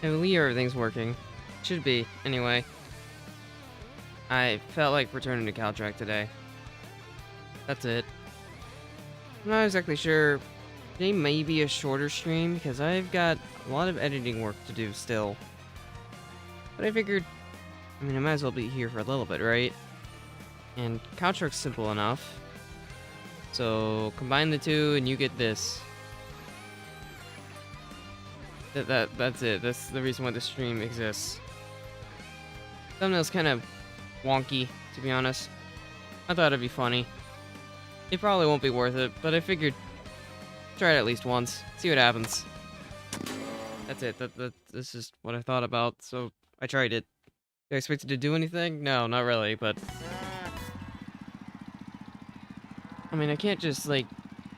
I believe everything's working. Should be, anyway. I felt like returning to Caltrack today. That's it. I'm not exactly sure. Today may be a shorter stream because I've got a lot of editing work to do still. But I figured, I might as well be here for a little bit, right? And Caltrack's simple enough. So combine the two and you get this. That's it. That's the reason why the stream exists. Thumbnail's kind of wonky, to be honest. I thought it'd be funny. It probably won't be worth it, but I figured try it at least once. See what happens. That's it. This is what I thought about, so I tried it. Do I expect it to do anything? No, not really, but... I mean, I can't just, like,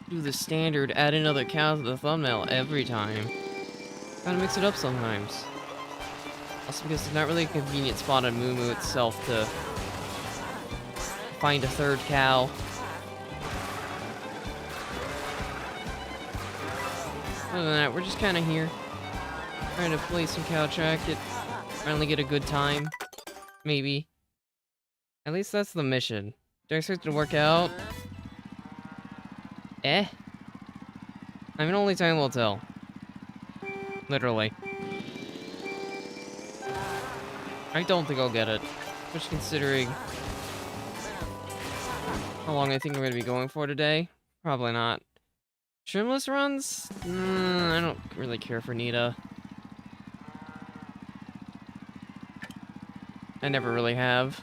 do the standard add another cow to the thumbnail every time. Gotta mix it up sometimes. Also because it's not really a convenient spot on Moo itself to find a third cow. Other than that, we're just kind of here. Trying to play some Caltrack, finally get a good time. Maybe. At least that's the mission. Do I expect it to work out? I mean, only time will tell. Literally. I don't think I'll get it. Just considering how long I think I'm going to be going for today. Probably not. Trimless runs? I don't really care for Nita. I never really have.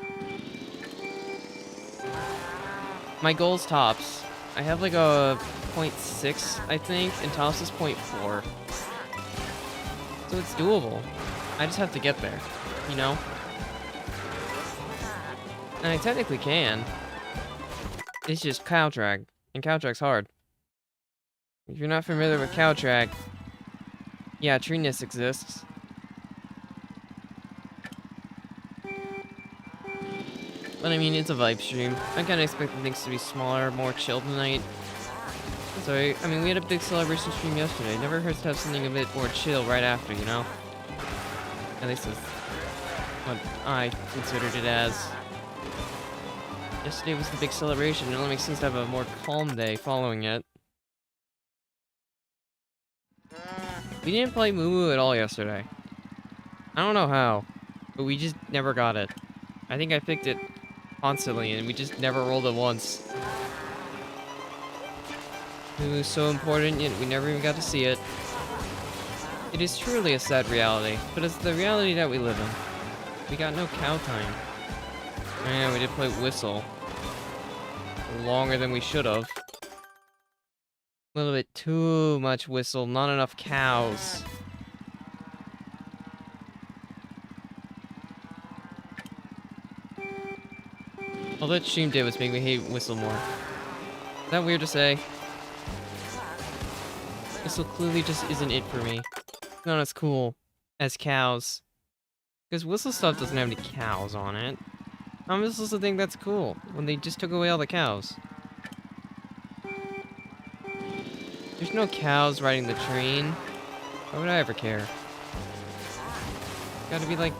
My goal's tops. I have like a 0.6, I think, and tops is 0.4. So it's doable. I just have to get there, you know? And I technically can. It's just Caltrack, and Caltrack's hard. If you're not familiar with Caltrack, yeah, treeness exists. But I mean, it's a vibe stream. I kinda expected things to be smaller, more chill tonight. Sorry, I mean, we had a big celebration stream yesterday. Never hurts to have something a bit more chill right after, you know? At least that's what I considered it as. Yesterday was the big celebration. It only makes sense to have a more calm day following it. We didn't play Moo at all yesterday. I don't know how, but we just never got it. I think I picked it constantly, and we just never rolled it once. It was so important, yet we never even got to see it. It is truly a sad reality, but it's the reality that we live in. We got no cow time. And we did play Whistle. Longer than we should have. A little bit too much Whistle, not enough cows. All that stream did was make me hate Whistle more. Is that weird to say? Whistle clearly just isn't it for me. It's not as cool as cows. Because Whistle stuff doesn't have any cows on it. I'm supposed to think that's cool when they just took away all the cows. There's no cows riding the train. Why would I ever care? Gotta be like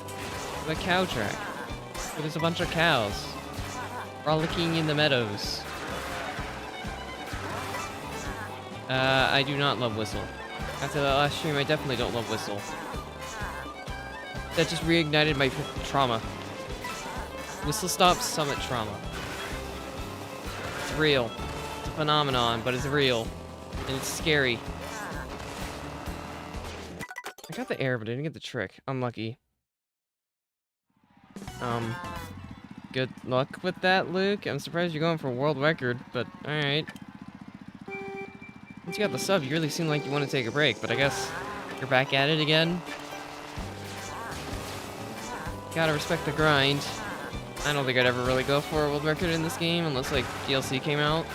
the cow track. Where there's a bunch of cows frolicking in the meadows. I do not love Whistle. After that last stream, I definitely don't love Whistle. That just reignited my trauma. Whistle Stop Summit trauma. It's real. It's a phenomenon, but it's real. And it's scary. I got the air, but I didn't get the trick. Unlucky. Good luck with that, Luke. I'm surprised you're going for a world record, but alright. Once you got the sub, you really seem like you want to take a break, but I guess you're back at it again. Gotta respect the grind. I don't think I'd ever really go for a world record in this game unless, like, DLC came out.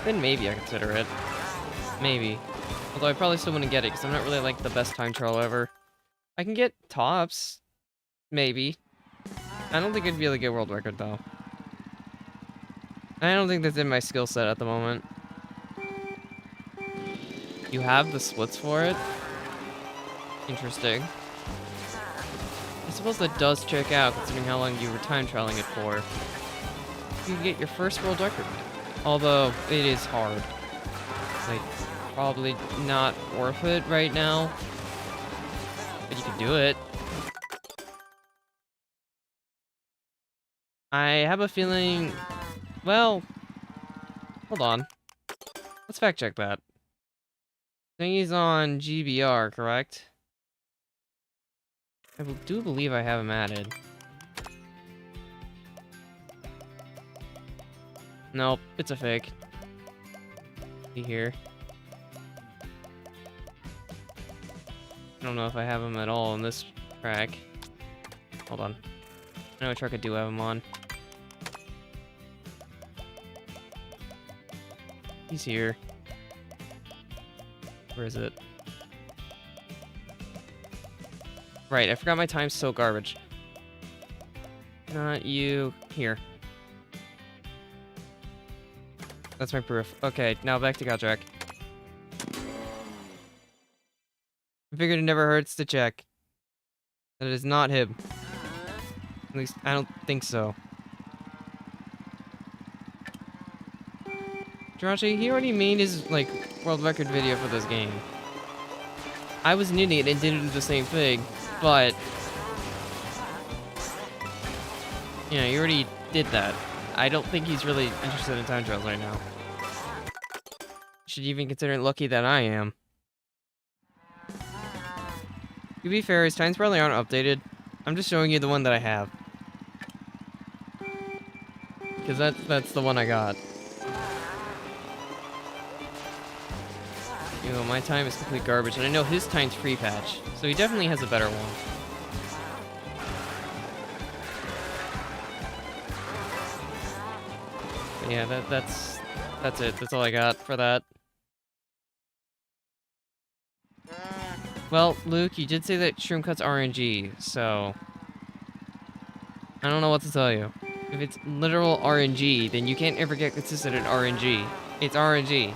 Then maybe I'd consider it. Maybe. Although I probably still wouldn't get it because I'm not really, like, the best time trial ever. I can get tops. Maybe. I don't think I'd be able to get world record, though. I don't think that's in my skill set at the moment. You have the splits for it? Interesting. suppose that does check out, considering how long you were time trialing it for. You can get your first world record. Although, it is hard. Like, probably not worth it right now. But you can do it. I have a feeling... Well... Hold on. Let's fact check that. I think he's on GBR, correct? I do believe I have him added. Nope, it's a fake. See here. I don't know if I have him at all in this track. Hold on. I know which track I do have him on. He's here. Where is it? Right, I forgot my time's so garbage. Not you. Here. That's my proof. Okay, now back to Godtrack. I figured it never hurts to check. That it is not him. At least, I don't think so. Jirachi, he already made his, like, world record video for this game. I was an idiot and didn't do the same thing, but... Yeah, you already did that. I don't think he's really interested in time trials right now. Should even consider it lucky that I am. To be fair, his times probably aren't updated. I'm just showing you the one that I have. Because that's the one I got. You know, my time is complete garbage, and I know his time's free patch, so he definitely has a better one. But yeah, that's it. That's all I got for that. Well, Luke, you did say that Shroom Cut's RNG, so... I don't know what to tell you. If it's literal RNG, then you can't ever get consistent at RNG. It's RNG.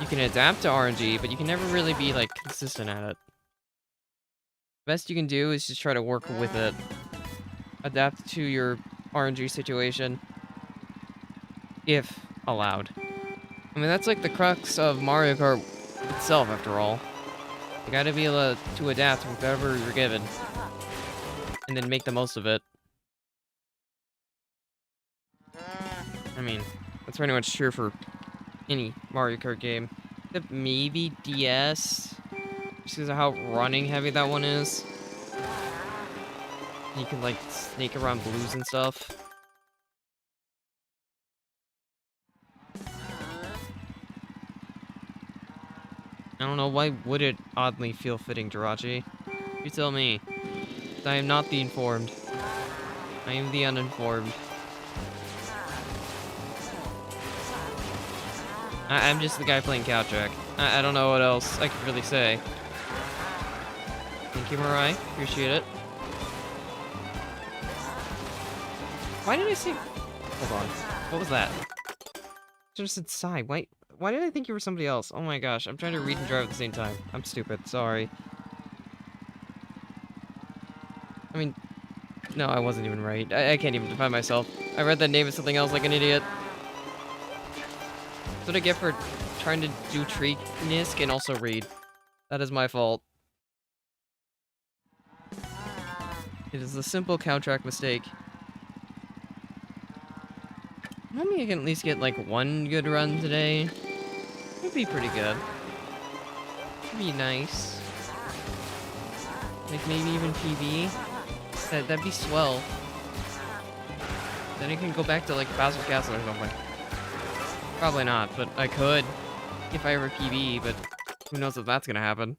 You can adapt to RNG, but you can never really be, like, consistent at it. Best you can do is just try to work with it. Adapt to your RNG situation. If allowed. I mean, that's like the crux of Mario Kart itself, after all. You gotta be able to adapt with whatever you're given. And then make the most of it. I mean, that's pretty much true for any Mario Kart game. Except maybe DS. Just because of how running heavy that one is. You can, like, snake around blues and stuff. I don't know, why would it oddly feel fitting, Jirachi? You tell me. I am not the informed. I am the uninformed. I'm just the guy playing Caltrack. I don't know what else I could really say. Thank you, Mirai. Appreciate it. Why did I say... Hold on. What was that? Just said sigh. Why did I think you were somebody else? Oh my gosh, I'm trying to read and drive at the same time. I'm stupid, sorry. I mean, no, I wasn't even right. I can't even define myself. I read that name as something else like an idiot. That's what I get for trying to do Nisk and also read. That is my fault. It is a simple Caltrack mistake. Maybe I can at least get like one good run today. Would be pretty good. Would be nice. Like maybe even PB. That'd be swell. Then I can go back to like Bowser Castle or something. Probably not, but I could if I ever PB, but who knows if that's gonna happen.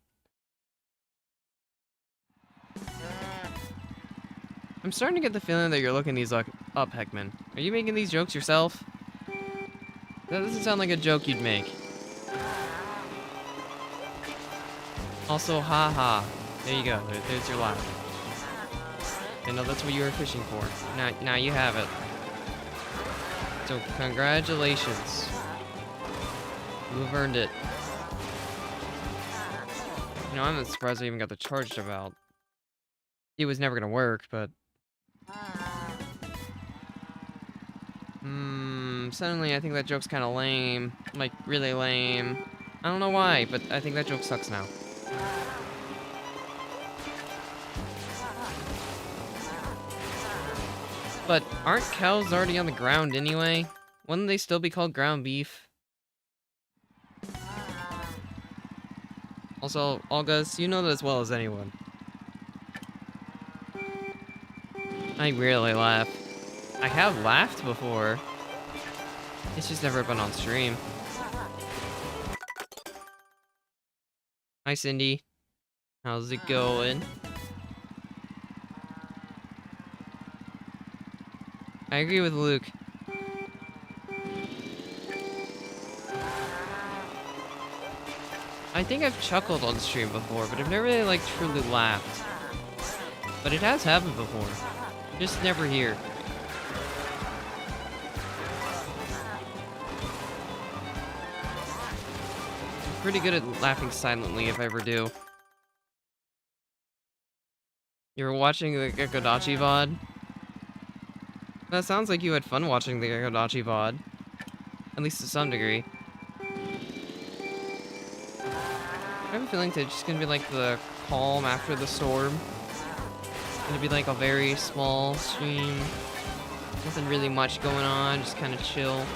I'm starting to get the feeling that you're looking these up, Heckman. Are you making these jokes yourself? That doesn't sound like a joke you'd make. Also, haha. There you go. There's your laugh. I know that's what you were fishing for. Now you have it. So, congratulations. You have earned it. You know, I'm not surprised I even got the charge about. it was never gonna work, but... Suddenly I think that joke's kinda lame. Like, really lame. I don't know why, but I think that joke sucks now. But aren't cows already on the ground anyway? Wouldn't they still be called ground beef? Also, August, you know that as well as anyone. I rarely laugh. I have laughed before. It's just never been on stream. Hi, Cindy. How's it going? I agree with Luke. I think I've chuckled on stream before, but I've never really, like, truly laughed. But it has happened before. Just never here. I'm pretty good at laughing silently if I ever do. You were watching the GECKOTHON VOD? That sounds like you had fun watching the GECKOTHON VOD. At least to some degree. I have a feeling it's just gonna be like the calm after the storm. It's gonna be like a very small stream. Nothing really much going on, just kind of chill.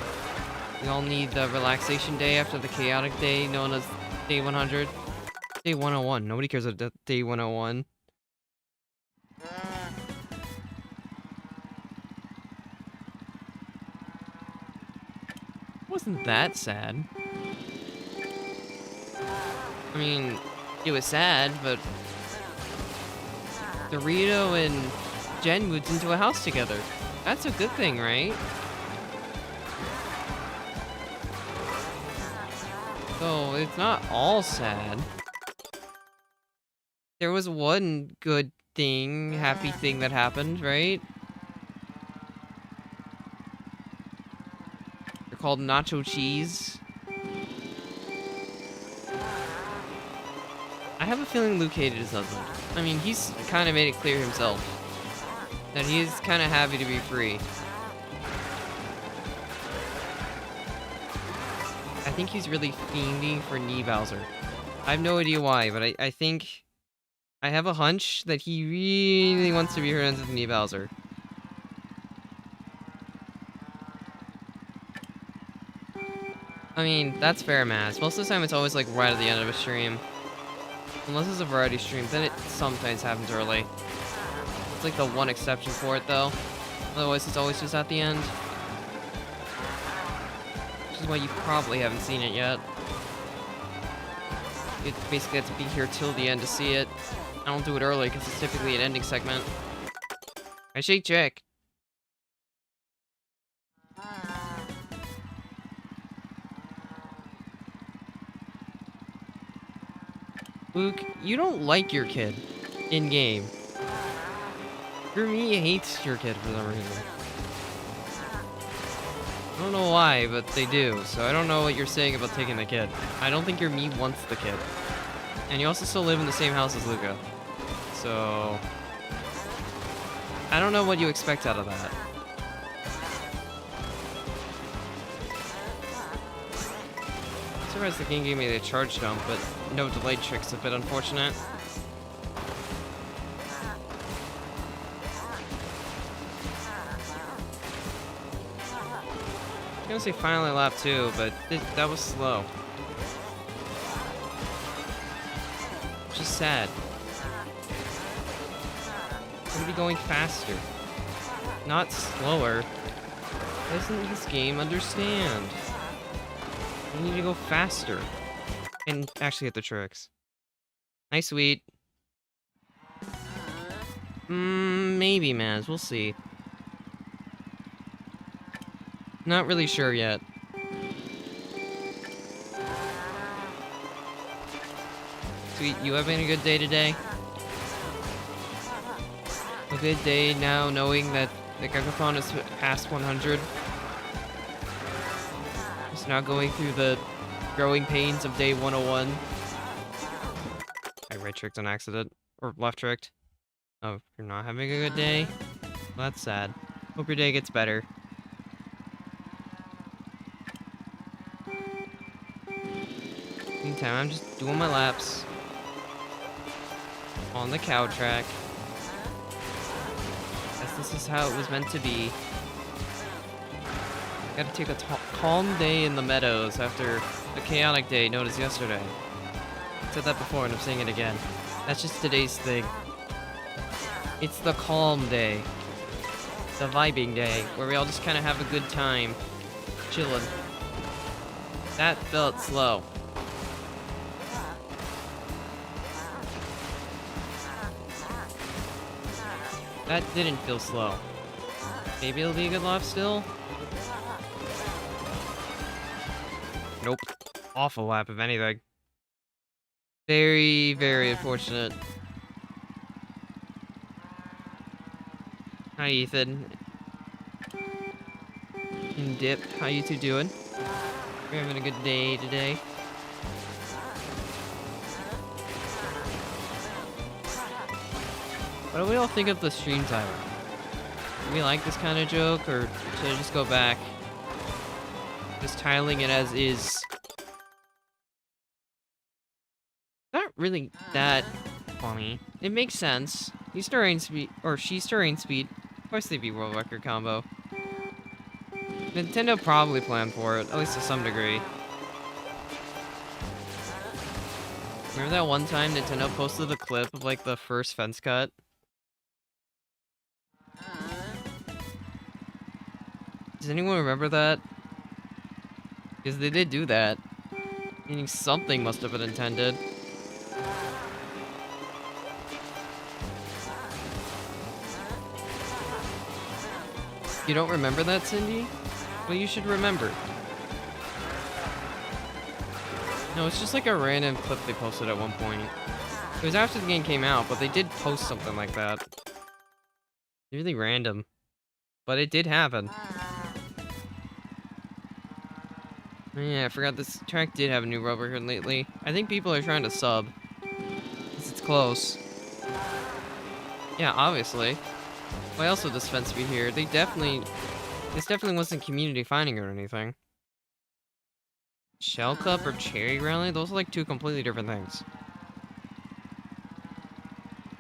We all need the relaxation day after the chaotic day known as day 100. Day 101. Nobody cares about day 101. Wasn't that sad. I mean, it was sad, but Dorito and Jen moved into a house together. That's a good thing, right? So, it's not all sad. There was one good thing, happy thing that happened, right? They're called nacho cheese. I have a feeling Luke hated his husband. I mean, he's kind of made it clear himself that he's kind of happy to be free. I think he's really fiending for Knee Bowser. I have no idea why, but I think... I have a hunch that he really wants to be friends with Knee Bowser. I mean, that's fair, Maz. Most of the time it's always like right at the end of a stream. Unless it's a variety stream, then it sometimes happens early. It's like the one exception for it, though. Otherwise, it's always just at the end. Which is why you probably haven't seen it yet. You basically have to be here till the end to see it. I don't do it early, because it's typically an ending segment. I shake Jack. Luke, you don't like your kid in-game. Your me hates your kid for some reason. I don't know why, but they do, so I don't know what you're saying about taking the kid. I don't think your me wants the kid. And you also still live in the same house as Luca. So... I don't know what you expect out of that. I'm surprised the game gave me the charge jump, but no delayed trick's a bit unfortunate. I was gonna say finally lap 2, but that was slow. Just sad. I'm gonna be going faster, not slower. Doesn't this game understand? You need to go faster. And actually hit the tricks. Nice, sweet. Maybe, Maz. We'll see. Not really sure yet. Sweet, you having a good day today? A good day now knowing that the GECKOTHON is past 100. Just now going through the growing pains of day 101. I right-tricked on accident. Or left-tricked. Oh, you're not having a good day? Well, that's sad. Hope your day gets better. Meantime, I'm just doing my laps on the cow track. Guess this is how it was meant to be. Gotta take a calm day in the meadows after the chaotic day known as yesterday. I said that before and I'm saying it again. That's just today's thing. It's the calm day. The vibing day, where we all just kind of have a good time. Chilling. That felt slow. That didn't feel slow. Maybe it'll be a good lap still? Nope. Awful lap, if anything. Very, very unfortunate. Hi, Ethan. And Dip, how you two doing? We're having a good day today. What do we all think of the stream timer? Do we like this kind of joke, or should I just go back? Just tiling it as is. Not really that funny. It makes sense. He's stirring speed, or she's stirring speed. Of course they'd be world record combo. Nintendo probably planned for it, at least to some degree. Remember that one time Nintendo posted a clip of like the first fence cut? Does anyone remember that? Because they did do that. Meaning something must have been intended. You don't remember that, Cindy? Well, you should remember. No, it's just like a random clip they posted at one point. It was after the game came out, but they did post something like that. Really random. But it did happen. Yeah, I forgot this track did have a new world record lately. I think people are trying to sub. Because it's close. Yeah, obviously. Why else would this fence be here? This definitely wasn't community finding or anything. Shell Cup or Cherry Rally? Those are like two completely different things.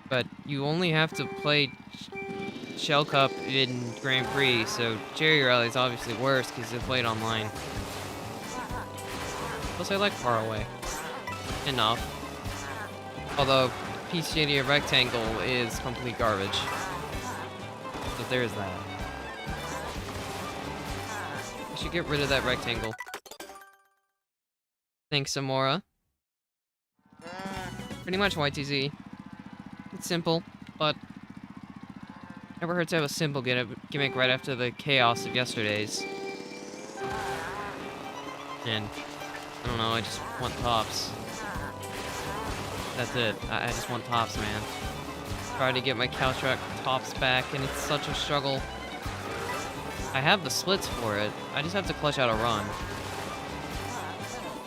But you only have to play Shell Cup in Grand Prix, so Cherry Rally is obviously worse because it's played online. Plus, I like Far Away. Enough. Although, Peach Stadium Rectangle is complete garbage. So there's that. I should get rid of that rectangle. Thanks, Samora. Pretty much YTZ. It's simple, but never hurts to have a simple gimmick right after the chaos of yesterday's. And I don't know, I just want tops. That's it. I just want tops, man. Trying to get my cow track tops back, and it's such a struggle. I have the splits for it. I just have to clutch out a run.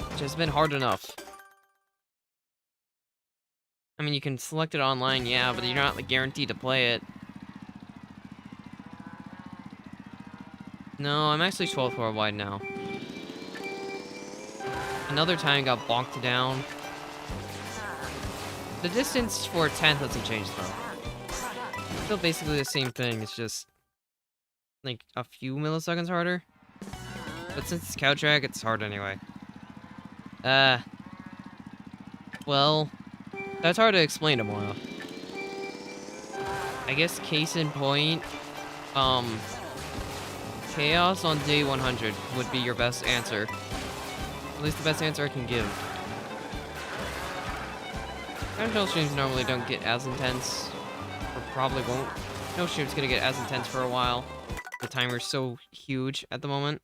Which has been hard enough. I mean, you can select it online, yeah, but you're not like, guaranteed to play it. No, I'm actually 12th worldwide now. Another time got bonked down. The distance for 10th hasn't changed though. It's still basically the same thing, it's just like a few milliseconds harder. But since it's cow track, it's hard anyway. Well, that's hard to explain tomorrow. I guess case in point, chaos on day 100 would be your best answer. At least the best answer I can give. Control streams normally don't get as intense, or probably won't. No stream's gonna get as intense for a while. The timer's so huge at the moment.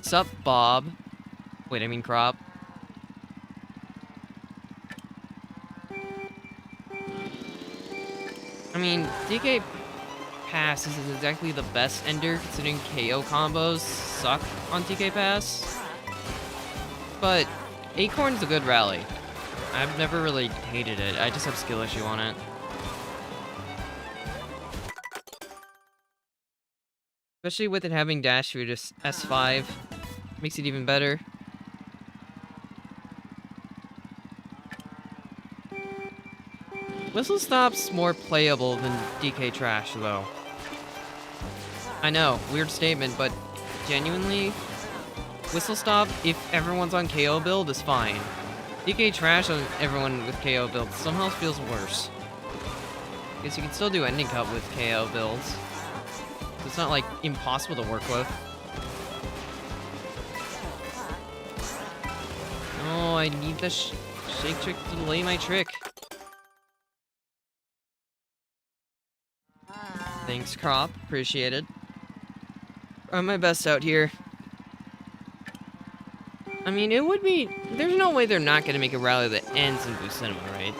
Sup, Bob? Wait, I mean Crop. I mean, DK Pass isn't exactly the best ender, considering KO combos suck on TK Pass. But Acorn's a good rally. I've never really hated it. I just have skill issue on it. Especially with it having dash through just S5. Makes it even better. Whistle Stop's more playable than DK Trash, though. I know, weird statement, but genuinely, Whistle Stop, if everyone's on KO build, is fine. DK Trash on everyone with KO builds somehow feels worse. Because you can still do ending cut with KO builds. So it's not, like, impossible to work with. Oh, I need the shake trick to delay my trick. Thanks, Crop. Appreciate it. Trying my best out here. I mean, it would be... There's no way they're not gonna make a rally that ends in Boost Cinema, right?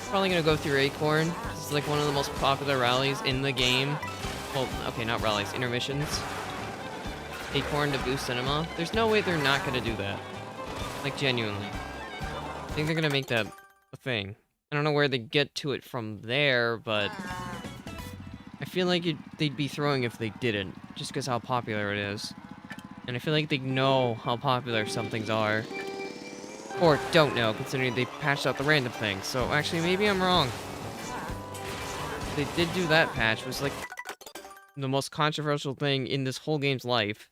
Probably gonna go through Acorn. It's like one of the most popular rallies in the game. Well, okay, not rallies, intermissions. Acorn to Boost Cinema. There's no way they're not gonna do that. Like, genuinely. I think they're gonna make that a thing. I don't know where they get to it from there, but... I feel like they'd be throwing if they didn't, just because how popular it is. And I feel like they know how popular some things are. Or don't know, considering they patched out the random things. So actually, maybe I'm wrong. They did do that patch. It was like the most controversial thing in this whole game's life.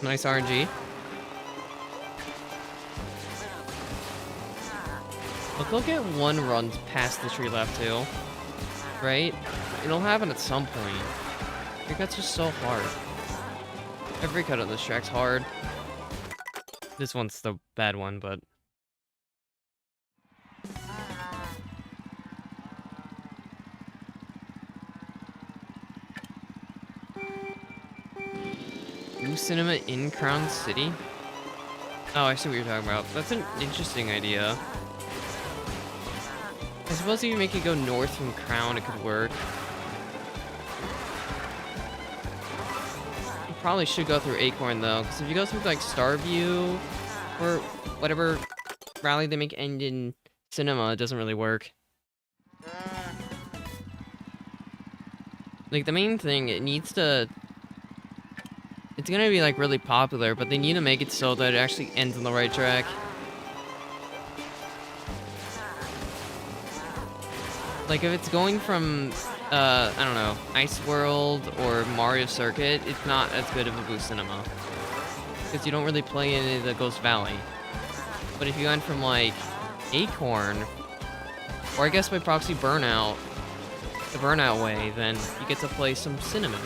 Nice RNG. But they'll get one run past the tree left too. Right? It'll happen at some point. Your cut's just so hard. Every cut of this track's hard. This one's the bad one, but... New cinema in Crown City? Oh, I see what you're talking about. That's an interesting idea. I suppose if you make it go north from Crown, it could work. You probably should go through Acorn, though, because if you go through, like, Starview, or whatever rally they make end in Cinema, it doesn't really work. Like, the main thing, it needs to... It's gonna be, like, really popular, but they need to make it so that it actually ends on the right track. Like, if it's going from, I don't know, Ice World or Mario Circuit, it's not as good of a Boost Cinema. Because you don't really play in the Ghost Valley. But if you went from, like, Acorn, or I guess by proxy Burnout, the Burnout way, then you get to play some Cinnamon.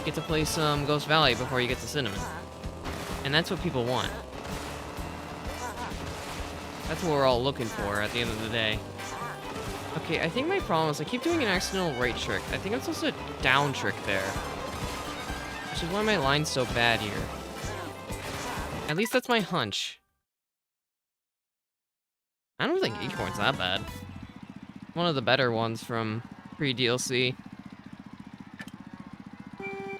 You get to play some Ghost Valley before you get to Cinnamon. And that's what people want. That's what we're all looking for at the end of the day. Okay, I think my problem is I keep doing an accidental right trick. I think I'm supposed to down trick there. Which is why my line's so bad here. At least that's my hunch. I don't think Acorn's that bad. One of the better ones from pre-DLC.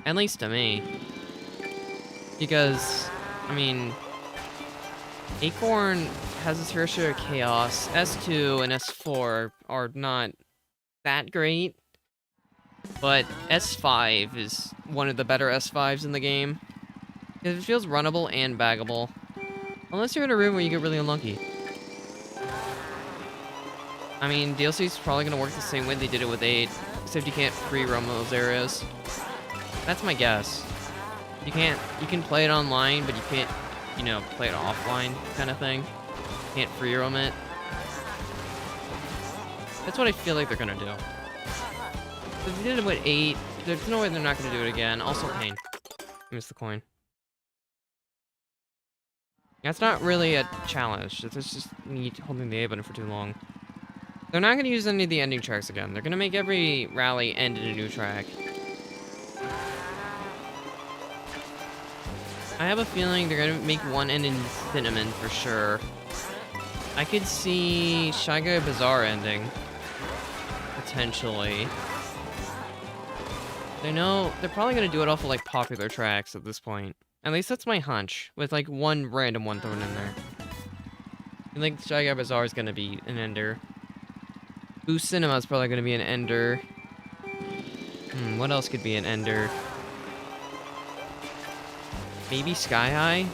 At least to me. Because, I mean... Acorn has its fair share of chaos. S2 and S4 are not that great. But S5 is one of the better S5s in the game. Because it feels runnable and baggable. Unless you're in a room where you get really unlucky. I mean, DLC is probably going to work the same way they did it with 8. Except you can't free roam those areas. That's my guess. You can play it online, but you can't, you know, play it offline kind of thing. Can't free roam it. That's what I feel like they're gonna do. If they did it with 8, there's no way they're not gonna do it again. Also, pain. I missed the coin. That's not really a challenge. It's just me holding the A button for too long. They're not gonna use any of the ending tracks again. They're gonna make every rally end in a new track. I have a feeling they're gonna make one end in Cinnamon for sure. I could see Shy Guy Bazaar ending. The potentially. I know they're probably gonna do it off of like popular tracks at this point. At least that's my hunch, with like one random one thrown in there. I think Shy Guy Bazaar is gonna be an ender. Boost Cinema is probably gonna be an ender. What else could be an ender? Maybe Sky High?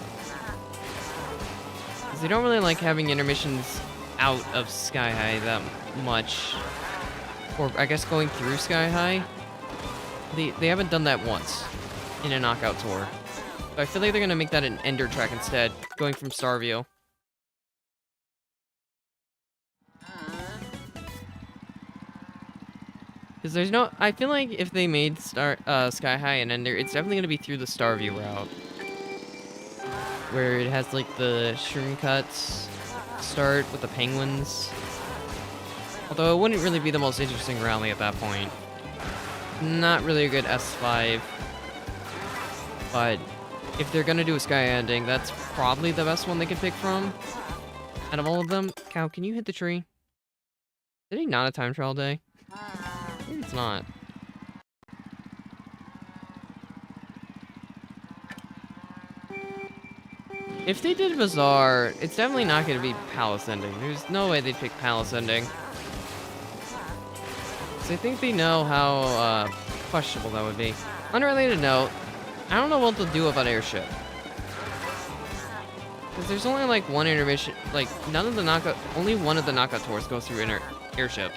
Because they don't really like having intermissions out of Sky High that much. Or I guess going through Sky High. They haven't done that once in a knockout tour. So I feel like they're gonna make that an ender track instead, going from Starview. Because there's no... I feel like if they made Sky High an ender, it's definitely gonna be through the Starview route. Where it has like the shroom cuts start with the penguins. Although it wouldn't really be the most interesting rally at that point. Not really a good S5. But if they're gonna do a Sky ending, that's probably the best one they can pick from. Out of all of them. Cow, can you hit the tree? Is it not a time trial day? Maybe it's not. If they did Bazaar, it's definitely not going to be Palace ending. There's no way they'd pick Palace ending. So I think they know how questionable that would be. Unrelated note, I don't know what they'll do about Airship. Because there's only like one intermission, like only one of the knockout tours goes through Airship.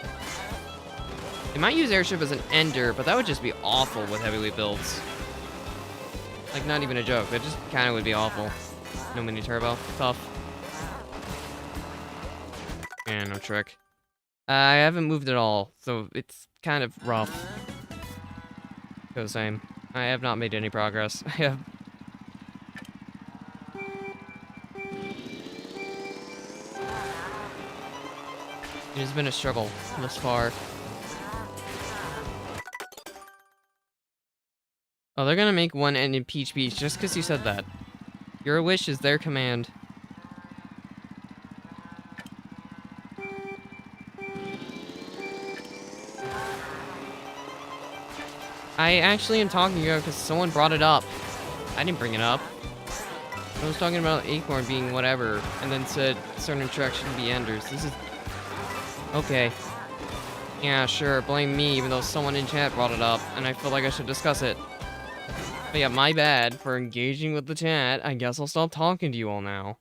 They might use Airship as an ender, but that would just be awful with heavyweight builds. Like, not even a joke. That just kind of would be awful. No mini turbo. Tough. And no trick. I haven't moved at all, so it's kind of rough. Go the same. I have not made any progress. I have... It has been a struggle thus far. Oh, they're gonna make one end in Peach Beach just because you said that. Your wish is their command. I actually am talking about because someone brought it up. I didn't bring it up. I was talking about Acorn being whatever, and then said certain tracks shouldn't be enders. This is... Okay. Yeah, sure, blame me, even though someone in chat brought it up, and I feel like I should discuss it. But yeah, my bad for engaging with the chat. I guess I'll stop talking to you all now.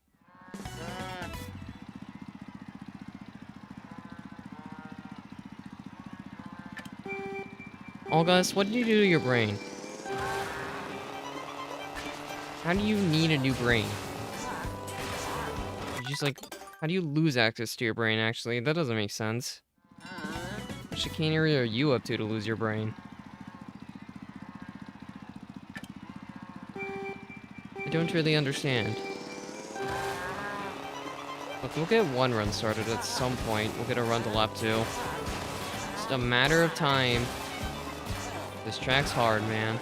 August, what did you do to your brain? How do you need a new brain? You just like, how do you lose access to your brain, actually? That doesn't make sense. What chicanery are you up to lose your brain? I don't really understand. Look, we'll get one run started at some point. We'll get a run to lap 2. Just a matter of time. This track's hard, man.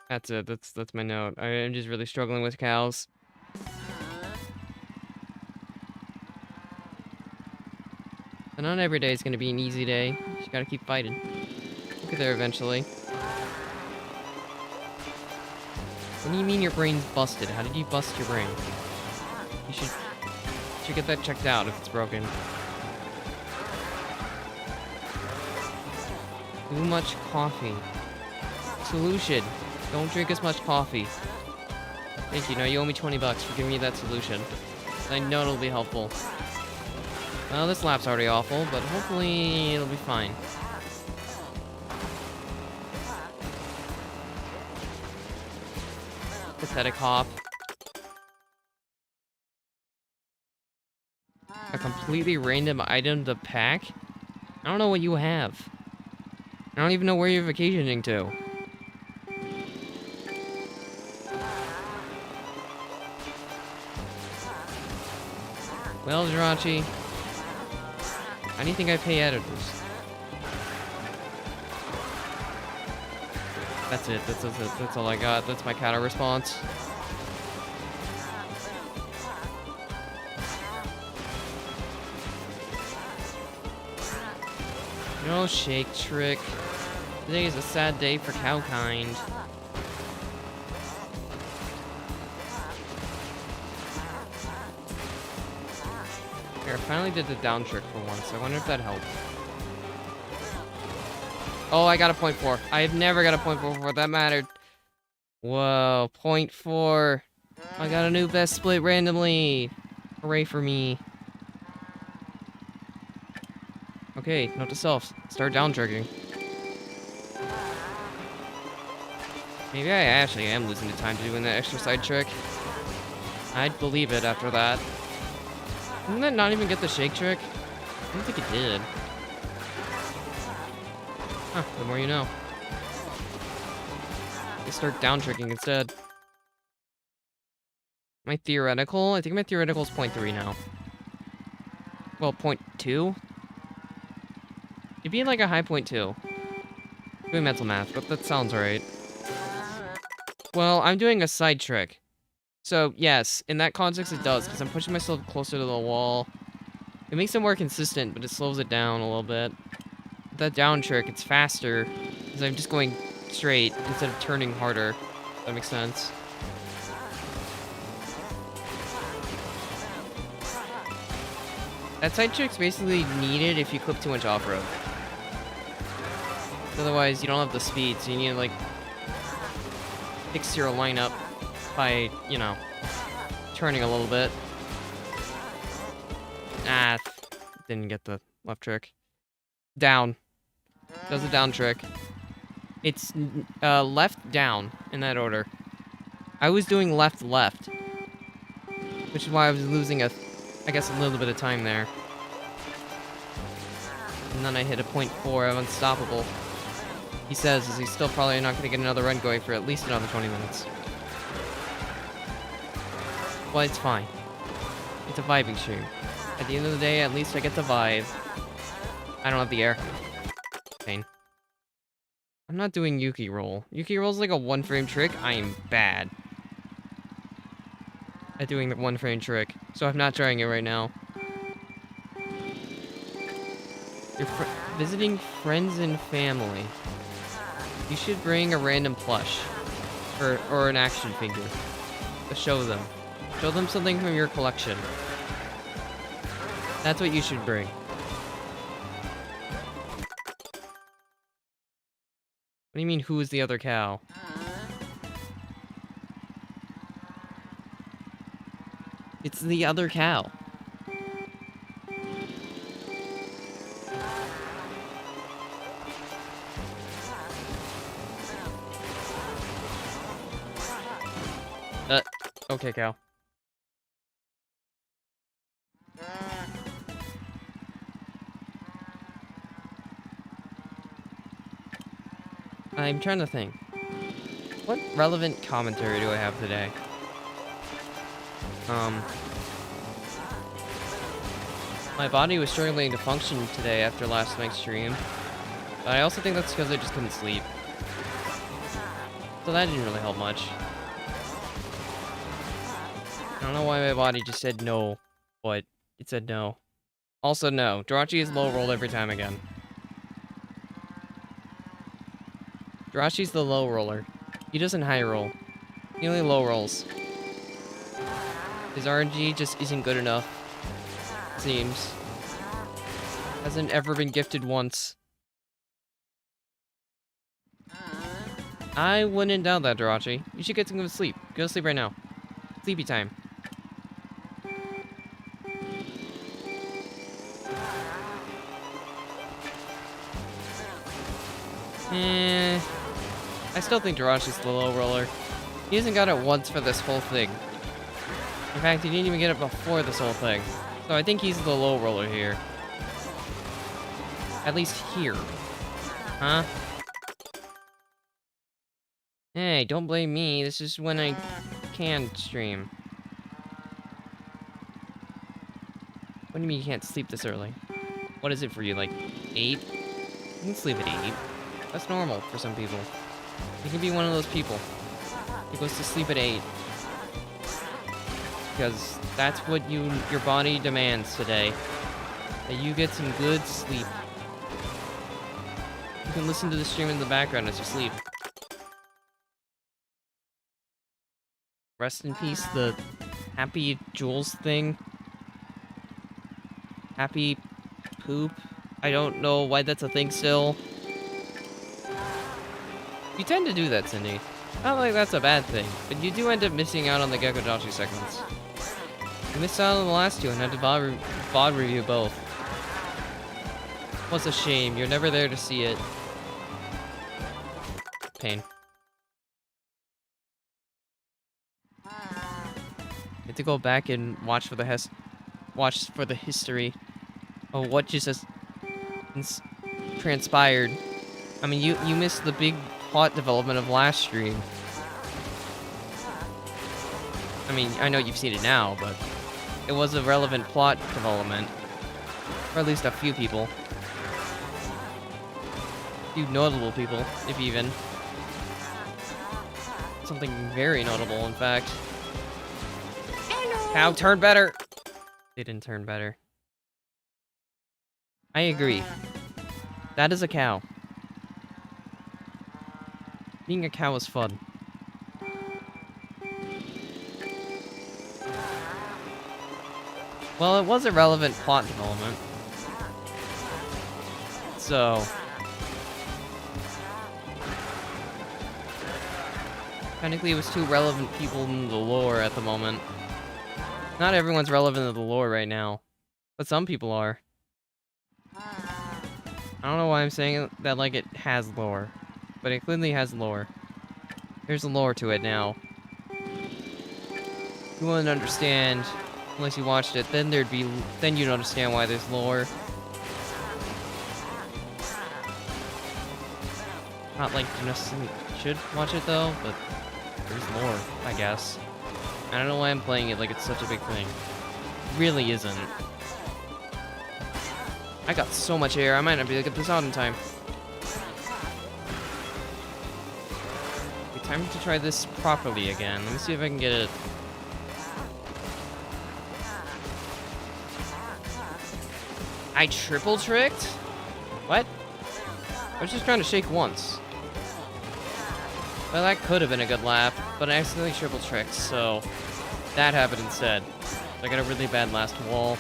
That's it. That's my note. I'm just really struggling with cows. And not every day is gonna be an easy day. You just gotta keep fighting. We'll get there eventually. What do you mean your brain's busted? How did you bust your brain? You should get that checked out if it's broken. Too much coffee. Solution. Don't drink as much coffee. Thank you. Now you owe me 20 bucks for giving me that solution. I know it'll be helpful. Well, this lap's already awful, but hopefully it'll be fine. Pathetic hop. A completely random item to pack? I don't know what you have. I don't even know where you're vacationing to. Well, Jirachi, how do you think I pay editors? That's it. That's all I got. That's my counter response. No shake trick. Today is a sad day for cowkind. Here, I finally did the down trick for once. I wonder if that helped. Oh, I got a 0.4. I've never got a 0.4 before. That mattered. Whoa, 0.4. I got a new best split randomly. Hooray for me. Okay, note to self. Start down tricking. Maybe I actually am losing the time to doing that extra side trick. I'd believe it after that. Didn't that not even get the shake trick? I don't think it did. Huh, the more you know. Let's start down tricking instead. My theoretical? I think my theoretical is 0.3 now. Well, 0.2? It'd be like a high 0.2. Doing mental math, but that sounds right. Well, I'm doing a side trick. So, yes, in that context it does, because I'm pushing myself closer to the wall. It makes it more consistent, but it slows it down a little bit. With that down trick, it's faster, because I'm just going straight instead of turning harder. If that makes sense. That side trick's basically needed if you clip too much off-road. Otherwise, you don't have the speed, so you need to, like, fix your lineup by, you know, turning a little bit. Ah, didn't get the left trick. Down. Does a down trick. It's left down in that order. I was doing left left, which is why I was losing I guess a little bit of time there. And then I hit a 0.4 of unstoppable. He says he's still probably not going to get another run going for at least another 20 minutes. Well, it's fine. It's a vibing stream. At the end of the day, at least I get to vibe. I don't have the air. Pain. I'm not doing Yuki roll. Yuki roll's like a one-frame trick. I am bad at doing the one-frame trick, so I'm not trying it right now. You're visiting friends and family. You should bring a random plush. Or an action figure. To show them. Show them something from your collection. That's what you should bring. What do you mean, who is the other cow? It's the other cow. Okay, cow. I'm trying to think. What relevant commentary do I have today? My body was struggling to function today after last night's stream. But I also think that's because I just couldn't sleep. So that didn't really help much. I don't know why my body just said no, but it said no. Also, no. Jirachi is low rolled every time again. Jirachi's the low roller. He doesn't high roll. He only low rolls. His RNG just isn't good enough. Seems. Hasn't ever been gifted once. I wouldn't doubt that, Jirachi. You should get some good sleep. Go to sleep right now. Sleepy time. I still think Jirachi's the low roller. He hasn't got it once for this whole thing. In fact, he didn't even get it before this whole thing. So I think he's the low roller here. At least here. Huh? Hey, don't blame me. This is when I can stream. What do you mean you can't sleep this early? What is it for you, like 8? You can sleep at 8. That's normal for some people. You can be one of those people who goes to sleep at 8. Because that's what your body demands today. That you get some good sleep. You can listen to the stream in the background as you sleep. Rest in peace, the Happy Jules thing. Happy poop. I don't know why that's a thing still. You tend to do that, Cindy. Not like that's a bad thing, but you do end up missing out on the GECKOTHON segments. You missed out on the last two and had to VOD review both. What's a shame, you're never there to see it. Pain. I have to go back and watch for the history of what just has transpired. I mean, you missed the big plot development of last stream. I mean, I know you've seen it now, but it was a relevant plot development. For at least a few people. A few notable people, if even. Something very notable, in fact. Hello. Cow, turn better! They didn't turn better. I agree. That is a cow. Being a cow is fun. Well, it was a relevant plot development. So... technically, it was two relevant people in the lore at the moment. Not everyone's relevant to the lore right now. But some people are. I don't know why I'm saying that like it has lore. But it clearly has lore. There's a lore to it now. You wouldn't understand unless you watched it, then you'd understand why there's lore. Not like you necessarily should watch it though, but there's lore, I guess. I don't know why I'm playing it like it's such a big thing. It really isn't. I got so much air, I might not be able to get this out in time. Okay, time to try this properly again. Let me see if I can get it. I triple tricked? What? I was just trying to shake once. Well, that could have been a good laugh, but I accidentally triple tricked, so that happened instead. I got a really bad last wall.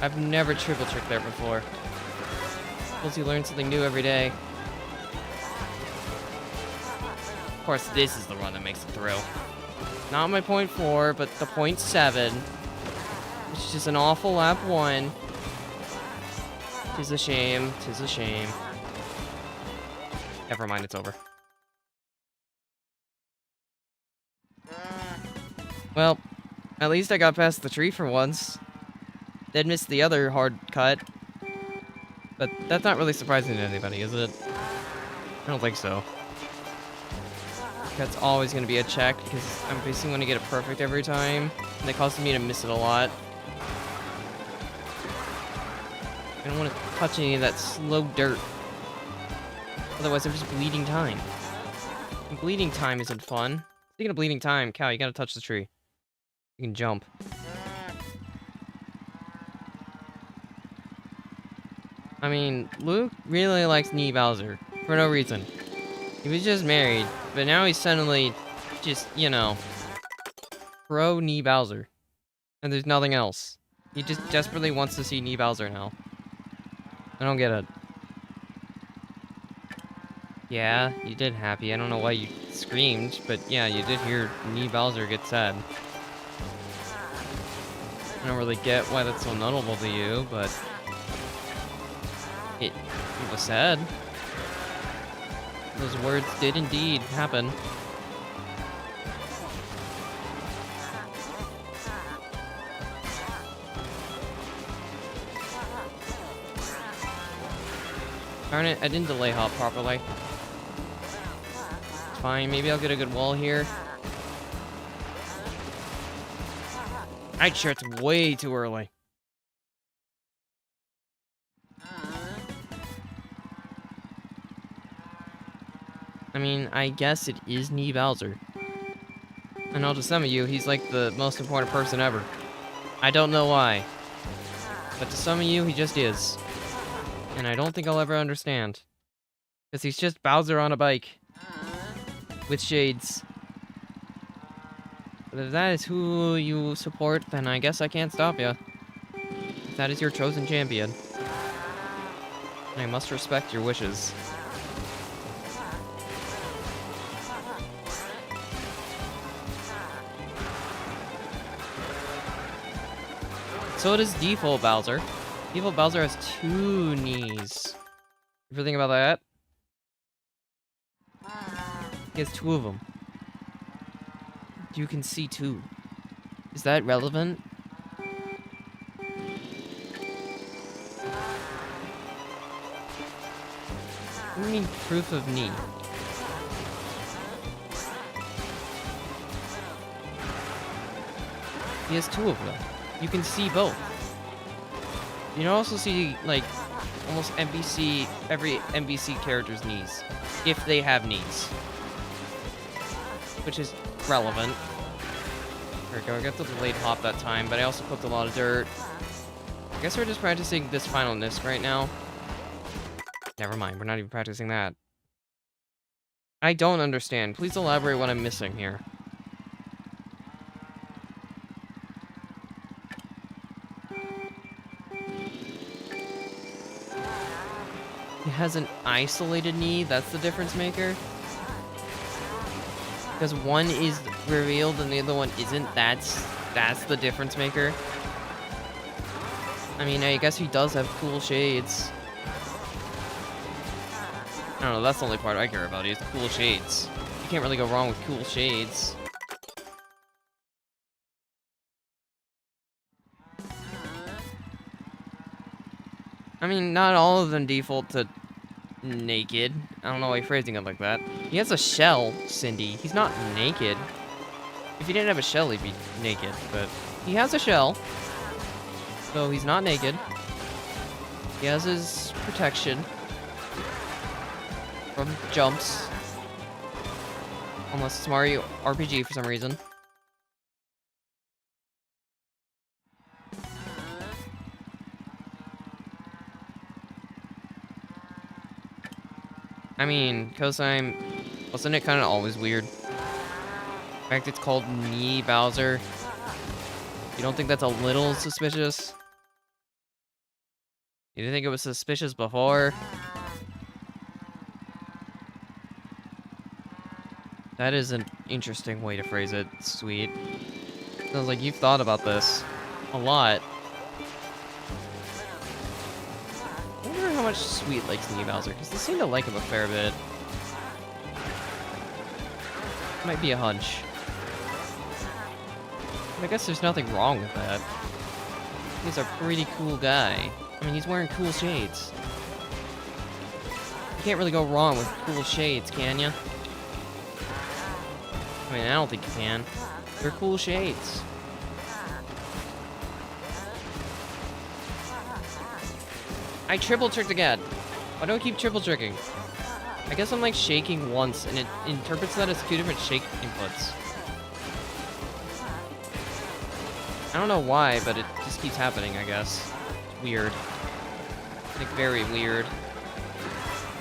I've never triple tricked there before. Suppose you learn something new every day. Of course, this is the one that makes it through. Not my .4, but the .7. Which is just an awful lap 1. 'Tis a shame, 'tis a shame. Never mind, it's over. Well, at least I got past the tree for once. Did miss the other hard cut. But that's not really surprising to anybody, is it? I don't think so. That's always going to be a check, because I'm basically going to get it perfect every time. And it causes me to miss it a lot. I don't want to touch any of that slow dirt. Otherwise, I'm just bleeding time. And bleeding time isn't fun. Speaking of bleeding time, cow, you gotta touch the tree. You can jump. I mean, Luke really likes Nee Bowser. For no reason. He was just married, but now he's suddenly just, you know, pro Nee Bowser. And there's nothing else. He just desperately wants to see Nee Bowser now. I don't get it. Yeah, you did happy. I don't know why you screamed, but yeah, you did hear Nee Bowser get sad. I don't really get why that's so notable to you, but it was said. Those words did indeed happen. Darn it, I didn't delay hop properly. It's fine, maybe I'll get a good wall here. I tripped way too early. I mean, I guess it is Nee Bowser. I know to some of you, he's like the most important person ever. I don't know why. But to some of you, he just is. And I don't think I'll ever understand. Because he's just Bowser on a bike. With shades. But if that is who you support, then I guess I can't stop you. If that is your chosen champion. I must respect your wishes. So does Default Bowser. Default Bowser has 2 knees. You ever think about that? He has 2 of them. You can see 2. Is that relevant? What do you mean proof of knee? He has 2 of them. You can see both. You can also see, like, almost every NPC character's knees. If they have knees. Which is relevant. There we go, I got the delayed hop that time, but I also cooked a lot of dirt. I guess we're just practicing this final disc right now. Never mind, we're not even practicing that. I don't understand. Please elaborate what I'm missing here. He has an isolated knee, that's the difference maker? Because one is revealed and the other one isn't, that's the difference maker. I mean, I guess he does have cool shades. I don't know, that's the only part I care about, is cool shades. You can't really go wrong with cool shades. I mean, not all of them default to naked. I don't know why you're phrasing it like that. He has a shell, Cindy. He's not naked. If he didn't have a shell, he'd be naked, but he has a shell. So he's not naked. He has his protection from jumps. Unless it's Mario RPG for some reason. I mean, cosine, wasn't it kind of always weird? In fact, it's called Knee Bowser. You don't think that's a little suspicious? You didn't think it was suspicious before? That is an interesting way to phrase it, sweet. Sounds like you've thought about this a lot. I wonder how much Sweet likes Knee Bowser, because they seem to like him a fair bit. Might be a hunch. I guess there's nothing wrong with that. He's a pretty cool guy. I mean, he's wearing cool shades. You can't really go wrong with cool shades, can you? I mean, I don't think you can. They're cool shades. I triple tricked again. Why do I keep triple tricking? I guess I'm like shaking once and it interprets that as 2 different shake inputs. I don't know why, but it just keeps happening, I guess. It's weird. Like, very weird.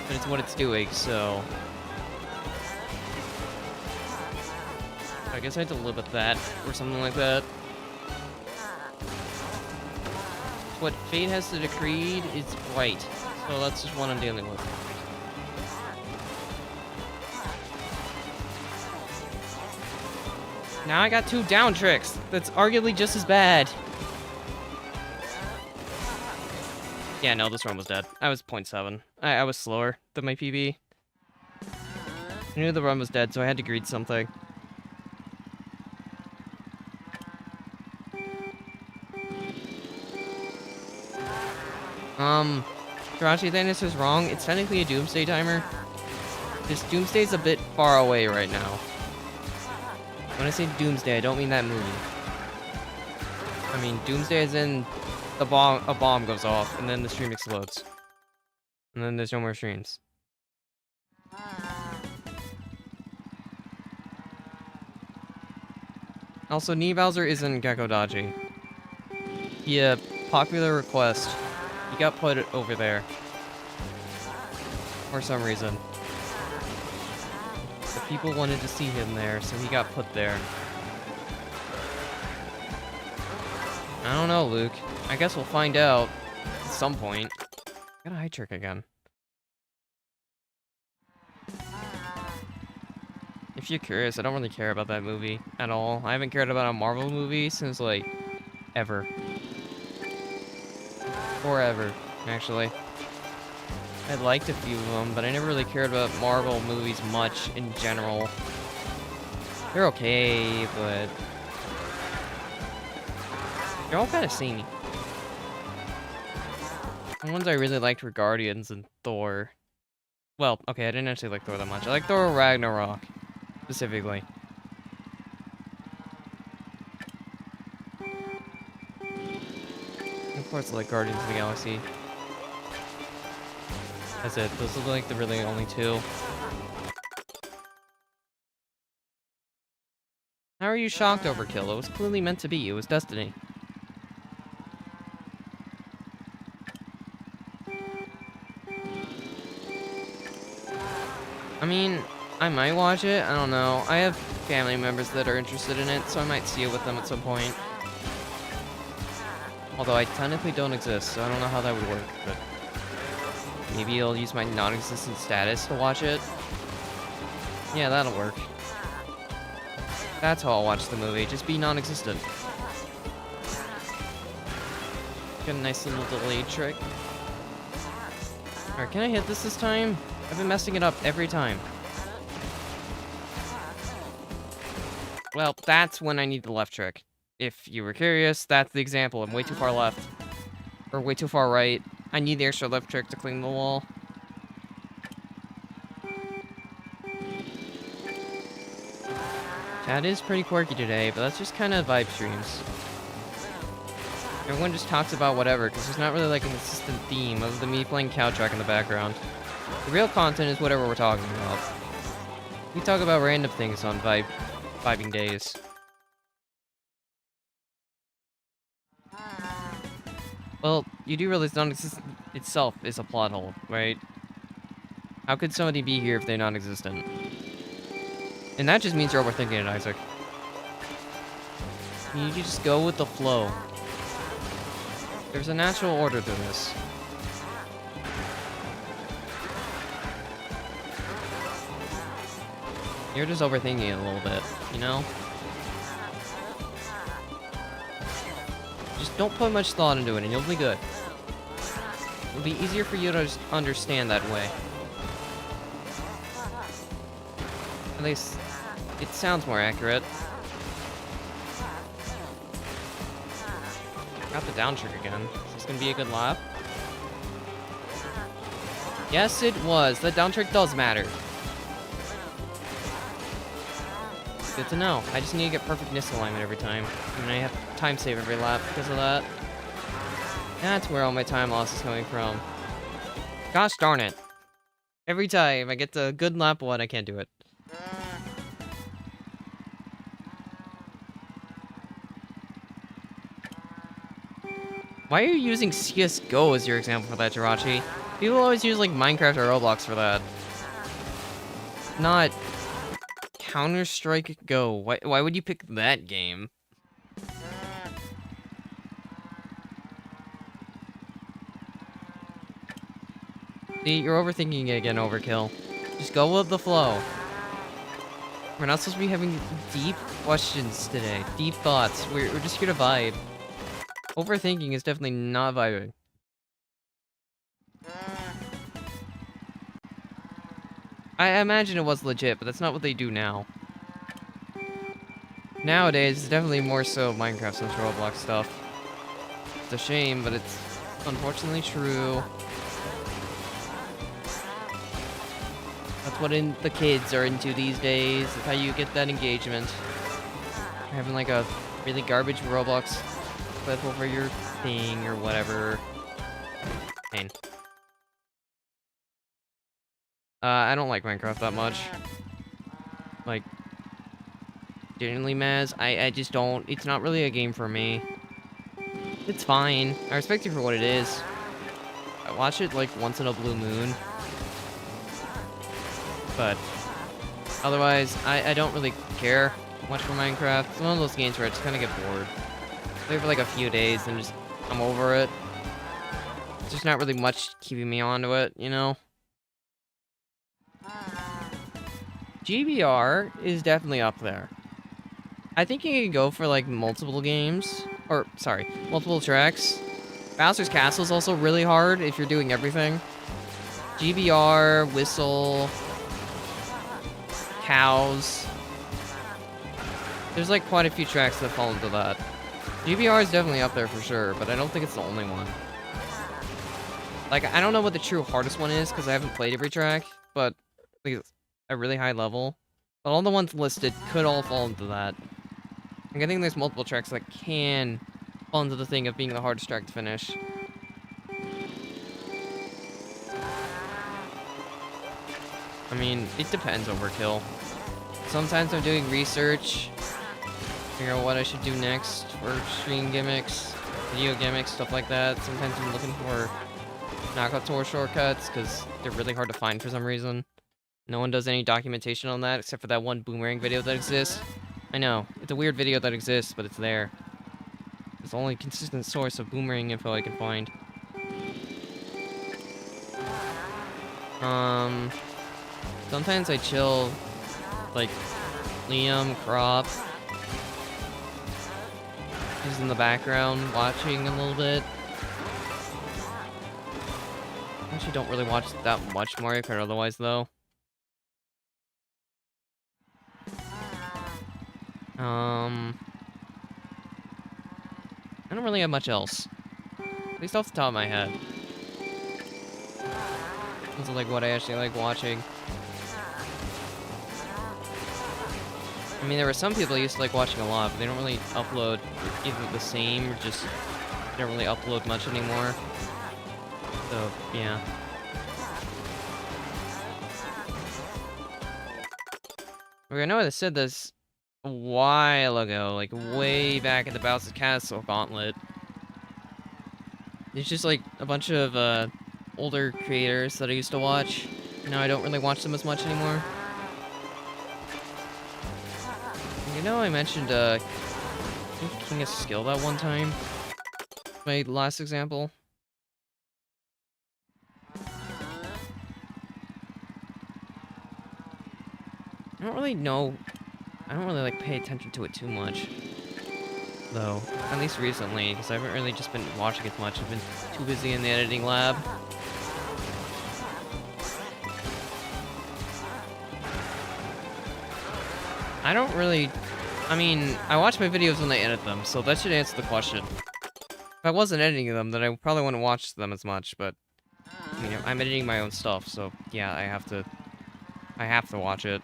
But it's what it's doing, so... I guess I had to live with that, or something like that. What fate has to decreed is right, so that's just what I'm dealing with. Now I got 2 down tricks. That's arguably just as bad. Yeah, no, this run was dead. I was 0.7. I was slower than my PB. I knew the run was dead, so I had to greed something. Jirachi Thanos is wrong. It's technically a Doomsday timer. This Doomsday's a bit far away right now. When I say Doomsday, I don't mean that movie. I mean Doomsday is in a bomb goes off, and then the stream explodes. And then there's no more streams. Also, Knee Bowser isn't GECKOTHON. Via popular request, he got put over there. For some reason. The people wanted to see him there, so he got put there. I don't know, Luke. I guess we'll find out at some point. Got a high trick again. If you're curious, I don't really care about that movie at all. I haven't cared about a Marvel movie since, like, ever. Forever, actually. I liked a few of them, but I never really cared about Marvel movies much in general. They're okay, but they're all kind of samey. The ones I really liked were Guardians and Thor. Well, okay, I didn't actually like Thor that much. I like Thor Ragnarok, specifically. And of course, I like Guardians of the Galaxy. That's it. Those are like the really only two. How are you shocked, Overkill? It was clearly meant to be. It was destiny. I mean, I might watch it. I don't know. I have family members that are interested in it, so I might see it with them at some point. Although I technically don't exist, so I don't know how that would work, but maybe I'll use my non-existent status to watch it. Yeah, that'll work. That's how I'll watch the movie. Just be non-existent. Get a nice little delayed trick. Alright, can I hit this time? I've been messing it up every time. Well, that's when I need the left trick. If you were curious, that's the example. I'm way too far left. Or way too far right. I need the extra left trick to clean the wall. Chat is pretty quirky today, but that's just kind of vibe streams. Everyone just talks about whatever, because there's not really like a consistent theme other than me playing cow track in the background. The real content is whatever we're talking about. We talk about random things on vibing days. Well, you do realize non-existent itself is a plot hole, right? How could somebody be here if they're non-existent? And that just means you're overthinking it, Isaac. You just go with the flow. There's a natural order to this. You're just overthinking it a little bit, you know? Just don't put much thought into it and you'll be good. It'll be easier for you to understand that way. At least, it sounds more accurate. Got the down trick again. Is this gonna be a good lap? Yes, it was. The down trick does matter. Good to know. I just need to get perfect misalignment every time. And I have time save every lap because of that. That's where all my time loss is coming from. Gosh darn it. Every time I get the good lap one, I can't do it. Why are you using CSGO as your example for that, Jirachi? People always use, like, Minecraft or Roblox for that. Not Counter-Strike Go. Why would you pick that game? See, you're overthinking it again, Overkill. Just go with the flow. We're not supposed to be having deep questions today. Deep thoughts. We're just here to vibe. Overthinking is definitely not vibing. I imagine it was legit, but that's not what they do now. Nowadays, it's definitely more so Minecraft since Roblox stuff. It's a shame, but it's unfortunately true. That's what the kids are into these days. That's how you get that engagement. You're having like a really garbage Roblox clip over your thing or whatever. Pain. I don't like Minecraft that much. Like, genuinely, Maz, I just don't. It's not really a game for me. It's fine. I respect it for what it is. I watch it like once in a blue moon. But otherwise, I don't really care much for Minecraft. It's one of those games where I just kind of get bored. Play for like a few days and just I'm over it. There's just not really much keeping me onto it, you know? GBR is definitely up there. I think you can go for like multiple games. Or, sorry, multiple tracks. Bowser's Castle is also really hard if you're doing everything. GBR, Whistle, Cows. There's like quite a few tracks that fall into that. GBR is definitely up there for sure, but I don't think it's the only one. Like, I don't know what the true hardest one is, because I haven't played every track, but I think it's a really high level. But all the ones listed could all fall into that. Like, I think there's multiple tracks that can fall into the thing of being the hardest track to finish. I mean, it depends, Overkill. Sometimes I'm doing research, figure out what I should do next for stream gimmicks, video gimmicks, stuff like that. Sometimes I'm looking for knockout tour shortcuts, because they're really hard to find for some reason. No one does any documentation on that, except for that one boomerang video that exists. I know, it's a weird video that exists, but it's there. It's the only consistent source of boomerang info I can find. Sometimes I chill, like, Liam, Crop. He's in the background, watching a little bit. I actually don't really watch that much Mario Kart otherwise, though. I don't really have much else. At least off the top of my head. This is like what I actually like watching. I mean, there were some people I used to like watching a lot, but they don't really upload either the same or just they don't really upload much anymore. So, yeah. Okay, I know I said this a while ago, like way back at the Bowser's Castle Gauntlet. It's just like a bunch of older creators that I used to watch. Now I don't really watch them as much anymore. You know, I mentioned I think King of Skill that one time. My last example. I don't really know. I don't really like pay attention to it too much, though. At least recently, because I haven't really just been watching as much. I've been too busy in the editing lab. I don't really. I mean, I watch my videos when I edit them, so that should answer the question. If I wasn't editing them, then I probably wouldn't watch them as much. But you know, I'm editing my own stuff, so yeah, I have to watch it.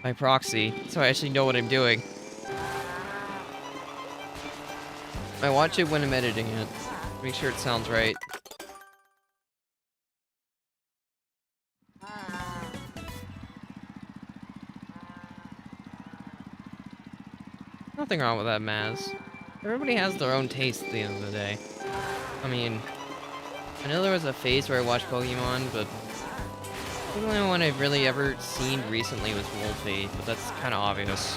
By proxy, so I actually know what I'm doing. I watch it when I'm editing it. Make sure it sounds right. Nothing wrong with that, Maz. Everybody has their own taste at the end of the day. I mean, I know there was a phase where I watched Pokemon, but I think the only one I've really ever seen recently was Wolfie, but that's kind of obvious.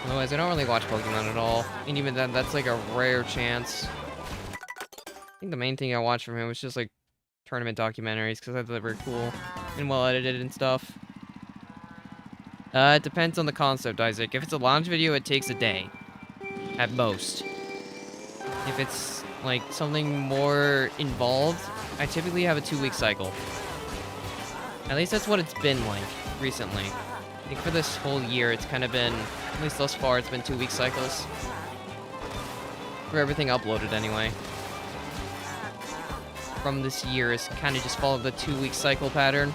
Otherwise, I don't really watch Pokemon at all, and even then, that's like a rare chance. I think the main thing I watched from him was just like tournament documentaries, because I thought they were cool and well edited and stuff. It depends on the concept, Isaac. If it's a launch video, it takes a day, at most. If it's like something more involved, I typically have a 2-week cycle. At least that's what it's been like recently. I think for this whole year, it's kind of been, at least thus far, it's been 2-week cycles. For everything uploaded, anyway. From this year, it's kind of just followed the 2-week cycle pattern.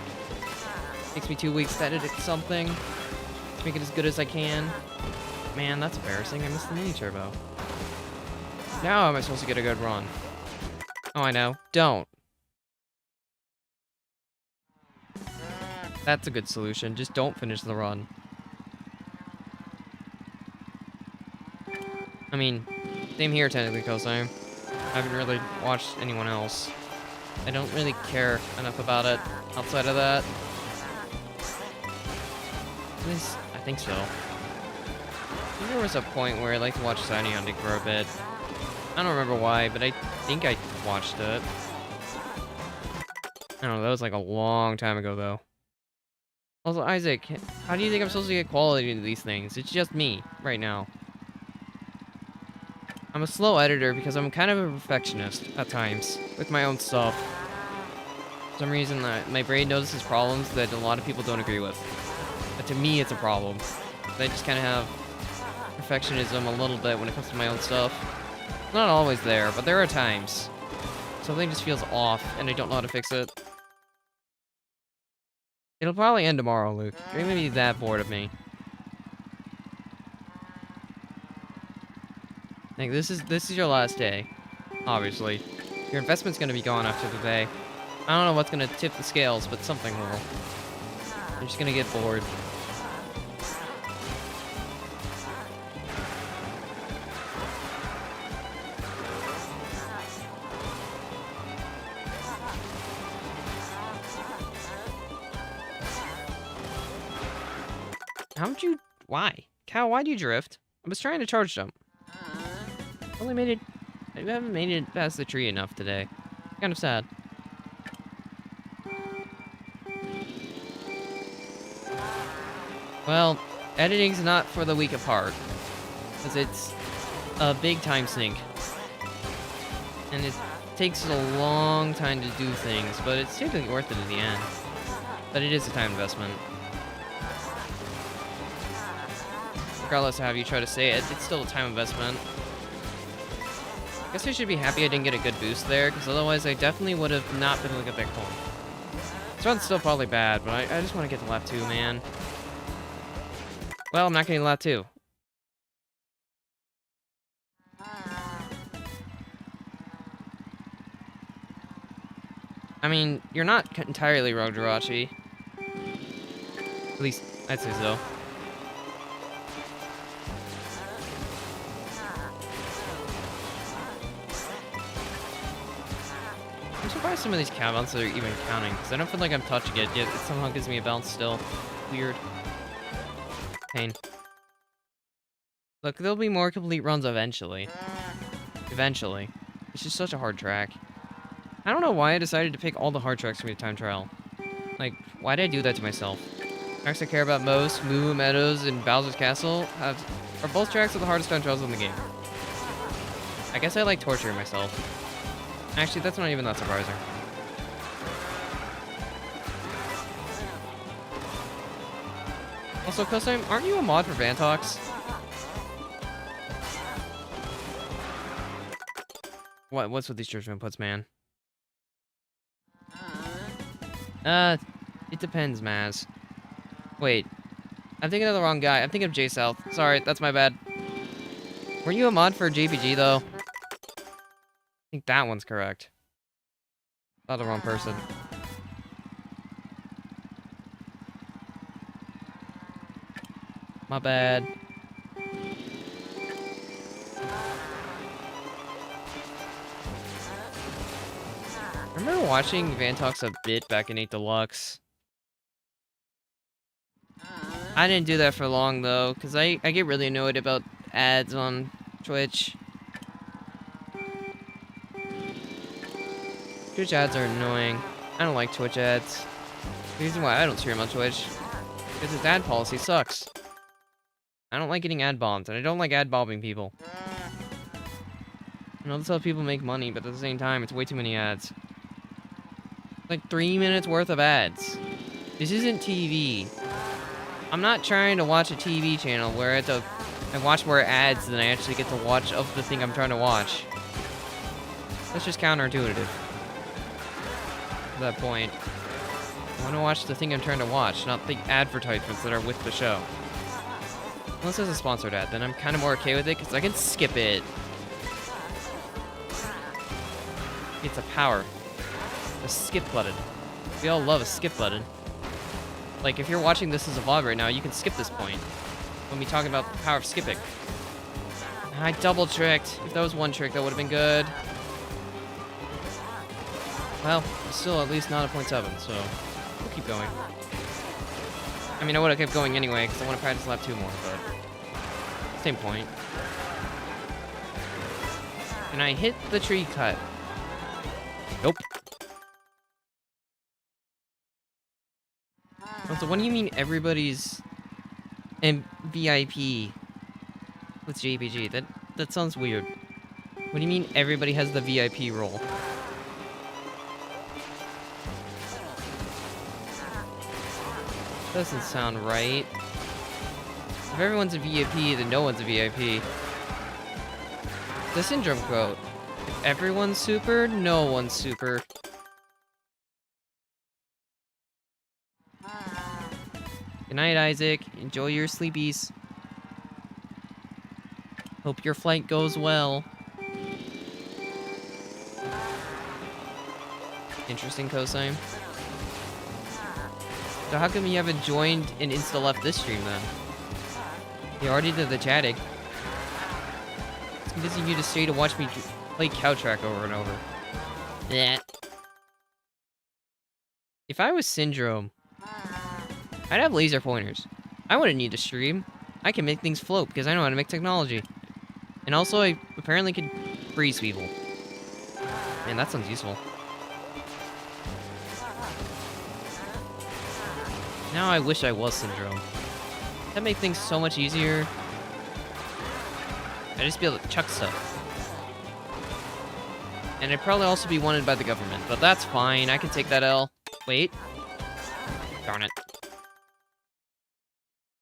Takes me 2 weeks to edit something, to make it as good as I can. Man, that's embarrassing. I missed the mini turbo. Now how am I supposed to get a good run? Oh, I know. Don't. That's a good solution. Just don't finish the run. I mean, same here, technically, Kosai. I haven't really watched anyone else. I don't really care enough about it outside of that. At least, I think so. I think there was a point where I liked to watch Shiny Hunting for a bit. I don't remember why, but I think I watched it. I don't know, that was like a long time ago, though. Also, Isaac, how do you think I'm supposed to get quality into these things? It's just me, right now. I'm a slow editor because I'm kind of a perfectionist, at times, with my own stuff. For some reason, my brain notices problems that a lot of people don't agree with. But to me, it's a problem. I just kind of have perfectionism a little bit when it comes to my own stuff. It's not always there, but there are times. Something just feels off, and I don't know how to fix it. It'll probably end tomorrow, Luke. You're gonna be that bored of me. Like, this is your last day, obviously. Your investment's gonna be gone after today. I don't know what's gonna tip the scales, but something will. You're just gonna get bored. How'd you... Why? Cal, why'd you drift? I was trying to charge jump. Only made it... I haven't made it past the tree enough today. Kind of sad. Well, editing's not for the weak of heart. Because it's a big time sink. And it takes a long time to do things, but it's typically worth it in the end. But it is a time investment. Regardless of how you try to say it, it's still a time investment. I guess I should be happy I didn't get a good boost there, because otherwise I definitely would have not been able to get back home. This run's still probably bad, but I just want to get to lap 2, man. Well, I'm not getting lap 2. I mean, you're not entirely wrong, Jirachi. At least, I'd say so. I'm surprised some of these cow bounces are even counting, because I don't feel like I'm touching it, yet it somehow gives me a bounce still. Weird. Pain. Look, there'll be more complete runs eventually. Eventually. It's just such a hard track. I don't know why I decided to pick all the hard tracks for me to time trial. Like, why did I do that to myself? Tracks I care about most, Moo Meadows and Bowser's Castle, are both tracks with the hardest time trials in the game. I guess I like torturing myself. Actually, that's not even that surprising. Also, Cosime, aren't you a mod for Vantox? What's with these church inputs, man? It depends, Maz. Wait. I'm thinking of the wrong guy. I'm thinking of J-South. Sorry, that's my bad. Were you a mod for JPG, though? I think that one's correct. Not the wrong person. My bad. I remember watching Vantox a bit back in 8 Deluxe. I didn't do that for long, though, because I get really annoyed about ads on Twitch. Twitch ads are annoying. I don't like Twitch ads. The reason why I don't stream on Twitch is because its ad policy sucks. I don't like getting ad bombed, and I don't like ad bombing people. I know that's how people make money, but at the same time, it's way too many ads. Like 3 minutes worth of ads. This isn't TV. I'm not trying to watch a TV channel where I watch more ads than I actually get to watch of the thing I'm trying to watch. That's just counterintuitive. At that point, I want to watch the thing I'm trying to watch, not the advertisements that are with the show. Unless it's a sponsored ad, then I'm kind of more okay with it because I can skip it. It's a power. A skip button. We all love a skip button. Like, if you're watching this as a vlog right now, you can skip this point. When we talking about the power of skipping. I double tricked. If that was one trick, that would have been good. Well, it's still at least not a .7, so we'll keep going. I mean, I would have kept going anyway, because I want to practice lap 2 more, but same point. Can I hit the tree cut? Nope. Also, what do you mean everybody's VIP with JPG? That sounds weird. What do you mean everybody has the VIP role? Doesn't sound right. If everyone's a VIP, then no one's a VIP. The syndrome quote. If everyone's super, no one's super. Good night, Isaac. Enjoy your sleepies. Hope your flight goes well. Interesting cosine. So how come you haven't joined and insta-left this stream then? You already did the chatting. It's convincing you to stay to watch me play Cow Track over and over. Yeah. If I was Syndrome, I'd have laser pointers. I wouldn't need to stream. I can make things float because I know how to make technology. And also, I apparently could freeze people. Man, that sounds useful. Now I wish I was Syndrome. That'd make things so much easier. I'd just be able to chuck stuff. And I'd probably also be wanted by the government, but that's fine. I can take that L. Wait. Darn it.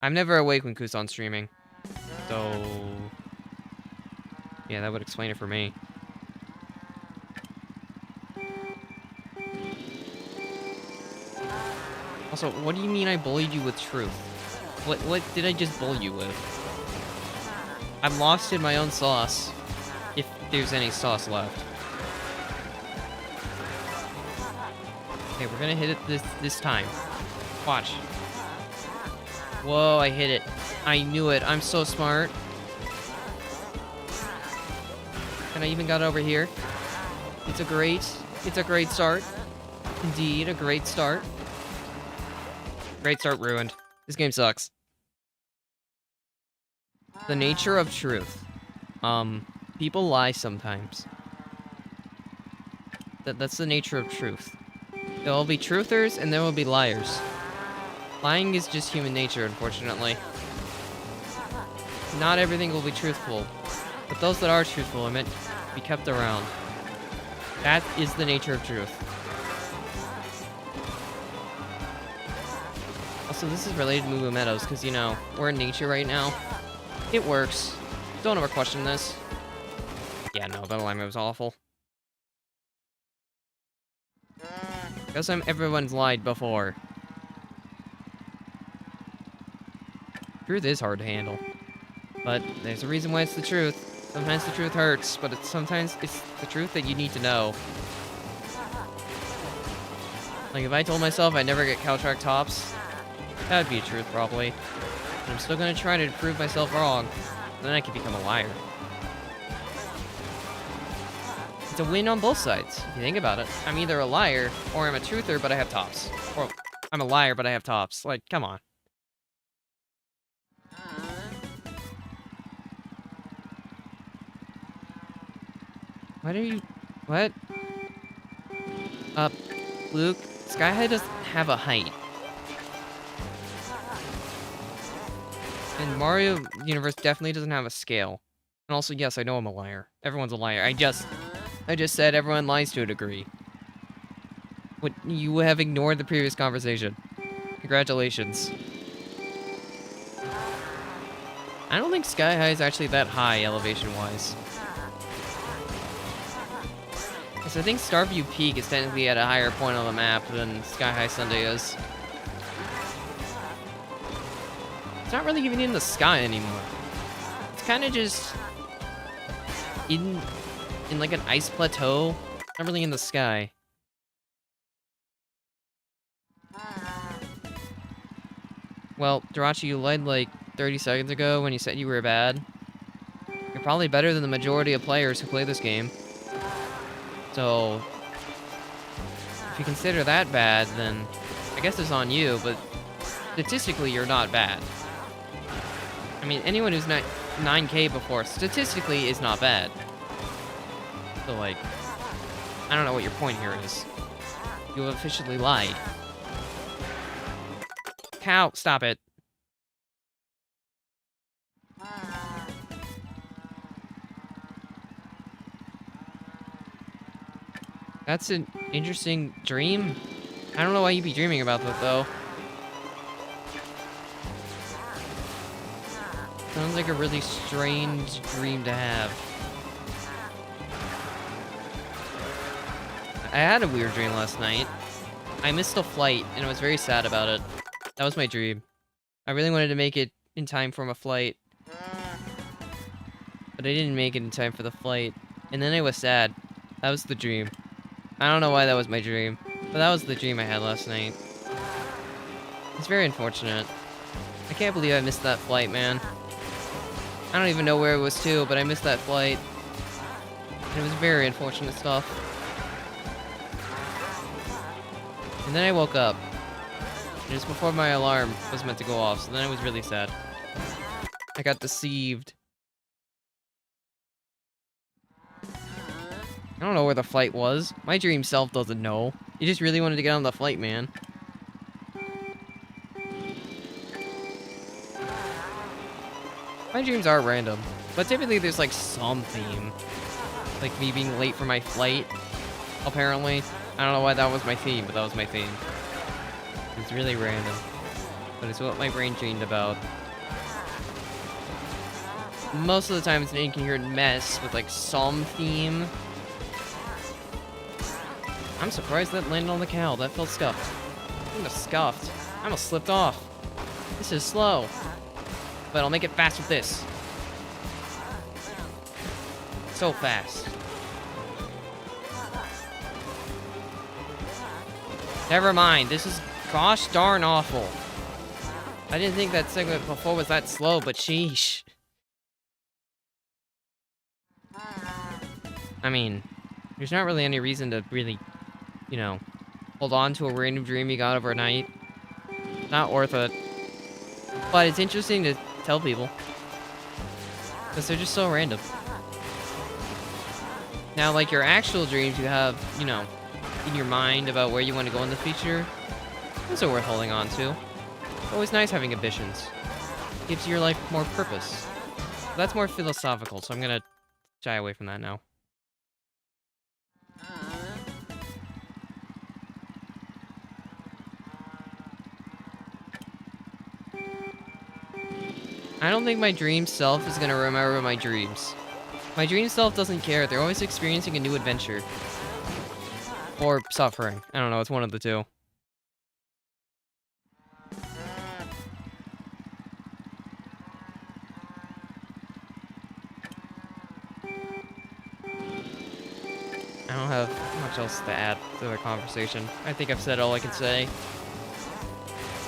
I'm never awake when Kusan's streaming. So... yeah, that would explain it for me. Also, what do you mean I bullied you with truth? What did I just bully you with? I'm lost in my own sauce. If there's any sauce left. Okay, we're gonna hit it this time. Watch. Whoa, I hit it. I knew it. I'm so smart. And I even got over here. It's a great start. Indeed, a great start. Great start ruined. This game sucks. The nature of truth. People lie sometimes. That's the nature of truth. There will be truthers and there will be liars. Lying is just human nature, unfortunately. Not everything will be truthful, but those that are truthful are meant to be kept around. That is the nature of truth. Also, this is related to Moo Moo Meadows, because, you know, we're in nature right now. It works. Don't ever question this. Yeah, no, that alignment was awful. Guess everyone's lied before. Truth is hard to handle. But there's a reason why it's the truth. Sometimes the truth hurts, but sometimes it's the truth that you need to know. Like, if I told myself I'd never get Caltrack tops, that would be a truth, probably. But I'm still gonna try to prove myself wrong. Then I could become a liar. It's a win on both sides, if you think about it. I'm either a liar, or I'm a truther, but I have tops. Or, I'm a liar, but I have tops. Like, come on. What are you... what? Luke, Sky High doesn't have a height. And Mario Universe definitely doesn't have a scale. And also, yes, I know I'm a liar. Everyone's a liar. I just said everyone lies to a degree. What, you have ignored the previous conversation. Congratulations. I don't think Sky High is actually that high, elevation-wise. Because I think Starview Peak is technically at a higher point on the map than Sky High Sunday is. It's not really even in the sky anymore. It's kind of just in like an ice plateau. Not really in the sky. Well, Jirachi, you lied like 30 seconds ago when you said you were bad. You're probably better than the majority of players who play this game. So, you consider that bad, then I guess it's on you, but statistically, you're not bad. I mean, anyone who's not 9K before, statistically, is not bad. So, like, I don't know what your point here is. You have officially lied. Cow, stop it. That's an interesting dream. I don't know why you'd be dreaming about that, though. Sounds like a really strange dream to have. I had a weird dream last night. I missed a flight, and I was very sad about it. That was my dream. I really wanted to make it in time for my flight. But I didn't make it in time for the flight. And then I was sad. That was the dream. I don't know why that was my dream, but that was the dream I had last night. It's very unfortunate. I can't believe I missed that flight, man. I don't even know where it was to, but I missed that flight. And it was very unfortunate stuff. And then I woke up. Just before my alarm was meant to go off, so then I was really sad. I got deceived. I don't know where the flight was. My dream self doesn't know. You just really wanted to get on the flight, man. My dreams are random, but typically there's like some theme. Like me being late for my flight, apparently. I don't know why that was my theme, but that was my theme. It's really random, but it's what my brain dreamed about. Most of the time it's an incoherent mess with like some theme. I'm surprised that landed on the cow. That felt scuffed. I almost scuffed. I almost slipped off. This is slow. But I'll make it fast with this. So fast. Never mind. This is gosh darn awful. I didn't think that segment before was that slow, but sheesh. I mean, there's not really any reason to really, you know, hold on to a random dream you got overnight. Not worth it. But it's interesting to tell people. Because they're just so random. Now, like your actual dreams you have, you know, in your mind about where you want to go in the future, those are worth holding on to. It's always nice having ambitions. Gives your life more purpose. But that's more philosophical, so I'm gonna shy away from that now. I don't think my dream self is gonna remember my dreams. My dream self doesn't care. They're always experiencing a new adventure. Or suffering. I don't know, it's one of the two. I don't have much else to add to the conversation. I think I've said all I can say.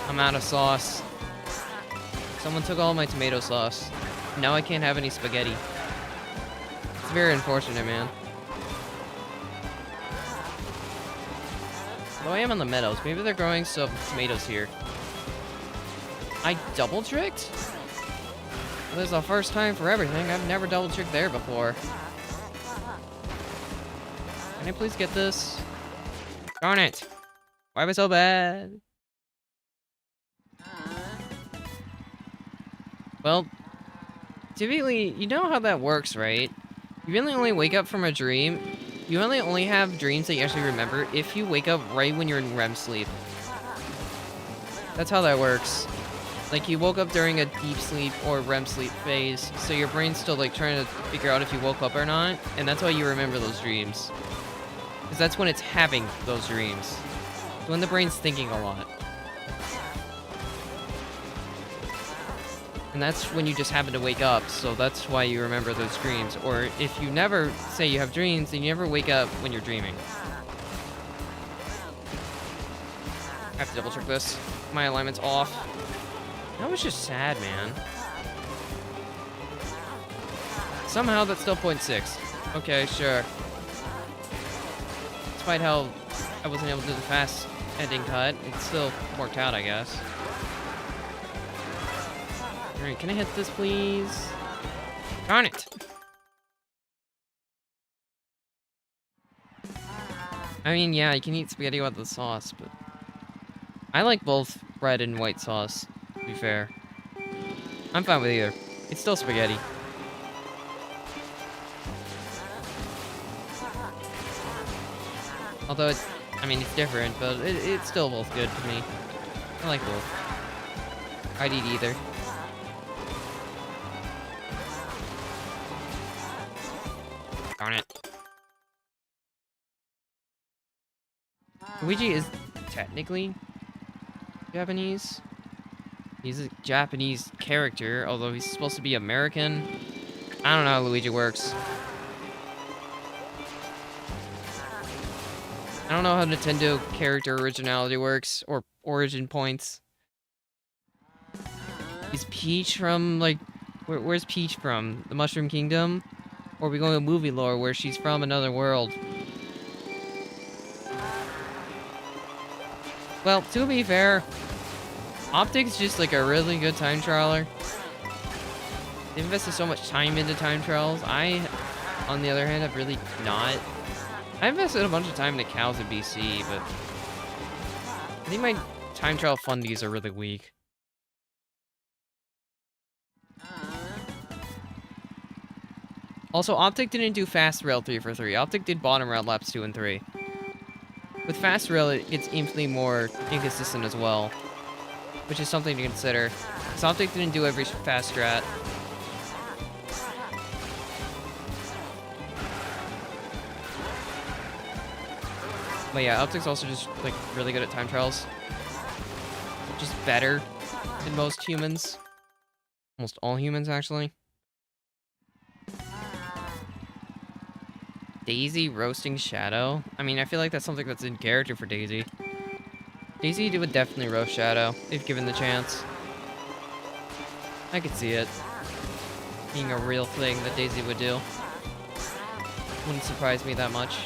I'm out of sauce. Someone took all my tomato sauce. Now I can't have any spaghetti. It's very unfortunate, man. Though I am on the meadows, maybe they're growing some tomatoes here. I double-tricked? Well, this is the first time for everything. I've never double-tricked there before. Can I please get this? Darn it! Why am I so bad? Well, typically, you know how that works, right? You really only wake up from a dream. You really only have dreams that you actually remember if you wake up right when you're in REM sleep. That's how that works. Like, you woke up during a deep sleep or REM sleep phase, so your brain's still, like, trying to figure out if you woke up or not, and that's why you remember those dreams. Because that's when it's having those dreams. It's when the brain's thinking a lot. And that's when you just happen to wake up, so that's why you remember those dreams. Or if you never say you have dreams, then you never wake up when you're dreaming. I have to double check this. My alignment's off. That was just sad, man. Somehow that's still 0.6. Okay, sure. Despite how I wasn't able to do the fast ending cut. It still worked out, I guess. Alright, can I hit this, please? Darn it! I mean, yeah, you can eat spaghetti without the sauce, but... I like both red and white sauce, to be fair. I'm fine with either. It's still spaghetti. Although it's, I mean, it's different, but it's still both good to me. I like both. I'd eat either. Darn it. Luigi is technically Japanese. He's a Japanese character, although he's supposed to be American. I don't know how Luigi works. I don't know how Nintendo character originality works, or origin points. Is Peach from, like... Where's Peach from? The Mushroom Kingdom? Or are we going to movie lore where she's from another world? Well, to be fair, Optic's just like a really good time trialer. They've invested so much time into time trials. I, on the other hand, have really not. I invested a bunch of time into cows in BC, but I think my time trial fundies are really weak. Also, Optic didn't do Fast Rail 3 for 3. Optic did Bottom Rail Laps 2 and 3. With Fast Rail, it gets infinitely more inconsistent as well, which is something to consider. Because Optic didn't do every fast strat. But yeah, Optic's also just, like, really good at time trials. Just better than most humans. Almost all humans, actually. Daisy roasting Shadow? I mean, I feel like that's something that's in character for Daisy. Daisy would definitely roast Shadow, if given the chance. I could see it being a real thing that Daisy would do. Wouldn't surprise me that much.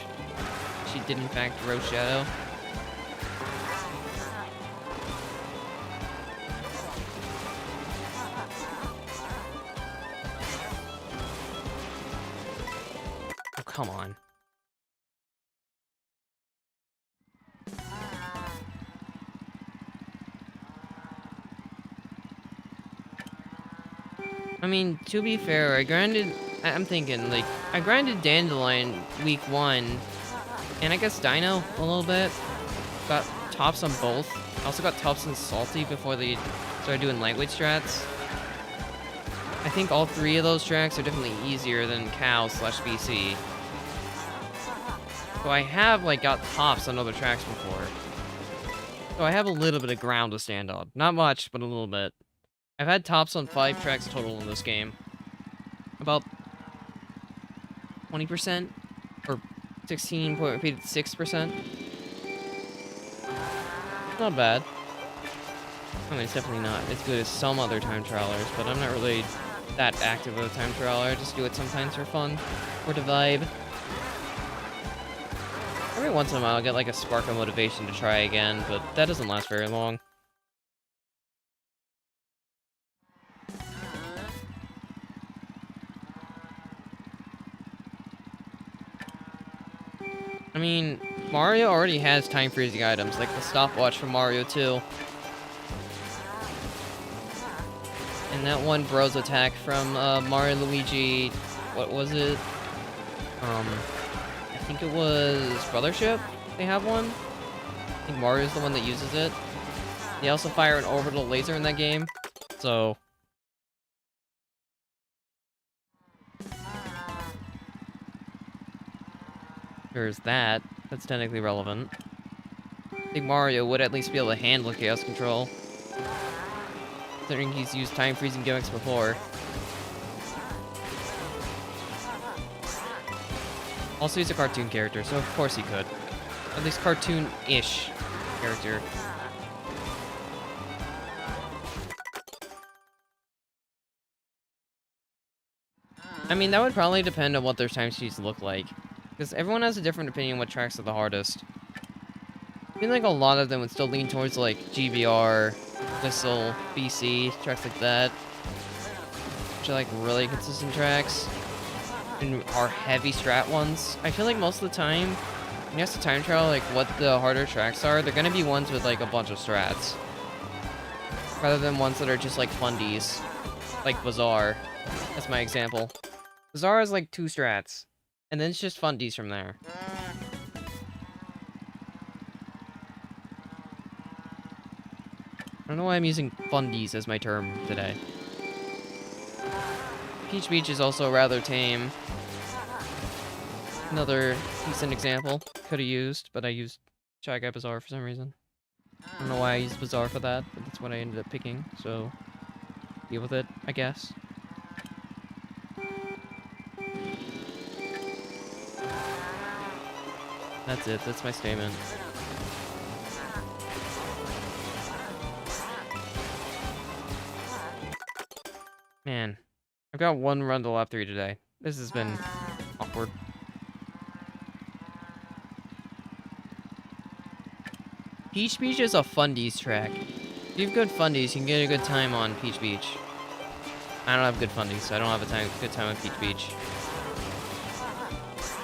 She did in fact roast Shadow. Oh, come on. I mean, to be fair, I'm thinking, like, I grinded Dandelion week 1, and I guess Dino a little bit. Got tops on both. I also got tops on Salty before they started doing lightweight strats. I think all 3 of those tracks are definitely easier than Cow/BC. So I have, like, got tops on other tracks before. So I have a little bit of ground to stand on. Not much, but a little bit. I've had tops on 5 tracks total in this game. About 20%? Or 16.6%? Not bad. I mean, it's definitely not as good as some other time trialers, but I'm not really that active of a time trialer. I just do it sometimes for fun, or to vibe. Every once in a while I'll get like a spark of motivation to try again, but that doesn't last very long. I mean, Mario already has time freezing items, like the stopwatch from Mario 2. And that one Bros attack from Mario Luigi, what was it? I think it was Brothership, they have one. I think Mario's the one that uses it. They also fire an orbital laser in that game, so... There's that. That's technically relevant. I think Mario would at least be able to handle Chaos Control, considering he's used time freezing gimmicks before. Also, he's a cartoon character, so of course he could. At least cartoon-ish character. I mean, that would probably depend on what their timesheets look like, because everyone has a different opinion on what tracks are the hardest. I feel like a lot of them would still lean towards like GBR, Whistle, BC, tracks like that, which are like really consistent tracks, and are heavy strat ones. I feel like most of the time, when you have to time trial like what the harder tracks are, they're gonna be ones with like a bunch of strats, rather than ones that are just like fundies, like Bazaar. That's my example. Bazaar is like 2 strats, and then it's just fundies from there. I don't know why I'm using fundies as my term today. Peach Beach is also rather tame. Another decent example. Could have used, but I used Shy Guy Bazaar for some reason. I don't know why I used Bazaar for that, but that's what I ended up picking, so deal with it, I guess. That's it, that's my statement. Man, I've got 1 run to lap 3 today. This has been awkward. Peach Beach is a fundies track. If you have good fundies, you can get a good time on Peach Beach. I don't have good fundies, so I don't have a good time on Peach Beach.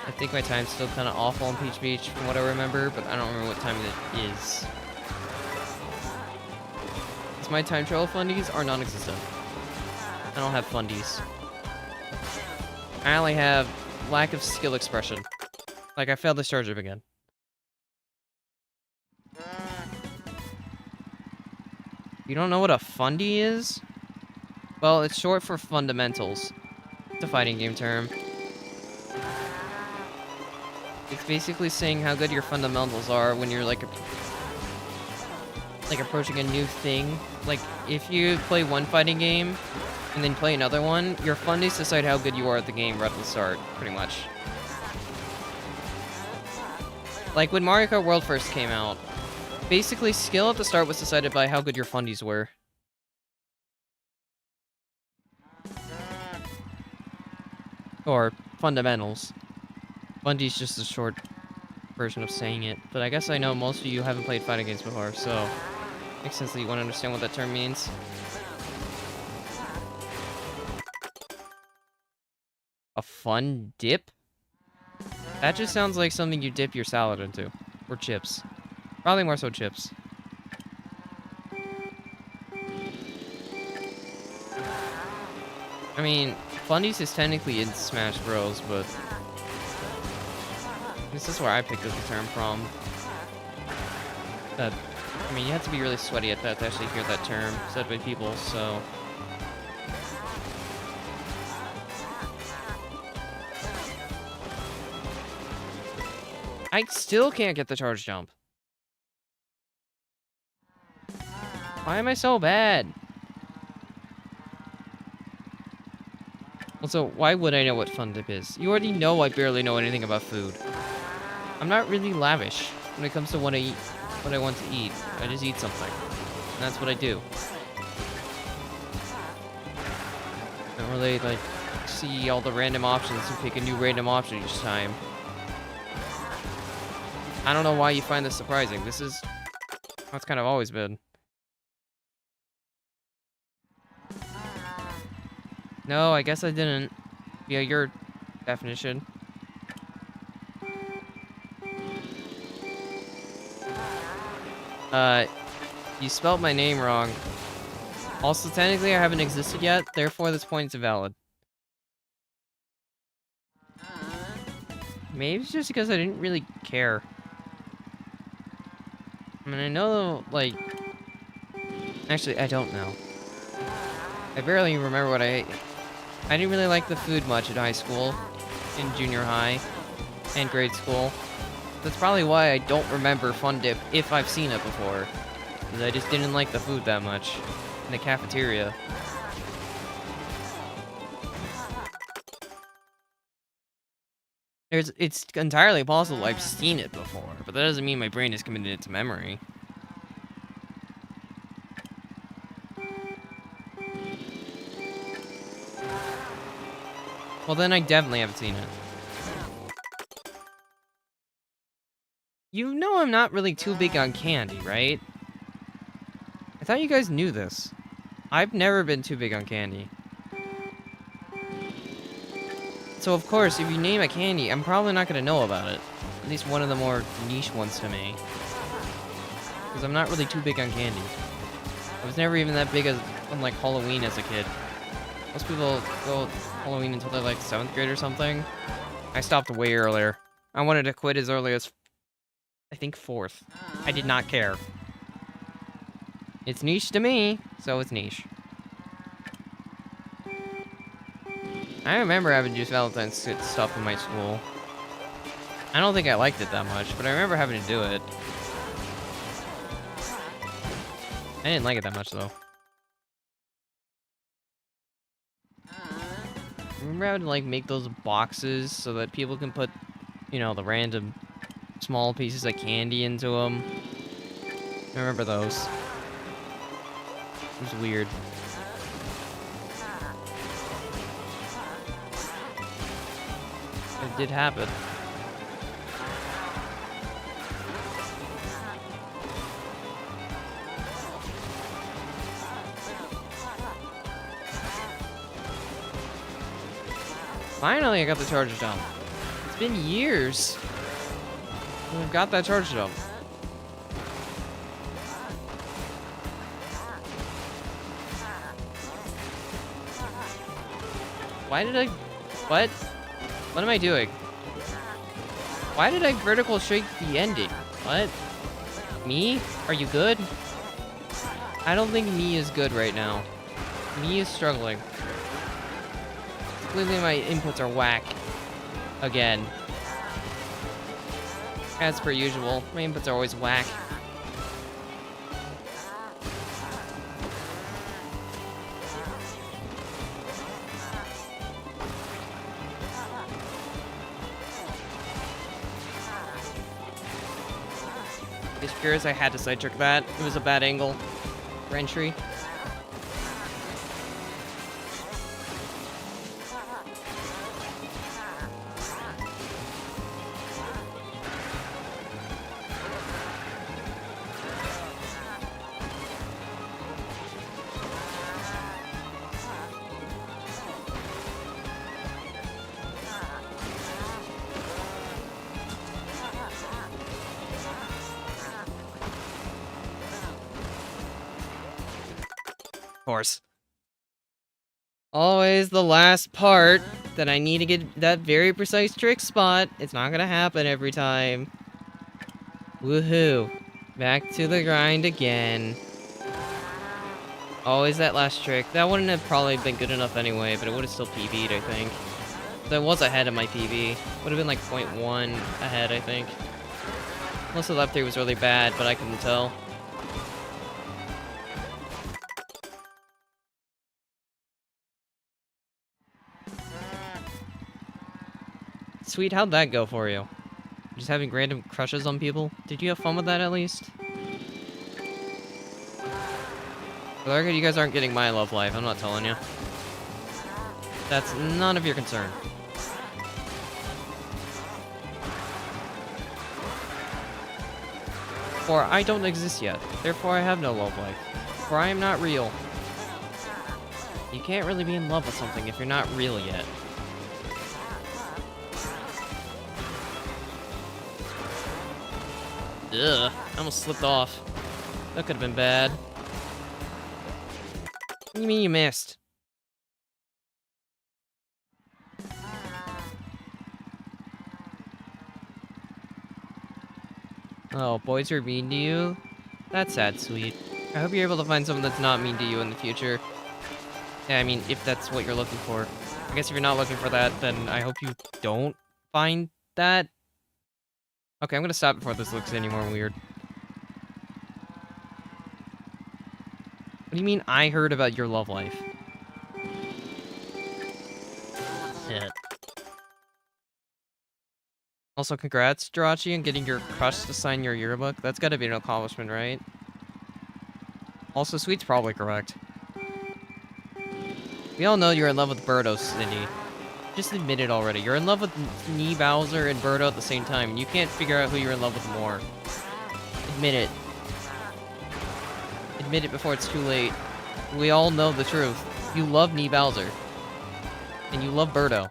I think my time's still kind of awful on Peach Beach from what I remember, but I don't remember what time it is. Because my time trial fundies are non-existent. I don't have fundies. I only have lack of skill expression. Like, I failed this charge up again. You don't know what a fundy is? Well, it's short for fundamentals. It's a fighting game term. It's basically saying how good your fundamentals are when you're like approaching a new thing. Like, if you play one fighting game and then play another one, your fundies decide how good you are at the game right at the start, pretty much. Like when Mario Kart World first came out, basically skill at the start was decided by how good your fundies were. Or fundamentals. Fundies just a short version of saying it, but I guess I know most of you haven't played fighting games before, so makes sense that you want to understand what that term means. A fun dip? That just sounds like something you dip your salad into. Or chips. Probably more so chips. I mean, fundies is technically in Smash Bros, but this is where I picked up the term from. That, I mean, you have to be really sweaty at that to actually hear that term said by people, so... I still can't get the charge jump. Why am I so bad? Also, why would I know what fun dip is? You already know I barely know anything about food. I'm not really lavish when it comes to what I eat, what I want to eat. I just eat something. And that's what I do. I don't really, like, see all the random options and pick a new random option each time. I don't know why you find this surprising. This is how it's kind of always been. No, I guess I didn't. Via your definition. You spelled my name wrong. Also, technically, I haven't existed yet, therefore this point is invalid. Maybe it's just because I didn't really care. I mean, I know, like... Actually, I don't know. I barely remember what I ate. I didn't really like the food much at high school, in junior high, and grade school. That's probably why I don't remember Fun Dip if I've seen it before. Because I just didn't like the food that much in the cafeteria. It's entirely possible I've seen it before, but that doesn't mean my brain has committed it to memory. Well, then I definitely haven't seen it. You know I'm not really too big on candy, right? I thought you guys knew this. I've never been too big on candy. So of course, if you name a candy, I'm probably not gonna know about it. At least one of the more niche ones to me. Because I'm not really too big on candy. I was never even that big on like Halloween as a kid. Most people go Halloween until they're like 7th grade or something. I stopped way earlier. I wanted to quit as early as, I think, 4th. I did not care. It's niche to me, so it's niche. I remember having Juice Valentine's stuff in my school. I don't think I liked it that much, but I remember having to do it. I didn't like it that much, though. Remember how to, like, make those boxes so that people can put, you know, the random small pieces of candy into them? I remember those. It was weird. It did happen. Finally, I got the charger dump. It's been years. I've got that charger dump. Why did I... What? What am I doing? Why did I vertical shake the ending? What? Me? Are you good? I don't think me is good right now. Me is struggling. Clearly my inputs are whack. Again. As per usual, my inputs are always whack. Just curious, I had to side trick that. It was a bad angle for entry. Of course. Always the last part that I need to get that very precise trick spot. It's not gonna happen every time. Woohoo. Back to the grind again. Always that last trick. That wouldn't have probably been good enough anyway, but it would have still PB'd, I think. That was ahead of my PB. Would have been like 0.1 ahead, I think. Most of the left 3 was really bad, but I couldn't tell. Sweet, how'd that go for you? Just having random crushes on people? Did you have fun with that at least? For the record, you guys aren't getting my love life, I'm not telling you. That's none of your concern. For I don't exist yet, therefore I have no love life. For I am not real. You can't really be in love with something if you're not real yet. Ugh, I almost slipped off. That could have been bad. What do you mean you missed? Oh, boys are mean to you? That's sad, sweet. I hope you're able to find someone that's not mean to you in the future. Yeah, I mean, if that's what you're looking for. I guess if you're not looking for that, then I hope you don't find that. Okay, I'm gonna stop before this looks any more weird. What do you mean I heard about your love life? Shit. Also, congrats, Jirachi, on getting your crush to sign your yearbook. That's gotta be an accomplishment, right? Also, Sweet's probably correct. We all know you're in love with Birdo, Cindy. Just admit it already. You're in love with Nee Bowser and Birdo at the same time, and you can't figure out who you're in love with more. Admit it. Admit it before it's too late. We all know the truth. You love Nee Bowser. And you love Birdo.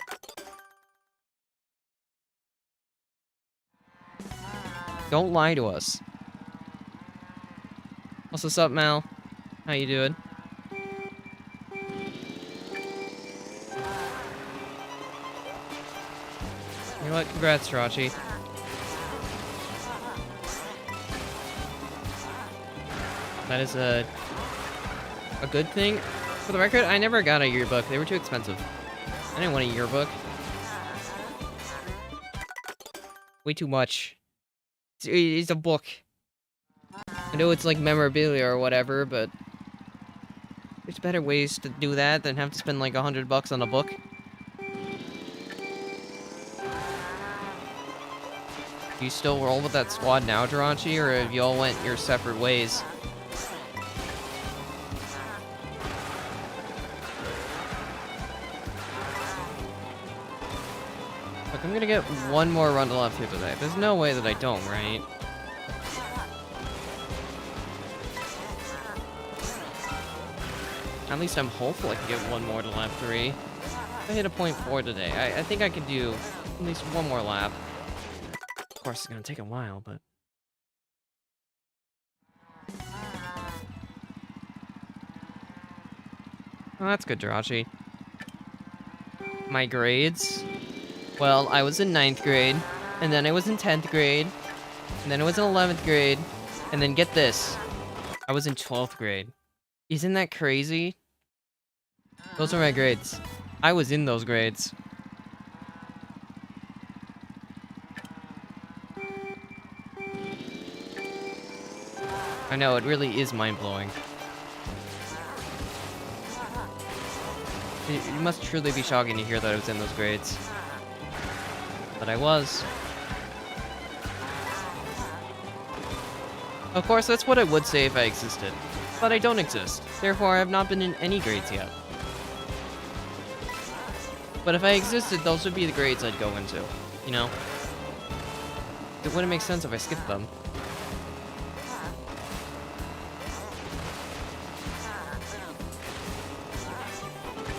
Don't lie to us. What's up, Mal? How you doing? You know what? Congrats, Rachi. That is a good thing. For the record, I never got a yearbook. They were too expensive. I didn't want a yearbook. Way too much. It's a book. I know it's like memorabilia or whatever, but there's better ways to do that than have to spend like $100 on a book. Do you still roll with that squad now, Jirachi, or have you all went your separate ways? Look, I'm gonna get one more run to left here today. There's no way that I don't, right? At least I'm hopeful I can get one more to lap 3. If I hit a 0.4 today, I think I could do at least one more lap. Of course, it's gonna take a while, but... Oh, that's good, Jirachi. My grades? Well, I was in 9th grade, and then I was in 10th grade, and then I was in 11th grade, and then get this. I was in 12th grade. Isn't that crazy? Those are my grades. I was in those grades. I know, it really is mind-blowing. It must truly be shocking to hear that I was in those grades. But I was. Of course, that's what I would say if I existed. But I don't exist. Therefore, I have not been in any grades yet. But if I existed, those would be the grades I'd go into. You know? It wouldn't make sense if I skipped them.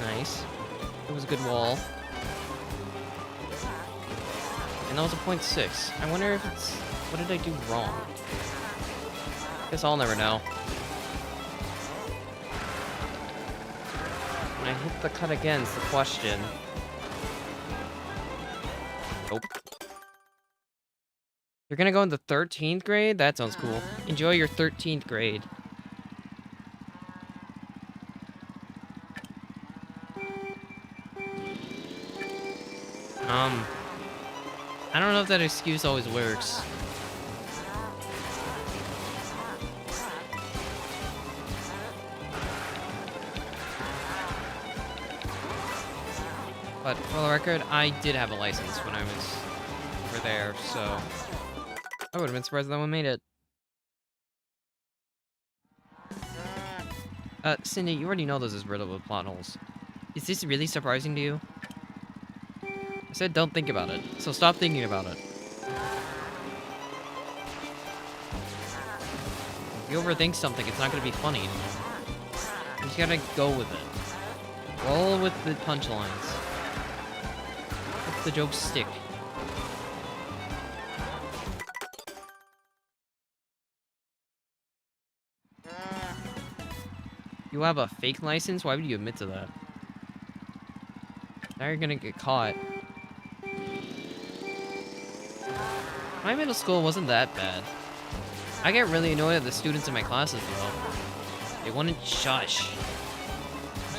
Nice. It was a good wall. And that was a 0.6. I wonder if it's... What did I do wrong? Guess I'll never know. When I hit the cut again is the question. Nope. You're gonna go into 13th grade? That sounds cool. Enjoy your 13th grade. I don't know if that excuse always works. But for the record, I did have a license when I was over there, so I would have been surprised that one made it. Cindy, you already know this is riddled with plot holes. Is this really surprising to you? I said don't think about it, so stop thinking about it. If you overthink something, it's not gonna be funny anymore. You just gotta go with it. Roll with the punchlines. Let the jokes stick. You have a fake license? Why would you admit to that? Now you're gonna get caught. My middle school wasn't that bad. I get really annoyed at the students in my classes, though. They wouldn't shush.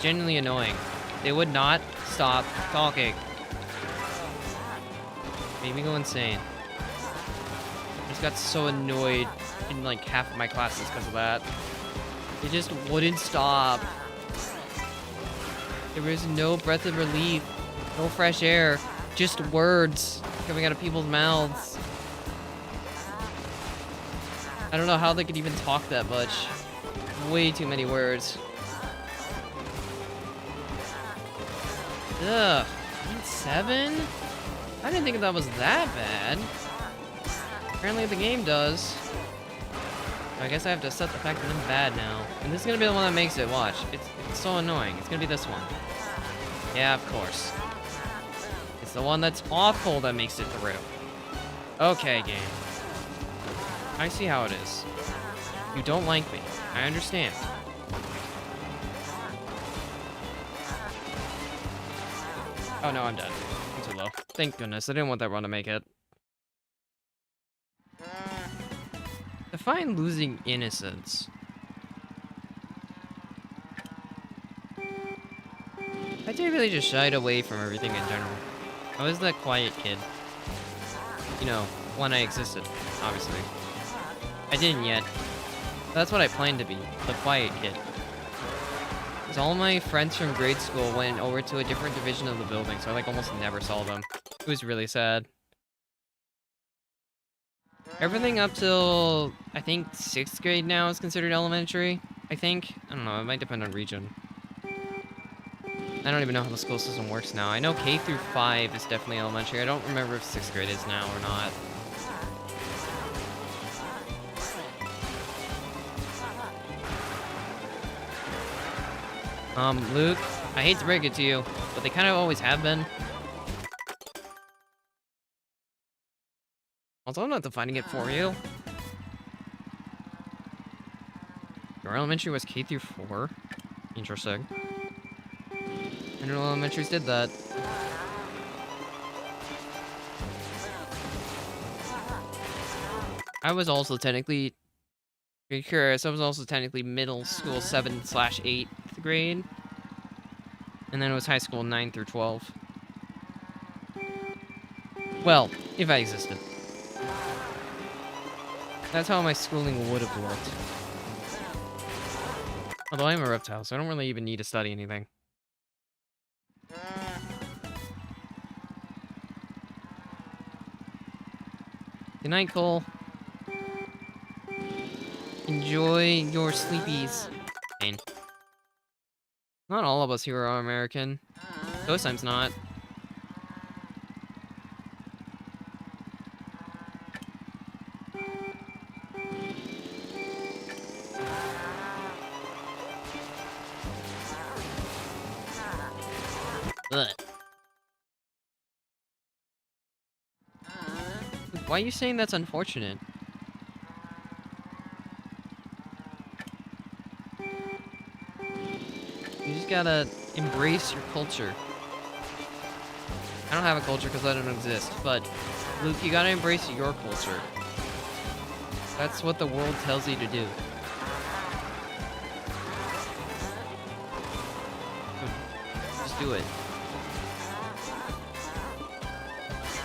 Genuinely annoying. They would not stop talking. Made me go insane. I just got so annoyed in like half of my classes because of that. They just wouldn't stop. There was no breath of relief, no fresh air, just words coming out of people's mouths. I don't know how they could even talk that much. Way too many words. Ugh. 7? I didn't think that was that bad. Apparently the game does. I guess I have to set the fact that I'm bad now. And this is gonna be the one that makes it, watch. It's so annoying. It's gonna be this one. Yeah, of course. It's the one that's awful that makes it through. Okay, game. I see how it is. You don't like me. I understand. Oh no, I'm dead. I'm too low. Thank goodness. I didn't want that run to make it. Define losing innocence. I typically just shied away from everything in general. I was that quiet kid. You know, when I existed, obviously. I didn't yet. That's what I planned to be, the quiet kid. Because all my friends from grade school went over to a different division of the building, so I like almost never saw them. It was really sad. Everything up till, I think, 6th grade now is considered elementary, I think. I don't know, it might depend on region. I don't even know how the school system works now. I know K through 5 is definitely elementary. I don't remember if 6th grade is now or not. Luke, I hate to break it to you, but they kind of always have been. Also, I'm not defining it for you. Your elementary was K through 4? Interesting. I know elementaries did that. I was also technically, if you're curious, I was also technically middle school 7/8th grade. And then it was high school 9 through 12. Well, if I existed. That's how my schooling would have looked. Although I'm a reptile, so I don't really even need to study anything. Good night, Cole. Enjoy your sleepies. Fine. Not all of us here are American. Ghost not. Ugh. Why are you saying that's unfortunate? You just gotta embrace your culture. I don't have a culture because I don't exist, but Luke, you gotta embrace your culture. That's what the world tells you to do. Just do it.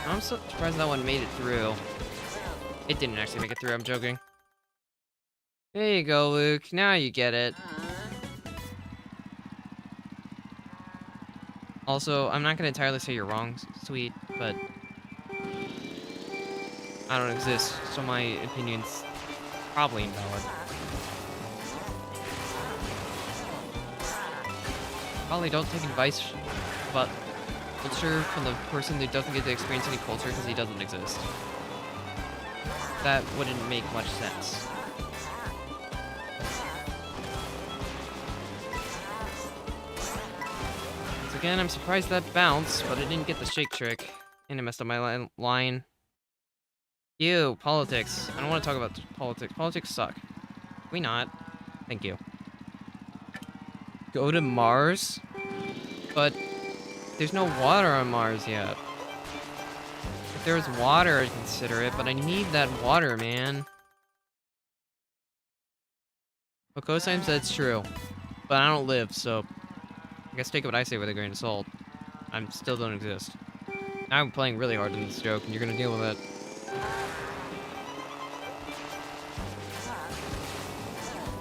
I'm so surprised that one made it through. It didn't actually make it through, I'm joking. There you go, Luke. Now you get it. Also, I'm not gonna entirely say you're wrong, sweet, but I don't exist, so my opinion's probably invalid. Probably don't take advice about culture from the person who doesn't get to experience any culture because he doesn't exist. That wouldn't make much sense. Once again, I'm surprised that bounced, but I didn't get the shake trick. And I messed up my line. Ew, politics. I don't want to talk about politics. Politics suck. Can we not? Thank you. Go to Mars? But there's no water on Mars yet. If there was water, I'd consider it, but I need that water, man. But Cosine said it's true. But I don't live, so I guess take what I say with a grain of salt. I still don't exist. Now I'm playing really hard in this joke, and you're gonna deal with it.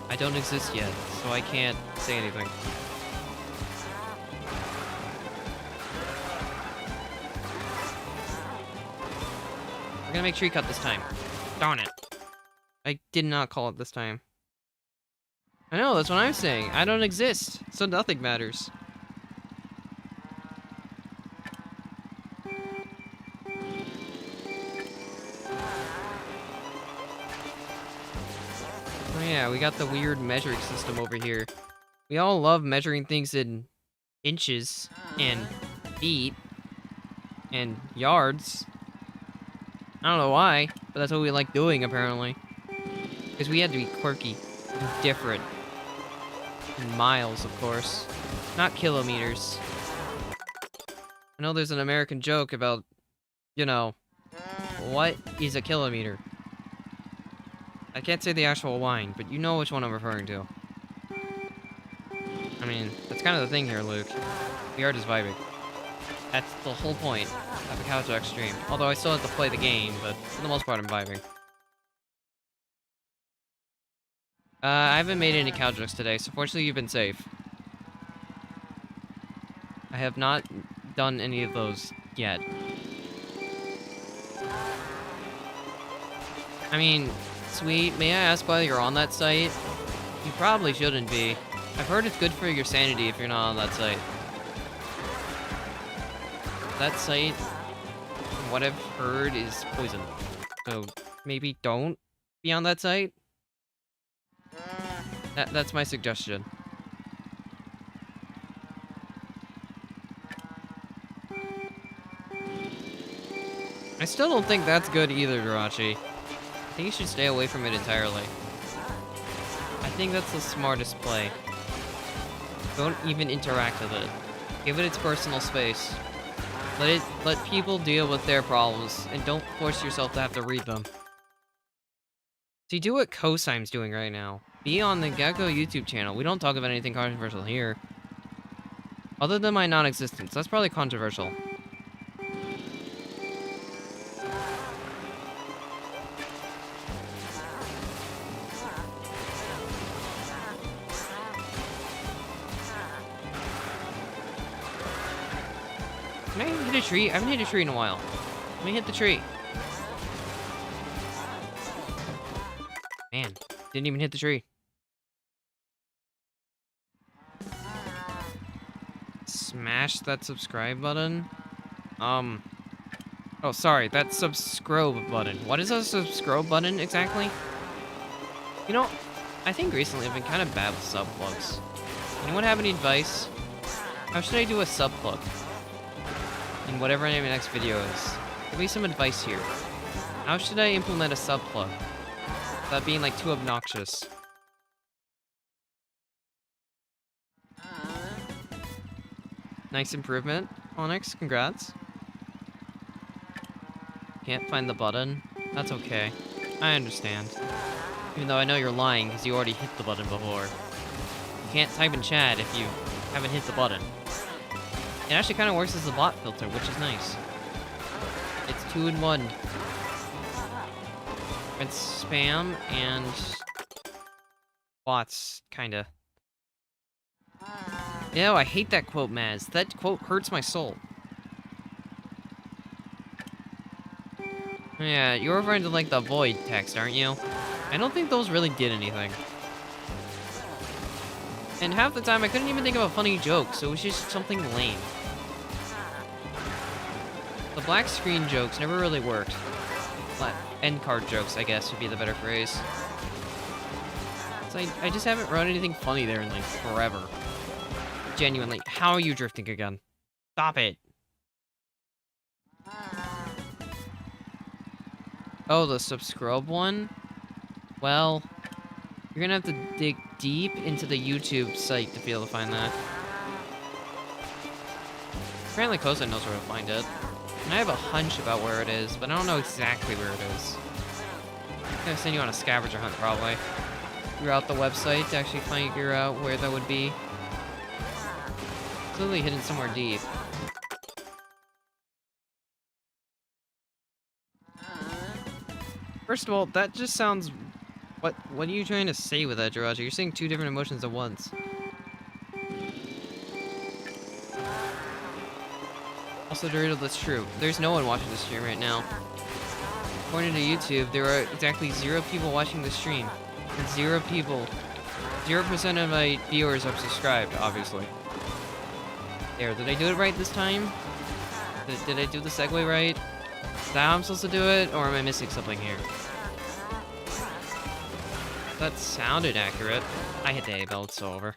I don't exist yet, so I can't say anything. We're gonna make tree cut this time. Darn it. I did not call it this time. I know, that's what I'm saying. I don't exist, so nothing matters. Yeah, we got the weird measuring system over here. We all love measuring things in inches and feet and yards. I don't know why, but that's what we like doing, apparently. Because we had to be quirky and different. In miles, of course. Not kilometers. I know there's an American joke about, you know, what is a kilometer? I can't say the actual line, but you know which one I'm referring to. I mean, that's kind of the thing here, Luke. We are just vibing. That's the whole point of a Couch Jack stream. Although I still have to play the game, but for the most part, I'm vibing. I haven't made any Couch Jacks today, so fortunately you've been safe. I have not done any of those yet. I mean, sweet, may I ask why you're on that site? You probably shouldn't be. I've heard it's good for your sanity if you're not on that site. That site, from what I've heard, is poison. So maybe don't be on that site? That's my suggestion. I still don't think that's good either, Jirachi. I think you should stay away from it entirely. I think that's the smartest play. Don't even interact with it. Give it its personal space. Let people deal with their problems, and don't force yourself to have to read them. See, do what Cosim's doing right now. Be on the Gecko YouTube channel. We don't talk about anything controversial here. Other than my non-existence. That's probably controversial. Can I hit a tree? I haven't hit a tree in a while. Let me hit the tree. Man, didn't even hit the tree. Smash that subscribe button. Oh, sorry, that subscribe button. What is a subscribe button exactly? You know, I think recently I've been kind of bad with sub plugs. Anyone have any advice? How should I do a sub plug? In whatever my next video is. Give me some advice here. How should I implement a sub plug without being like too obnoxious? Nice improvement, Onyx. Congrats. Can't find the button. That's okay. I understand. Even though I know you're lying because you already hit the button before. You can't type in chat if you haven't hit the button. It actually kind of works as a bot filter, which is nice. It's 2-in-1. It's spam and bots, kinda. Ew, I hate that quote, Maz. That quote hurts my soul. Yeah, you're referring to like the void text, aren't you? I don't think those really did anything. And half the time I couldn't even think of a funny joke, so it was just something lame. The black screen jokes never really worked. End card jokes, I guess, would be the better phrase. So I just haven't wrote anything funny there in like forever. Genuinely. How are you drifting again? Stop it. Oh, the subscribe one? Well, you're gonna have to dig deep into the YouTube site to be able to find that. Apparently Kosa knows where to find it. And I have a hunch about where it is, but I don't know exactly where it is. I'm gonna send you on a scavenger hunt, probably. Throughout the website to actually figure out where that would be. Clearly hidden somewhere deep. First of all, that just sounds... What are you trying to say with that, Jirachi? You're saying two different emotions at once. Also, Dorito, that's true. There's no one watching the stream right now. According to YouTube, there are exactly 0 people watching the stream. And 0 people... 0% of my viewers have subscribed, obviously. There, did I do it right this time? Did I do the segue right? Is that how I'm supposed to do it? Or am I missing something here? That sounded accurate. I hit the A bell, it's over.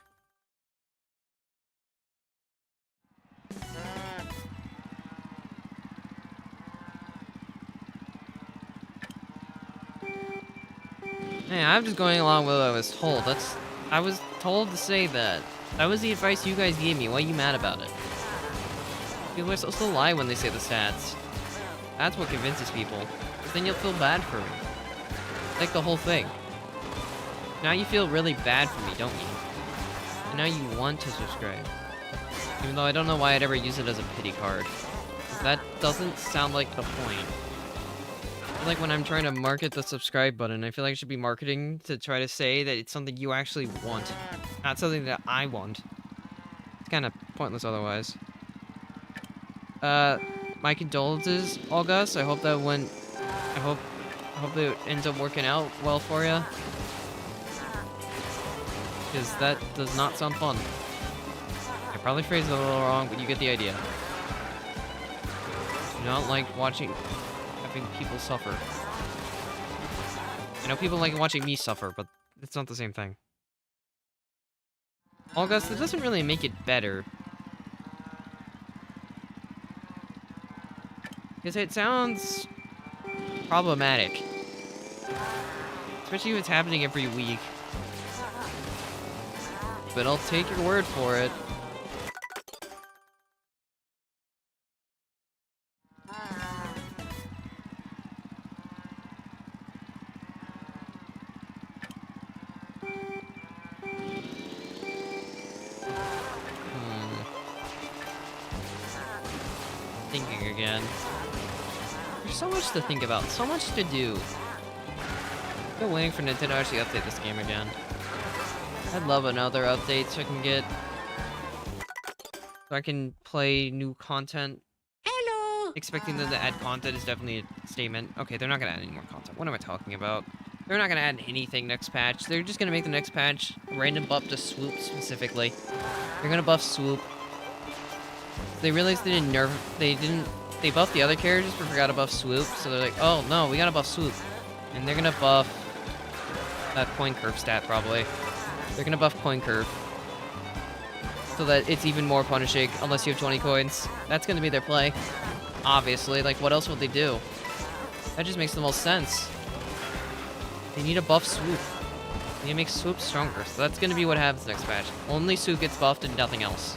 Hey, I'm just going along with what I was told. I was told to say that. That was the advice you guys gave me. Why are you mad about it? People are supposed to lie when they say the stats. That's what convinces people. Because then you'll feel bad for me. Like the whole thing. Now you feel really bad for me, don't you? And now you want to subscribe. Even though I don't know why I'd ever use it as a pity card. That doesn't sound like the point. Like when I'm trying to market the subscribe button, I feel like I should be marketing to try to say that it's something you actually want, not something that I want. It's kind of pointless otherwise. My condolences, August. I hope that I hope that it ends up working out well for you. Because that does not sound fun. I probably phrased it a little wrong, but you get the idea. I do not like having people suffer. I know people like watching me suffer, but it's not the same thing. August, it doesn't really make it better. Because it sounds problematic. Especially if it's happening every week. But I'll take your word for it. Thinking again. There's so much to think about, so much to do. Still waiting for Nintendo to actually update this game again. I'd love another update so I can get... So I can play new content. Hello! Expecting them to add content is definitely a statement. Okay, they're not gonna add any more content. What am I talking about? They're not gonna add anything next patch. They're just gonna make the next patch a random buff to Swoop specifically. They're gonna buff Swoop. They realized they didn't nerf... They buffed the other characters but forgot to buff Swoop. So they're like, oh no, we gotta buff Swoop. And they're gonna buff... that coin curve stat, probably. They're gonna buff coin curve. So that it's even more punishing, unless you have 20 coins. That's gonna be their play. Obviously, like what else would they do? That just makes the most sense. They need a buff Swoop. They need to make Swoop stronger. So that's gonna be what happens next patch. Only Swoop gets buffed and nothing else.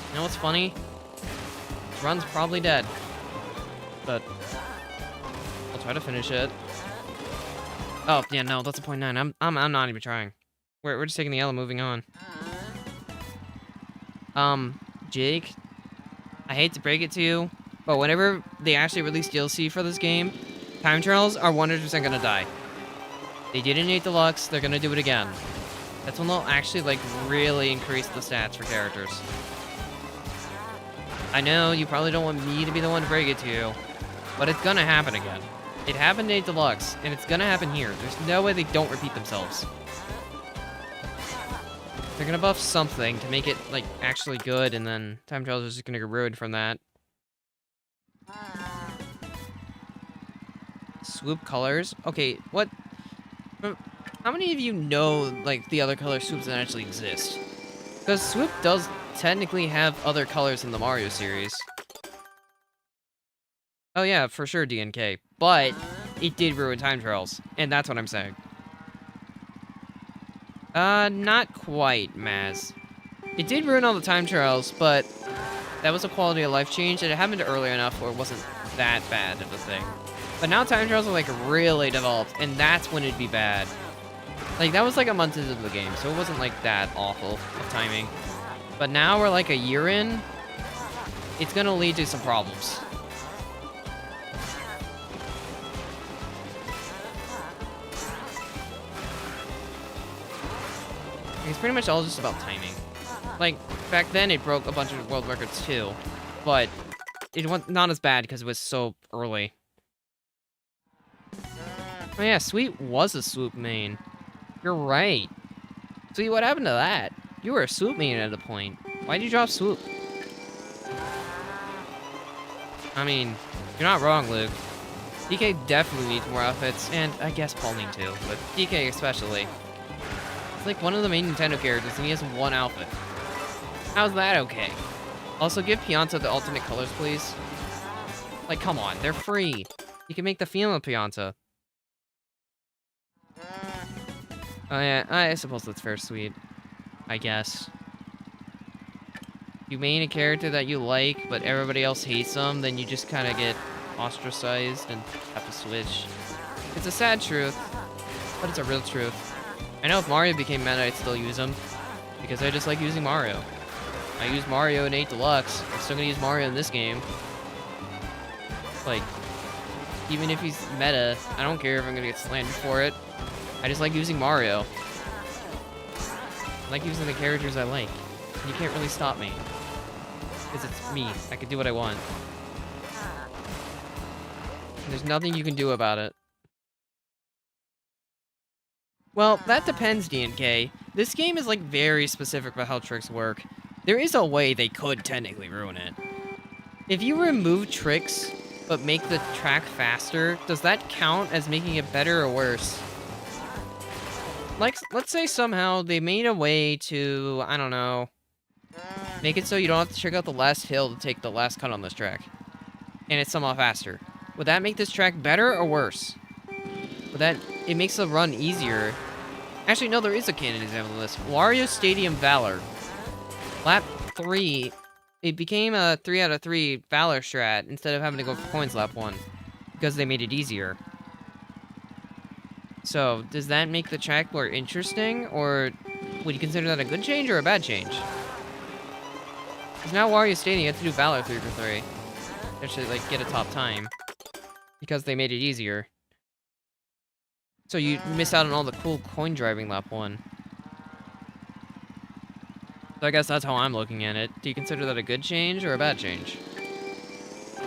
You know what's funny? This run's probably dead. But I'll try to finish it. Oh, yeah, no, that's a 0.9. I'm not even trying. We're just taking the L and moving on. Jake, I hate to break it to you, but whenever they actually release DLC for this game, time trials are 100% gonna die. They did in 8 Deluxe, they're gonna do it again. That's when they'll actually, like, really increase the stats for characters. I know, you probably don't want me to be the one to break it to you, but it's gonna happen again. It happened in 8 Deluxe, and it's gonna happen here. There's no way they don't repeat themselves. They're gonna buff something to make it, like, actually good, and then time trials are just gonna get ruined from that. Swoop colors? Okay, what? How many of you know, like, the other color swoops that actually exist? Because Swoop does technically have other colors in the Mario series. Oh yeah, for sure, DNK. But it did ruin time trials, and that's what I'm saying. Not quite, Maz. It did ruin all the time trials, but that was a quality of life change, and it happened early enough where it wasn't that bad of a thing. But now time trials are, like, really developed, and that's when it'd be bad. Like, that was, like, a month into the game, so it wasn't, like, that awful of timing. But now we're, like, a year in, it's gonna lead to some problems. It's pretty much all just about timing. Like, back then it broke a bunch of world records too, but it was not as bad because it was so early. Oh yeah, Sweet was a Swoop main. You're right. Sweet, what happened to that? You were a Swoop main at a point. Why'd you drop Swoop? I mean, you're not wrong, Luke. DK definitely needs more outfits, and I guess Pauline too, but DK especially. It's like one of the main Nintendo characters, and he has one outfit. How's that okay? Also, give Pianta the alternate colors, please. Like, come on, they're free. You can make the female Pianta. Oh yeah, I suppose that's fair sweet. I guess. You main a character that you like, but everybody else hates them, then you just kind of get ostracized and have to switch. It's a sad truth, but it's a real truth. I know if Mario became meta, I'd still use him, because I just like using Mario. I use Mario in 8 Deluxe. I'm still gonna use Mario in this game. Like, even if he's meta, I don't care if I'm gonna get slandered for it. I just like using Mario. I like using the characters I like. You can't really stop me. Because it's me. I can do what I want. And there's nothing you can do about it. Well, that depends, DNK. This game is, like, very specific about how tricks work. There is a way they could technically ruin it. If you remove tricks, but make the track faster, does that count as making it better or worse? Like, let's say somehow they made a way to, I don't know, make it so you don't have to check out the last hill to take the last cut on this track. And it's somehow faster. Would that make this track better or worse? Would that... It makes the run easier. Actually, no, there is a canon example of this. Wario Stadium Valor. Lap 3, it became a 3 out of 3 Valor strat instead of having to go for coins lap 1. Because they made it easier. So, does that make the track more interesting? Or would you consider that a good change or a bad change? Because now Wario Stadium, you have to do Valor 3 for 3. Actually, like, get a top time. Because they made it easier. So you miss out on all the cool coin driving lap 1. So I guess that's how I'm looking at it. Do you consider that a good change or a bad change? Because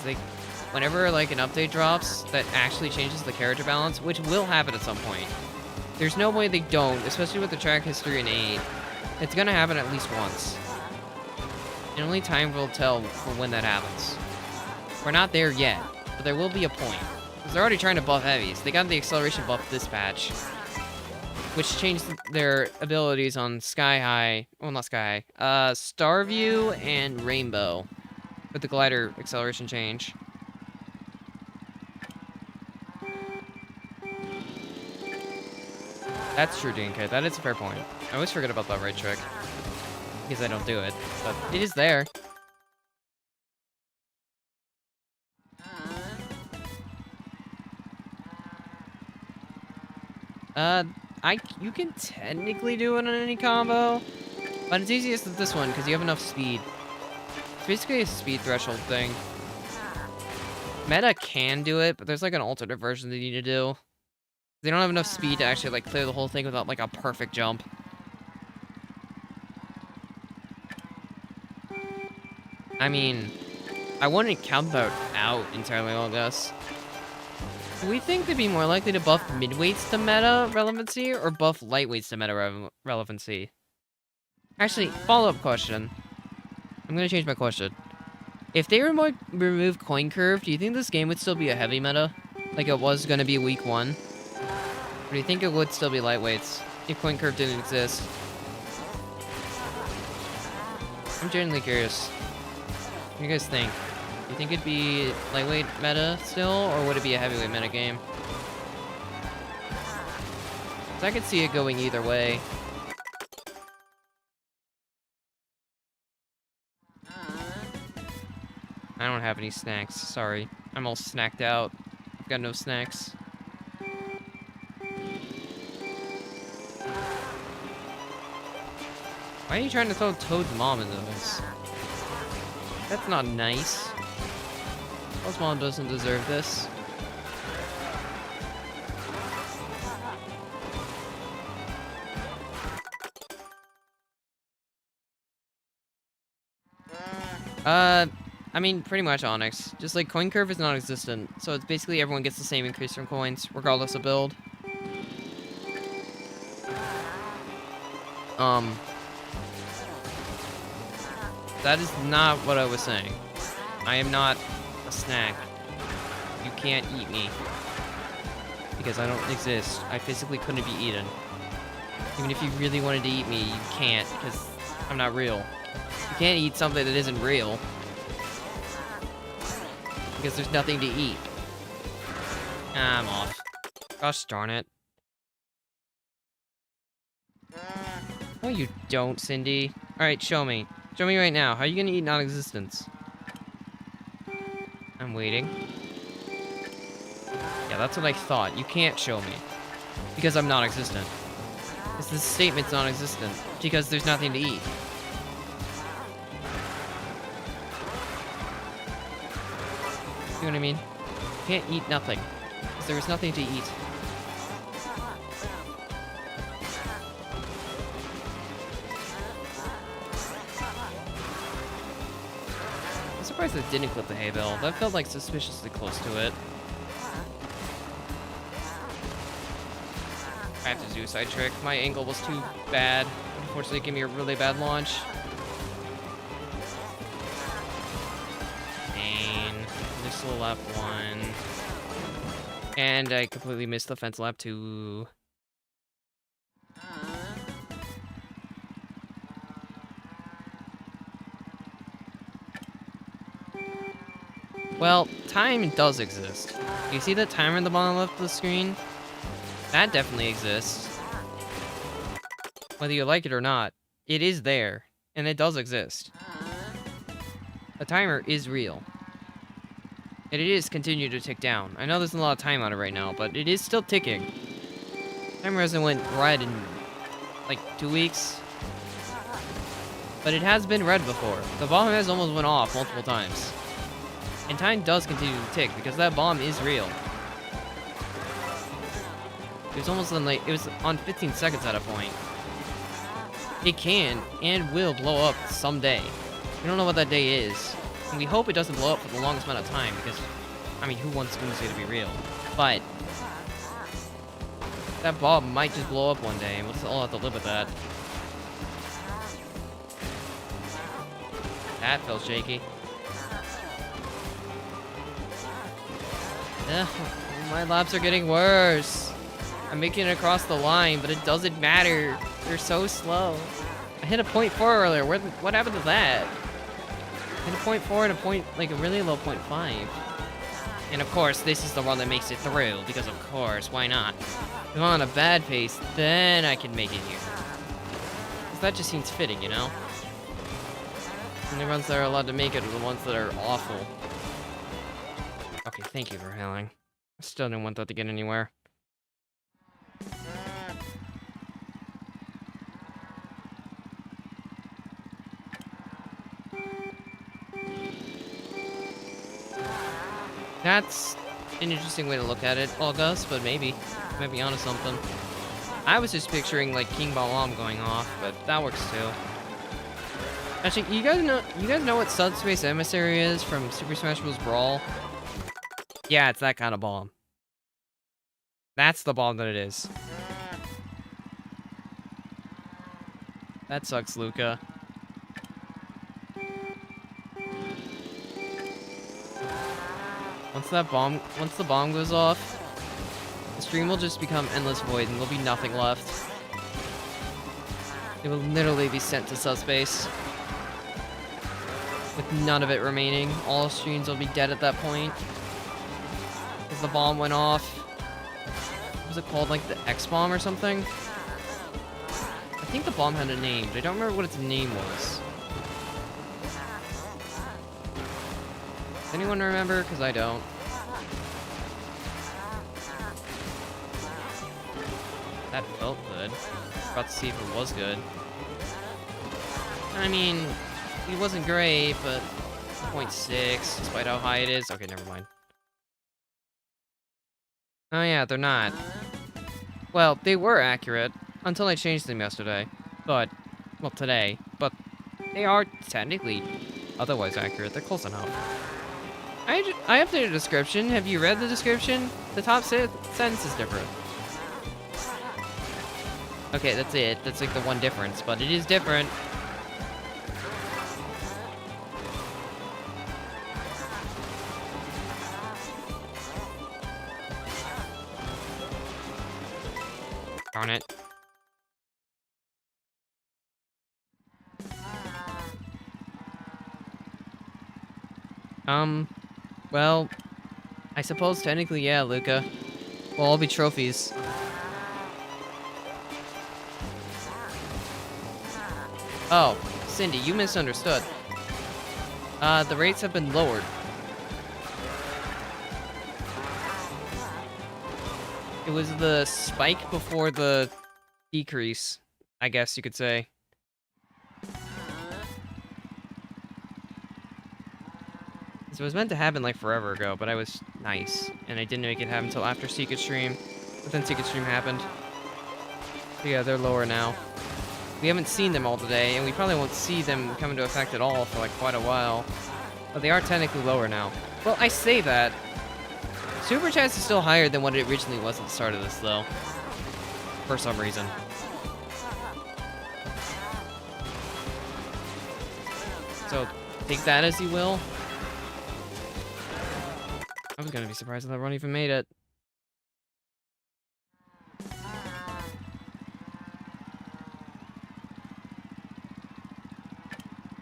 like, whenever like an update drops that actually changes the character balance, which will happen at some point. There's no way they don't, especially with the track history in 8. It's gonna happen at least once. And only time will tell for when that happens. We're not there yet, but there will be a point. Because they're already trying to buff heavies. They got the acceleration buff this patch. Which changed their abilities on Sky High. Well, not Sky High. Starview and Rainbow. With the glider acceleration change. That's true, DNK. That is a fair point. I always forget about that right trick. Because I don't do it. But it is there. You can technically do it on any combo, but it's easiest with this one because you have enough speed. It's basically a speed threshold thing. Meta can do it, but there's like an alternate version they need to do. They don't have enough speed to actually like clear the whole thing without like a perfect jump. I mean, I wouldn't count that out entirely, I guess. Do we think they'd be more likely to buff midweights to meta relevancy or buff lightweights to meta relevancy? Actually, follow-up question. I'm gonna change my question. If they remove coin curve, do you think this game would still be a heavy meta? Like it was gonna be week 1? Or do you think it would still be lightweights if coin curve didn't exist? I'm genuinely curious. What do you guys think? Do you think it'd be lightweight meta still, or would it be a heavyweight meta game? So I could see it going either way. I don't have any snacks, sorry. I'm all snacked out. I've got no snacks. Why are you trying to throw Toad's mom into this? That's not nice. Toad's mom doesn't deserve this. I mean, pretty much Onyx. Just like coin curve is non-existent, so it's basically everyone gets the same increase from coins, regardless of build. That is not what I was saying. I am not a a snack. You can't eat me. Because I don't exist. I physically couldn't be eaten. Even if you really wanted to eat me, you can't, because I'm not real. You can't eat something that isn't real. Because there's nothing to eat. I'm off. Gosh darn it. No, you don't, Cindy. Alright, show me. Show me right now. How are you gonna eat non-existence? I'm waiting. Yeah, that's what I thought. You can't show me. Because I'm non-existent. This statement's non-existent. Because there's nothing to eat. See what I mean? You can't eat nothing. Because there is nothing to eat. I'm surprised it didn't clip the hay bale. That felt like suspiciously close to it. I have to do a side trick. My angle was too bad. Unfortunately, it gave me a really bad launch. And missile lap 1. And I completely missed the fence lap 2. Well, time does exist. You see that timer in the bottom left of the screen? That definitely exists. Whether you like it or not, it is there, and it does exist. The timer is real. And it is continuing to tick down. I know there's a lot of time on it right now, but it is still ticking. Timer hasn't went red in, like, 2 weeks. But it has been red before. The bomb has almost went off multiple times. And time does continue to tick, because that bomb is real. It was almost on, like, it was on 15 seconds at a point. It can and will blow up someday. We don't know what that day is. And we hope it doesn't blow up for the longest amount of time, because, I mean, who wants Doomsday to be real? But that bomb might just blow up one day, and we'll just all have to live with that. That felt shaky. Ugh, my laps are getting worse. I'm making it across the line, but it doesn't matter. They're so slow. I hit a 0.4 earlier. What happened to that? I hit a 0.4 and a point, like a really low 0.5. And of course, this is the one that makes it through, because of course, why not? If I'm on a bad pace, then I can make it here. Because that just seems fitting, you know? And the ones that are allowed to make it are the ones that are awful. Okay, thank you for hailing. I still didn't want that to get anywhere. That's an interesting way to look at it, August, but maybe. You might be onto something. I was just picturing, like, King Balam going off, but that works too. Actually, you guys know what Subspace Emissary is from Super Smash Bros. Brawl? Yeah, it's that kind of bomb. That's the bomb that it is. That sucks, Luca. Once the bomb goes off, the stream will just become endless void and there'll be nothing left. It will literally be sent to subspace. With none of it remaining. All streams will be dead at that point. Because the bomb went off. What was it called? Like the X-Bomb or something? I think the bomb had a name, but I don't remember what its name was. Does anyone remember? Because I don't. That felt good. About to see if it was good. I mean, it wasn't great, but 0.6, despite how high it is. Okay, never mind. Oh yeah, they're not. Well, they were accurate until I changed them yesterday. But, well, today. But they are technically otherwise accurate. They're close enough. I updated the description. Have you read the description? The top sentence is different. Okay, that's it. That's like the one difference, but it is different. Darn it. Well, I suppose technically, yeah, Luca. We'll all be trophies. Oh, Cindy, you misunderstood. The rates have been lowered. It was the spike before the decrease, I guess you could say. So it was meant to happen like forever ago, but I was nice, and I didn't make it happen until after Secret Stream. But then Secret Stream happened. So yeah, they're lower now. We haven't seen them all today, and we probably won't see them come into effect at all for like quite a while. But they are technically lower now. Well, I say that. Superchats is still higher than what it originally was at the start of this, though. For some reason. So, take that as you will. I was gonna be surprised if everyone even made it.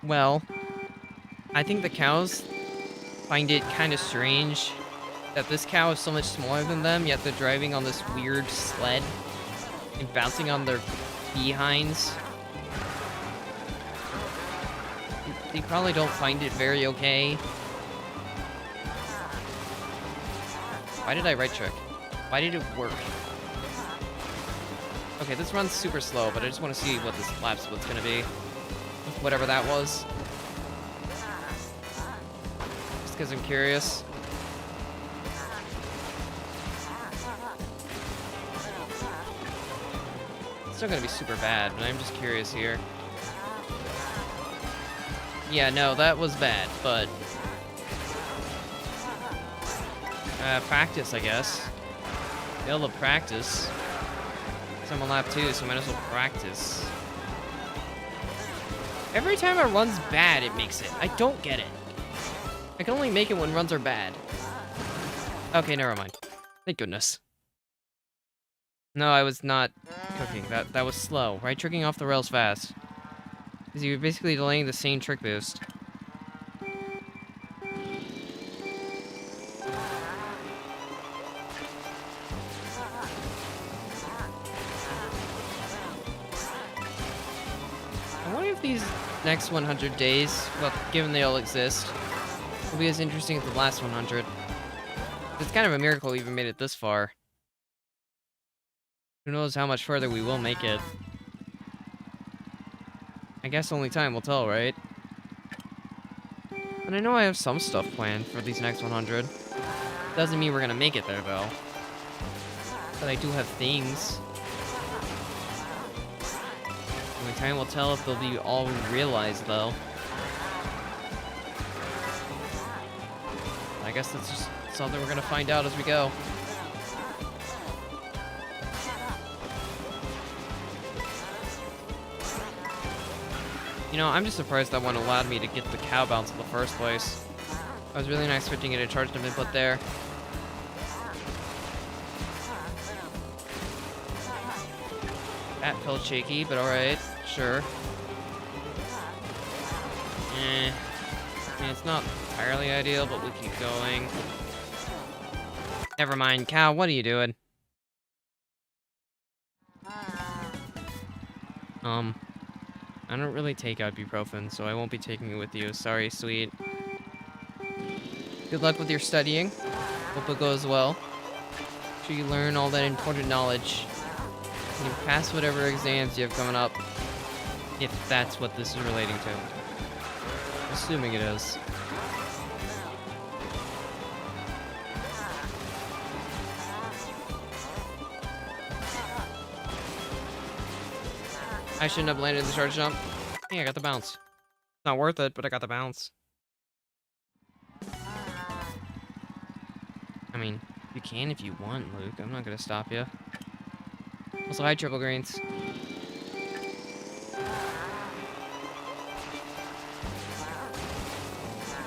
Well, I think the cows find it kind of strange that this cow is so much smaller than them, yet they're driving on this weird sled and bouncing on their behinds. They probably don't find it very okay. Why did I right trick? Why did it work? Okay, this runs super slow, but I just want to see what this lap split's gonna be. Whatever that was. Just because I'm curious. It's still gonna be super bad, but I'm just curious here. Yeah, no, that was bad, but... practice, I guess. Failed to practice. So I'm on lap 2, so I might as well practice. Every time a run's bad, it makes it. I don't get it. I can only make it when runs are bad. Okay, never mind. Thank goodness. No, I was not cooking. That was slow. Right tricking off the rails fast. Because you were basically delaying the same trick boost. I wonder if these next 100 days, well, given they all exist, will be as interesting as the last 100. It's kind of a miracle we even made it this far. Who knows how much further we will make it. I guess only time will tell, right? And I know I have some stuff planned for these next 100. Doesn't mean we're gonna make it there, though. But I do have things. Only time will tell if they'll be all realized, though. I guess that's just something we're gonna find out as we go. You know, I'm just surprised that one allowed me to get the cow bounce in the first place. That was really nice switching it to charged up input there. That felt shaky, but alright, sure. I mean, it's not entirely ideal, but we keep going. Never mind, cow, what are you doing? I don't really take ibuprofen, so I won't be taking it with you. Sorry, sweet. Good luck with your studying. Hope it goes well. Make sure you learn all that important knowledge. And you pass whatever exams you have coming up. If that's what this is relating to. Assuming it is. I shouldn't have landed the charge jump. Hey, I got the bounce. Not worth it, but I got the bounce. I mean, you can if you want, Luke. I'm not gonna stop you. Also, hi, Triple Greens.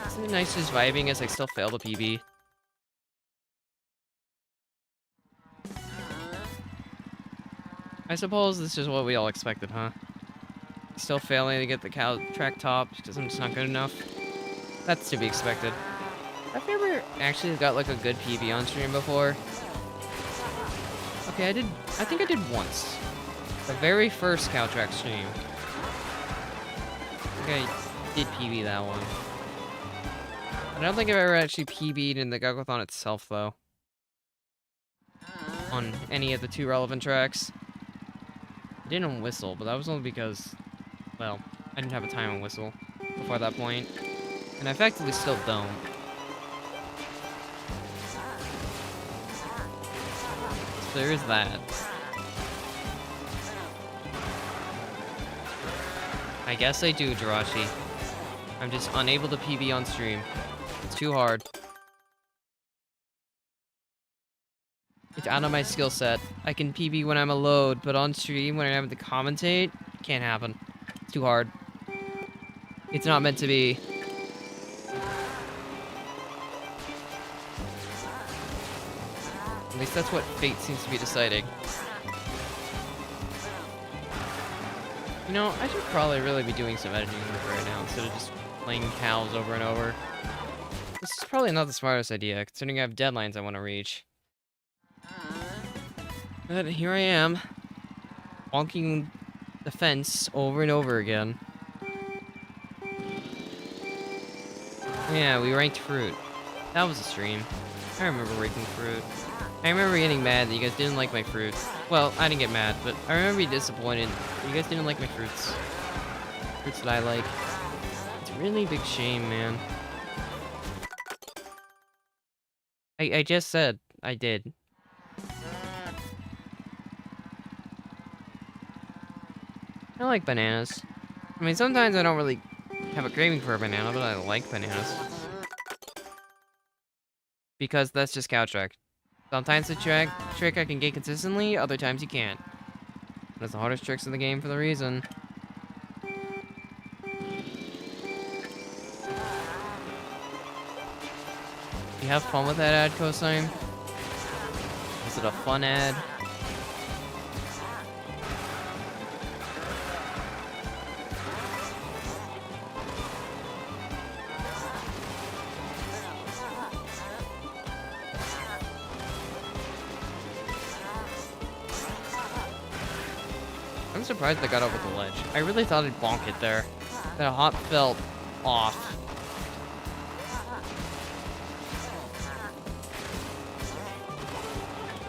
Isn't it nice just vibing as I still fail the PB? I suppose this is what we all expected, huh? Still failing to get the cow track top because I'm just not good enough. That's to be expected. I've never actually got like a good PB on stream before. Okay, I think I did once. The very first cow track stream. I think I did PB that one. I don't think I've ever actually PB'd in the GECKOTHON itself, though. On any of the 2 relevant tracks. I didn't on Whistle, but that was only because, well, I didn't have a time on Whistle before that point. And I effectively still don't. So there is that. I guess I do, Jirachi. I'm just unable to PB on stream. It's too hard. It's out of my skill set. I can PB when I'm a load, but on stream when I have to commentate, can't happen. It's too hard. It's not meant to be. At least that's what fate seems to be deciding. You know, I should probably really be doing some editing right now instead of just playing cows over and over. This is probably not the smartest idea, considering I have deadlines I want to reach. But here I am, bonking the fence over and over again. Yeah, we ranked fruit. That was a stream. I remember ranking fruit. I remember getting mad that you guys didn't like my fruit. Well, I didn't get mad, but I remember being disappointed that you guys didn't like my fruits. Fruits that I like. It's a really big shame, man. I just said I did. I like bananas. I mean, sometimes I don't really have a craving for a banana, but I like bananas. Because that's just cow track. Sometimes the trick I can get consistently, other times you can't. That's the hardest tricks in the game for the reason. You have fun with that ad, Cosine? Was it a fun ad? I'm surprised I got over the ledge. I really thought I'd bonk it there. That hop felt off.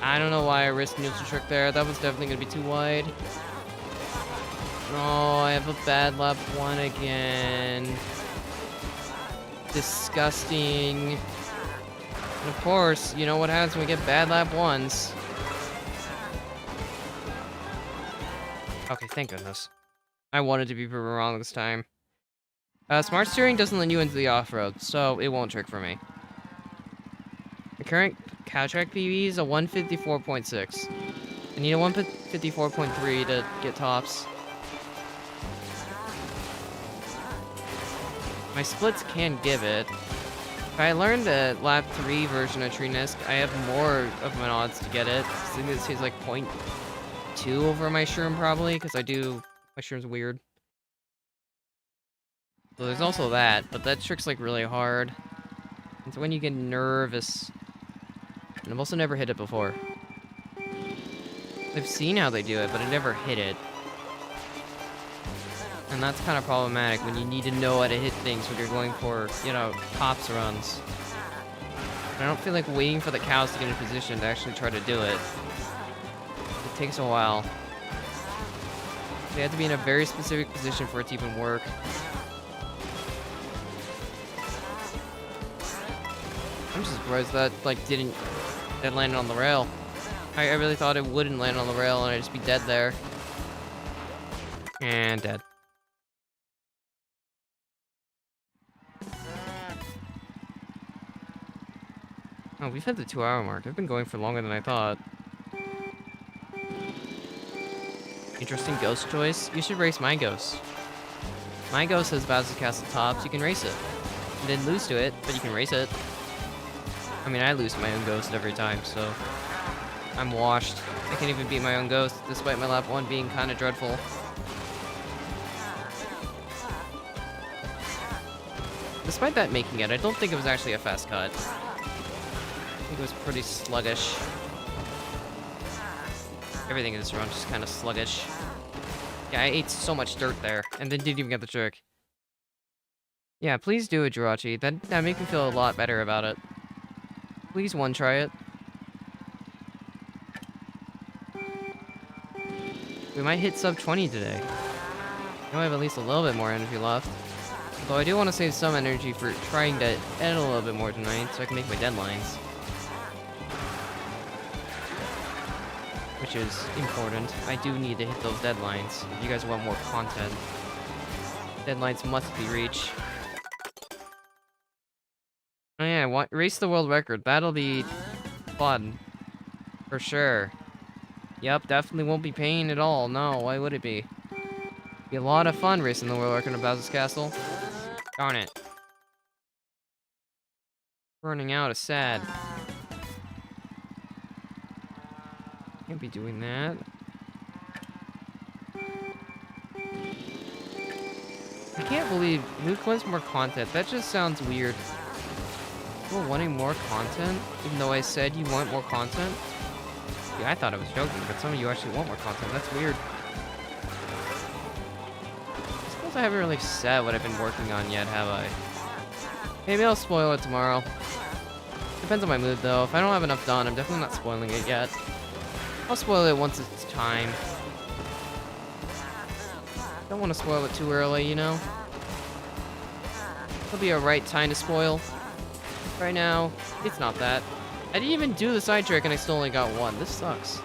I don't know why I risked neutral trick there. That was definitely going to be too wide. Oh, I have a bad lap 1 again. Disgusting. And of course, you know what happens when we get bad lap 1s. Okay, thank goodness. I wanted to be proven wrong this time. Smart steering doesn't let you into the off-road, so it won't trick for me. The current cow track PB is a 154.6. I need a 154.3 to get tops. My splits can give it. If I learned the lap 3 version of Tree-Nisk, I have more of an odds to get it. I think this is like 0.2 over my shroom probably, because my shroom's weird. So there's also that, but that trick's like really hard. It's when you get nervous. And I've also never hit it before. I've seen how they do it, but I never hit it. And that's kind of problematic when you need to know how to hit things when you're going for, you know, tops runs. I don't feel like waiting for the cows to get in position to actually try to do it. It takes a while. They have to be in a very specific position for it to even work. I'm just surprised that, like, that landed on the rail. I really thought it wouldn't land on the rail and I'd just be dead there. And dead. Oh, we've hit the 2-hour mark. I've been going for longer than I thought. Interesting ghost choice. You should race my ghost. My ghost has Bowser's Castle tops. You can race it. You didn't lose to it, but you can race it. I mean, I lose to my own ghost every time, so... I'm washed. I can't even beat my own ghost, despite my lap 1 being kind of dreadful. Despite that making it, I don't think it was actually a fast cut. I think it was pretty sluggish. Everything in this run just kind of sluggish. Yeah, I ate so much dirt there, and then didn't even get the trick. Yeah, please do it, Jirachi. That makes me feel a lot better about it. Please one-try it. We might hit sub 20 today. Now I have at least a little bit more energy left. Although I do want to save some energy for trying to edit a little bit more tonight, so I can make my deadlines. Which is important. I do need to hit those deadlines if you guys want more content. Deadlines must be reached. Oh yeah, race the world record. That'll be fun. For sure. Yep, definitely won't be pain at all. No, why would it be? Be a lot of fun racing the world record of Bowser's Castle. Darn it. Burning out is sad. Can't be doing that. I can't believe Luke wants more content. That just sounds weird. People wanting more content? Even though I said you want more content? Yeah, I thought I was joking, but some of you actually want more content. That's weird. I suppose I haven't really said what I've been working on yet, have I? Maybe I'll spoil it tomorrow. Depends on my mood, though. If I don't have enough done, I'm definitely not spoiling it yet. I'll spoil it once it's time. Don't want to spoil it too early, you know? It'll be a right time to spoil. Right now, it's not that. I didn't even do the side trick and I still only got 1. This sucks.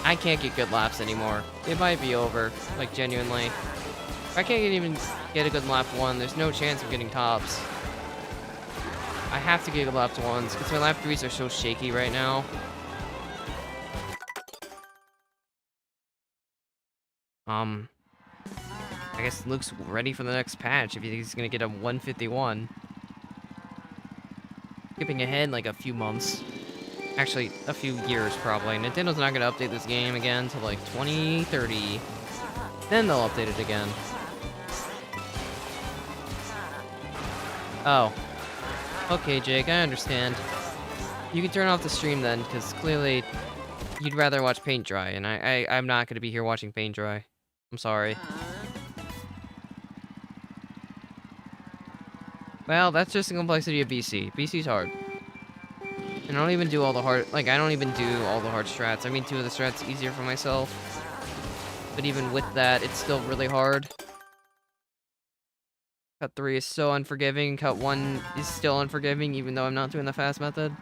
I can't get good laps anymore. It might be over, like genuinely. If I can't even get a good lap 1, there's no chance of getting tops. I have to get good laps 1s because my lap 3s are so shaky right now. I guess Luke's ready for the next patch if he's gonna get a 151. Skipping ahead like a few months. Actually, a few years probably. Nintendo's not gonna update this game again until like 2030. Then they'll update it again. Oh. Okay, Jake, I understand. You can turn off the stream then, because clearly you'd rather watch paint dry, and I'm not gonna be here watching paint dry. I'm sorry. Well, that's just the complexity of BC. BC's hard. And I don't even do all the hard... Like, I don't even do all the hard strats. I mean, 2 of the strats easier for myself. But even with that, it's still really hard. Cut 3 is so unforgiving. Cut 1 is still unforgiving, even though I'm not doing the fast method.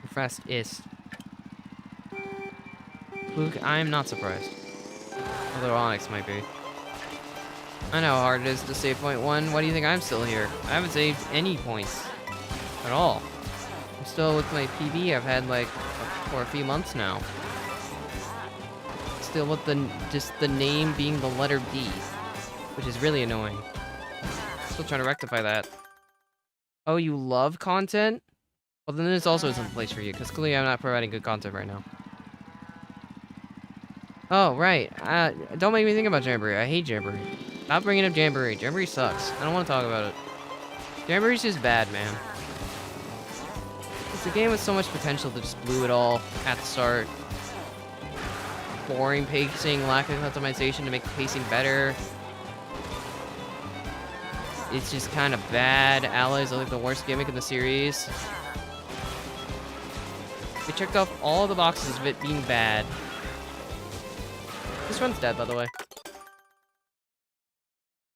Fast-ist. Luke, I'm not surprised. Although Onyx might be. I know how hard it is to save point 1. Why do you think I'm still here? I haven't saved any points. At all. I'm still with my PB I've had like for a few months now. Still with just the name being the letter B. Which is really annoying. Still trying to rectify that. Oh, you love content? Well, then there's also some place for you, because clearly I'm not providing good content right now. Oh, right. Don't make me think about Jamboree. I hate Jamboree. Stop bringing up Jamboree. Jamboree sucks. I don't want to talk about it. Jamboree's just bad, man. It's a game with so much potential that just blew it all at the start. Boring pacing, lack of customization to make the pacing better. It's just kind of bad. Allies are like the worst gimmick in the series. They checked off all the boxes of it being bad. This run's dead, by the way.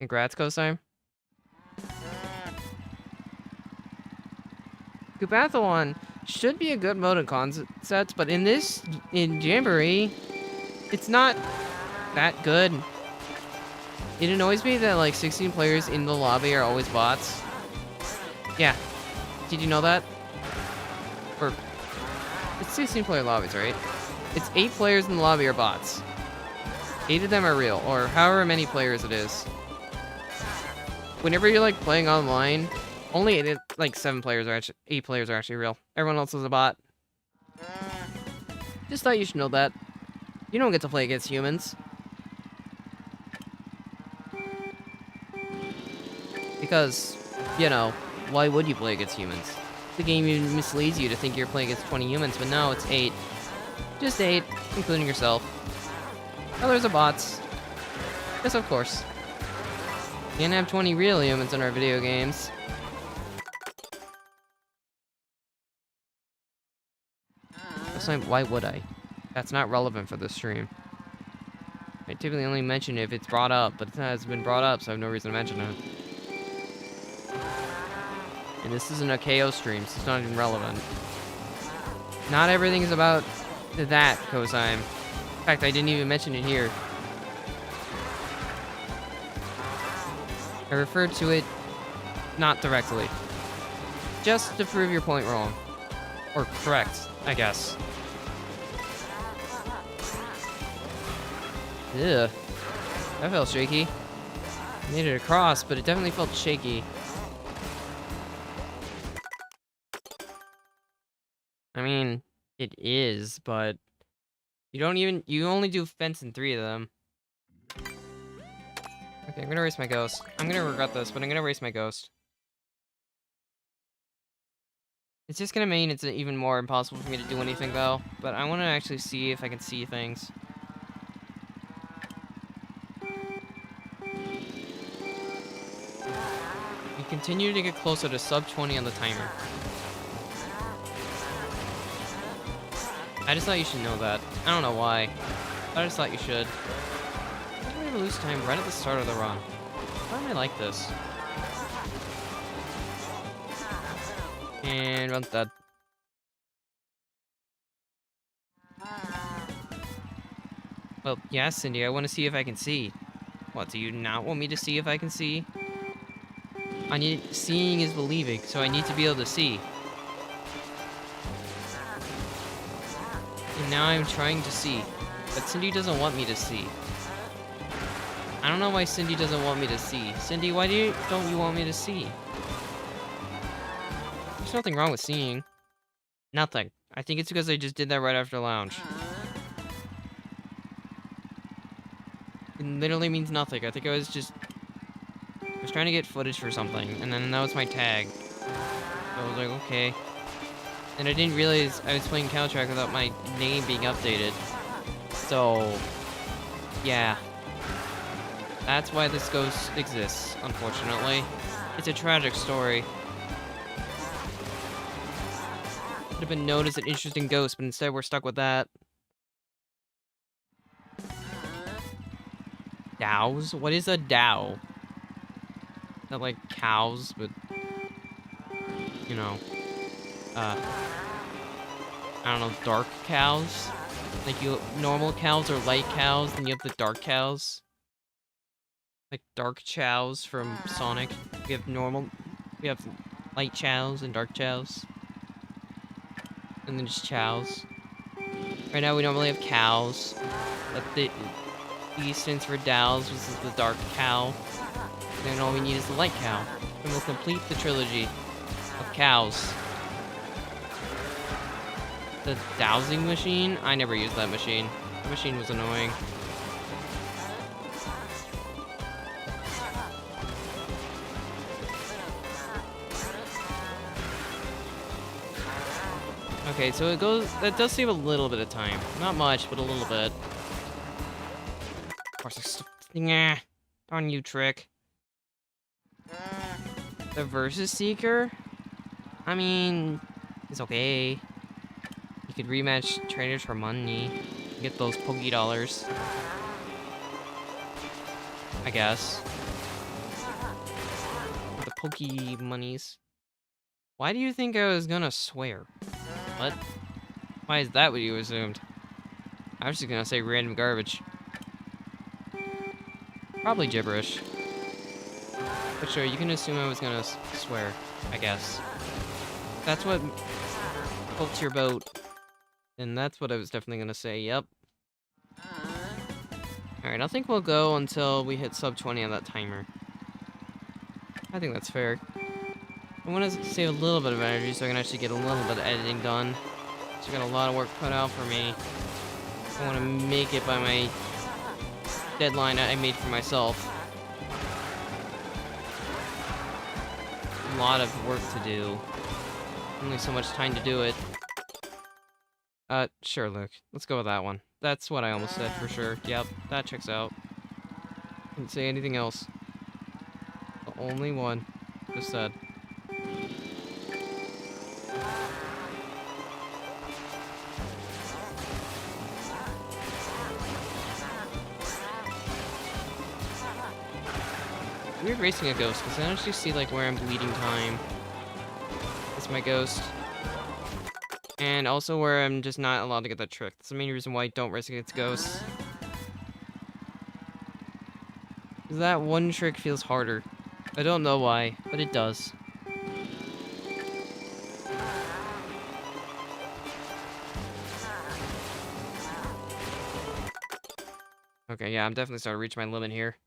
Congrats, Cosime. Goopathlon should be a good mode of concepts, but in Jamboree, it's not that good. It annoys me that like 16 players in the lobby are always bots. Yeah. Did you know that? Or it's 16 player lobbies, right? It's 8 players in the lobby are bots. 8 of them are real, or however many players it is. Whenever you're like playing online, only like 7 players are actually 8 players are actually real. Everyone else is a bot. Just thought you should know that. You don't get to play against humans. Because, you know, why would you play against humans? The game even misleads you to think you're playing against 20 humans, but no, it's 8. Just 8, including yourself. Others are bots. Yes, of course. You can't have 20 real humans in our video games. Why would I? That's not relevant for this stream. I typically only mention it if it's brought up, but it has been brought up, so I have no reason to mention it. And this isn't a KO stream, so it's not even relevant. Not everything is about that, Cosine. In fact, I didn't even mention it here. I referred to it not directly. Just to prove your point wrong. Or correct, I guess. Ugh. That felt shaky. Made it across, but it definitely felt shaky. I mean, it is, but you only do fence in 3 of them. Okay, I'm gonna erase my ghost. I'm gonna regret this, but I'm gonna erase my ghost. It's just gonna mean it's even more impossible for me to do anything, though. But I want to actually see if I can see things. We continue to get closer to sub 20 on the timer. I just thought you should know that. I don't know why. But I just thought you should. Why do we ever lose time right at the start of the run? Why am I like this? And run's dead. Well, yeah, Cindy, I want to see if I can see. What, do you not want me to see if I can see? Seeing is believing, so I need to be able to see. And now I'm trying to see, but Cindy doesn't want me to see. I don't know why Cindy doesn't want me to see. Cindy, why don't you want me to see? There's nothing wrong with seeing. Nothing. I think it's because I just did that right after lounge. It literally means nothing. I think I was trying to get footage for something, and then that was my tag. So I was like, okay. And I didn't realize I was playing Counter-Strike without my name being updated. So, yeah. That's why this ghost exists, unfortunately. It's a tragic story. Could have been known as an interesting ghost, but instead we're stuck with that. Dows? What is a Dow? Not like cows, but you know, I don't know, dark cows? Like normal cows or light cows, then you have the dark cows. Like dark chows from Sonic. We have light chows and dark chows. And then just chows. Right now we normally have cows. But the E stands for Dows, which is the dark cow. And then all we need is the light cow. And we'll complete the trilogy of cows. The dowsing machine? I never used that machine. The machine was annoying. Okay, so that does save a little bit of time. Not much, but a little bit. Of course, nah, darn you, Trick. The Versus Seeker? I mean, it's okay. You could rematch trainers for money. Get those Poké dollars. I guess. The Poké monies. Why do you think I was gonna swear? What? Why is that what you assumed? I was just gonna say random garbage. Probably gibberish. But sure, you can assume I was gonna swear, I guess. That's what floats your boat. And that's what I was definitely gonna say, yep. Alright, I think we'll go until we hit sub 20 on that timer. I think that's fair. I want to save a little bit of energy so I can actually get a little bit of editing done. Still got a lot of work cut out for me. I want to make it by my deadline I made for myself. A lot of work to do. Only so much time to do it. Sure, Luke. Let's go with that one. That's what I almost said for sure. Yep, that checks out. Didn't say anything else. The only one. Just said. Weird racing a ghost, because I don't actually see, like, where I'm bleeding time. That's my ghost. And also where I'm just not allowed to get that trick. That's the main reason why I don't race against ghosts. That one trick feels harder. I don't know why, but it does. Okay, yeah, I'm definitely starting to reach my limit here.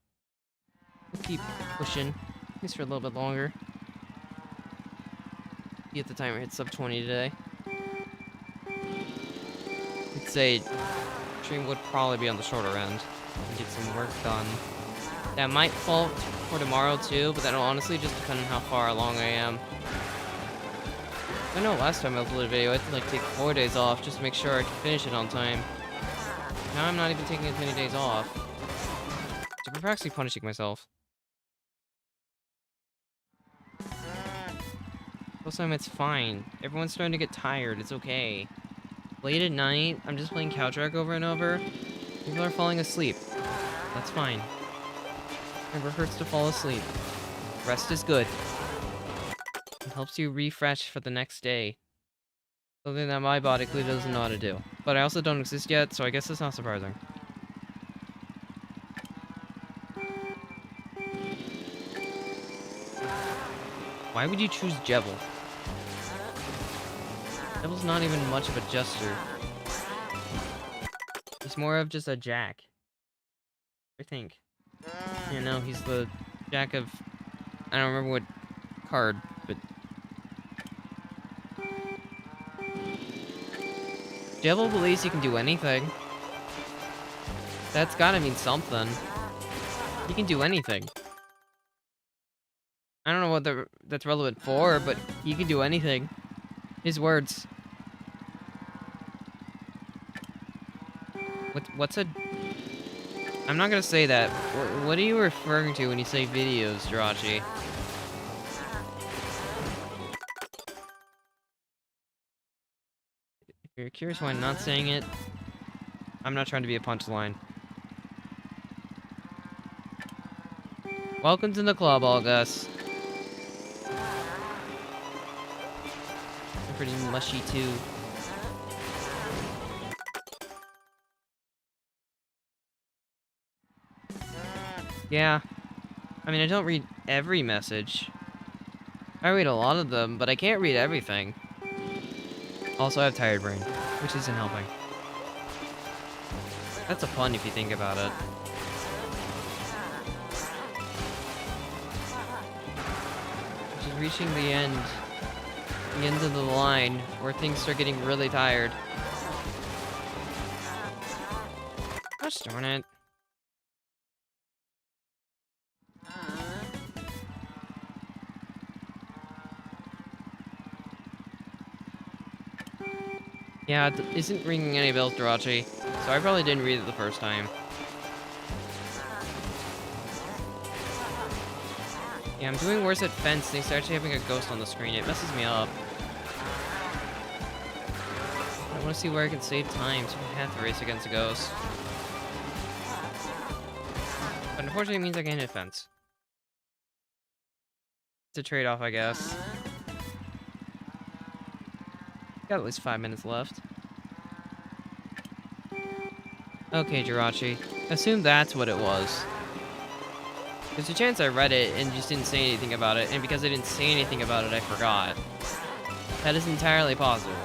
We'll keep pushing, at least for a little bit longer. Get the timer hit sub 20 today. I'd say stream would probably be on the shorter end and get some work done. That might fall for tomorrow too, but that'll honestly just depend on how far along I am. I know last time I uploaded a video, I had to like take 4 days off just to make sure I could finish it on time. Now I'm not even taking as many days off. So I'm actually punishing myself. Most time it's fine. Everyone's starting to get tired, it's okay. Late at night, I'm just playing Couch-Rack over and over. People are falling asleep. That's fine. Never hurts to fall asleep. Rest is good. It helps you refresh for the next day. Something that my body clearly doesn't know how to do. But I also don't exist yet, so I guess it's not surprising. Why would you choose Jebel? Jebel's not even much of a jester. He's more of just a jack. I think. Yeah, no, he's the jack of... I don't remember what card, but... Jebel believes he can do anything. That's gotta mean something. He can do anything. I don't know what that's relevant for, but he can do anything. His words. What's a... I'm not gonna say that. What are you referring to when you say videos, Jirachi? If you're curious why I'm not saying it, I'm not trying to be a punchline. Welcome to the club, August. I'm pretty mushy too. Yeah. I mean, I don't read every message. I read a lot of them, but I can't read everything. Also, I have tired brain, which isn't helping. That's a pun if you think about it. Which is reaching the end of the line, where things start getting really tired. Gosh darn it. Yeah, it isn't ringing any bells, Jirachi, so I probably didn't read it the first time. Yeah, I'm doing worse at fence thanks to actually having a ghost on the screen. It messes me up. I want to see where I can save time, so I have to race against a ghost. But unfortunately, it means I can't hit fence. It's a trade-off, I guess. Got at least 5 minutes left. Okay, Jirachi. Assume that's what it was. There's a chance I read it and just didn't say anything about it, and because I didn't say anything about it, I forgot. That is entirely possible.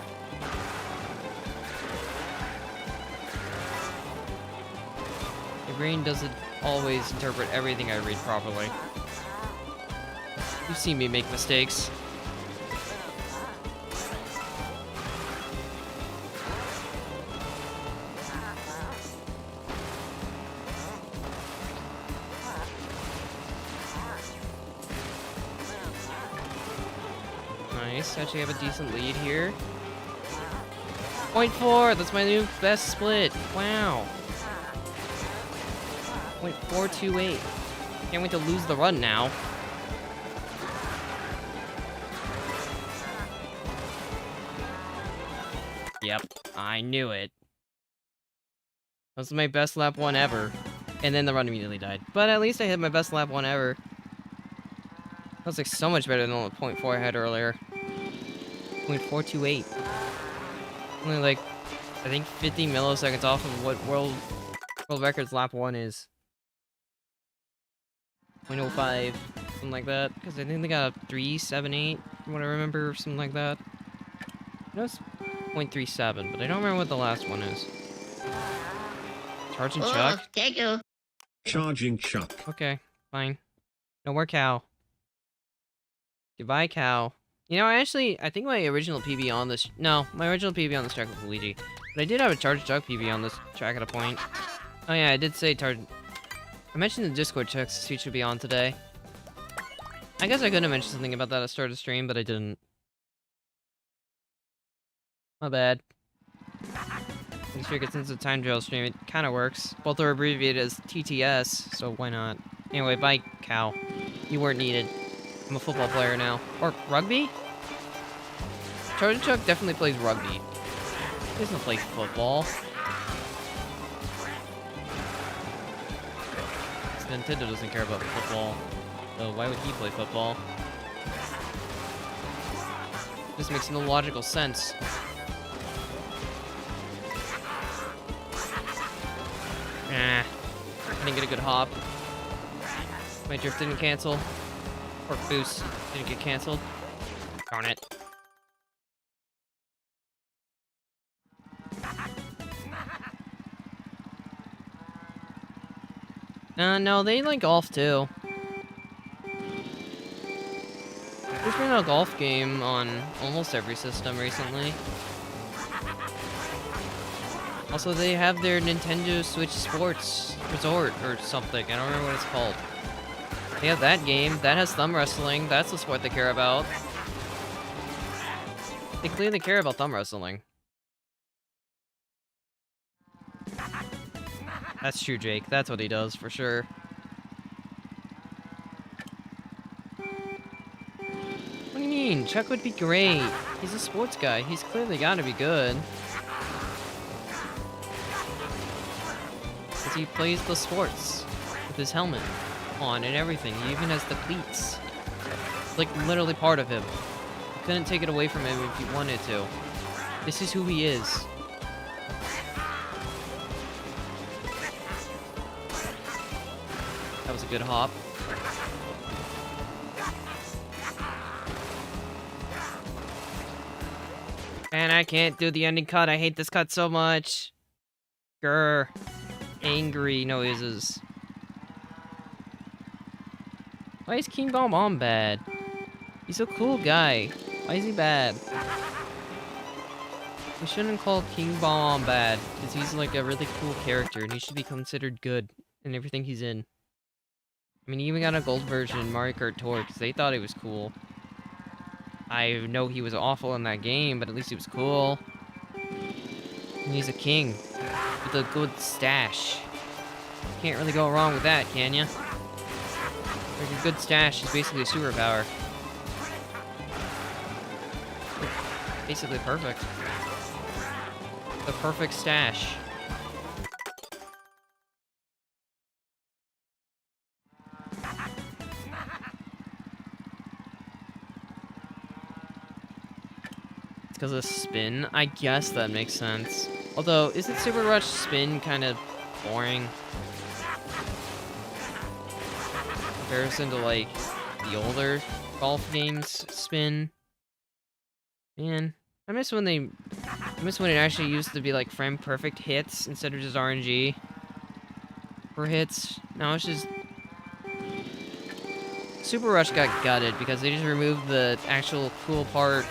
My brain doesn't always interpret everything I read properly. You've seen me make mistakes. nice. Actually have a decent lead here. 0.4, that's my new best split. Wow. 0.428. Can't wait to lose the run now. Yep, I knew it. That was my best lap 1 ever. And then the run immediately died. But at least I hit my best lap 1 ever. That was like so much better than the 0.4 I had earlier. 0.428. Only like, I think 50 milliseconds off of what world record's lap 1 is. 0.05, something like that. Because I think they got a 378, from what I remember, or something like that. I know it's 0.37, but I don't remember what the last one is. Charging Chuck? Thank you. Charging Chuck. Okay, fine. No more cow. Goodbye, cow. You know, I think my original PB on this... No, my original PB on this track was Luigi. But I did have a Charging Chuck PB on this track at a point. Oh yeah, I did say I mentioned the Discord checks should be on today. I guess I could have mentioned something about that at the start of the stream, but I didn't. My bad. I figured since it's a time travel stream, it kind of works. Both are abbreviated as TTS, so why not? Anyway, bye, cow. You weren't needed. I'm a football player now. Or rugby? Charging Chuck definitely plays rugby. He doesn't play football. Nintendo doesn't care about football. So why would he play football? This makes no logical sense. Nah. I didn't get a good hop. My drift didn't cancel. Or boost didn't get canceled. Darn it. No, they like golf too. There's been a golf game on almost every system recently. Also, they have their Nintendo Switch Sports Resort or something. I don't remember what it's called. They have that game. That has thumb wrestling. That's the sport they care about. They clearly care about thumb wrestling. That's true, Jake. That's what he does, for sure. What do you mean? Chuck would be great. He's a sports guy. He's clearly gotta be good. Because he plays the sports with his helmet on and everything. He even has the cleats. It's like literally part of him. You couldn't take it away from him if you wanted to. This is who he is. That was a good hop. And I can't do the ending cut. I hate this cut so much. Grr. Angry noises. Why is King Bomb Bomb bad? He's a cool guy. Why is he bad? We shouldn't call King Bomb Bomb bad, because he's like a really cool character, and he should be considered good in everything he's in. I mean, he even got a gold version in Mario Kart Tour, because they thought he was cool. I know he was awful in that game, but at least he was cool. And he's a king, with a good stash. Can't really go wrong with that, can ya? Like a good stash is basically a superpower. Basically perfect. The perfect stash. It's because of spin? I guess that makes sense. Although, isn't Super Rush spin kind of boring? In comparison to, like, the older golf games spin? Man, I miss when it actually used to be, like, frame-perfect hits instead of just RNG for hits. Now it's just... Super Rush got gutted because they just removed the actual cool part.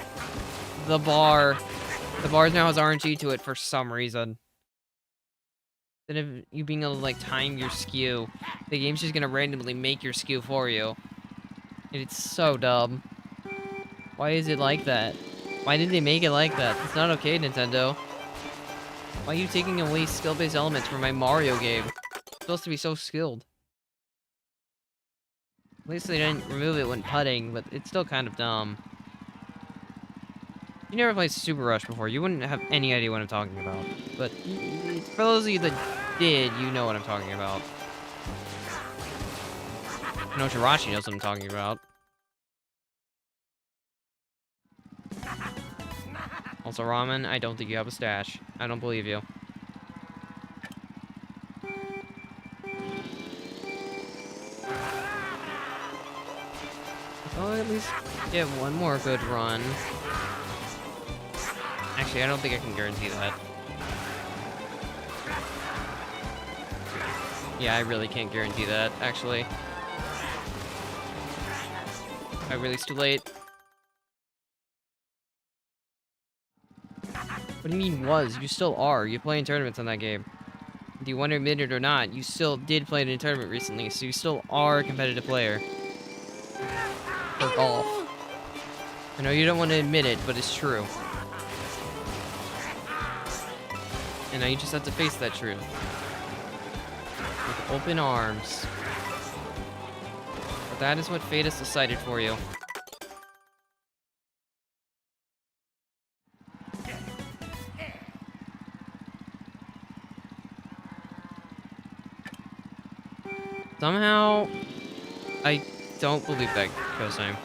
The bar now has RNG to it for some reason. Instead of you being able to, like, time your skew, the game's just gonna randomly make your skew for you. And it's so dumb. Why is it like that? Why did they make it like that? It's not okay, Nintendo. Why are you taking away skill-based elements from my Mario game? It's supposed to be so skilled. At least they didn't remove it when putting, but it's still kind of dumb. You never played Super Rush before, you wouldn't have any idea what I'm talking about. But for those of you that did, you know what I'm talking about. I know Jirachi knows what I'm talking about. Also, Ramen, I don't think you have a stash. I don't believe you. I'll at least get one more good run. Actually, I don't think I can guarantee that. Yeah, I really can't guarantee that, actually. I released too late. What do you mean was? You still are. You play in tournaments on that game. Do you want to admit it or not, you still did play in a tournament recently, so you still are a competitive player. For golf. I know you don't want to admit it, but it's true. And now you just have to face that truth. With open arms. But that is what fate has decided for you. Somehow, I don't believe that ghost name.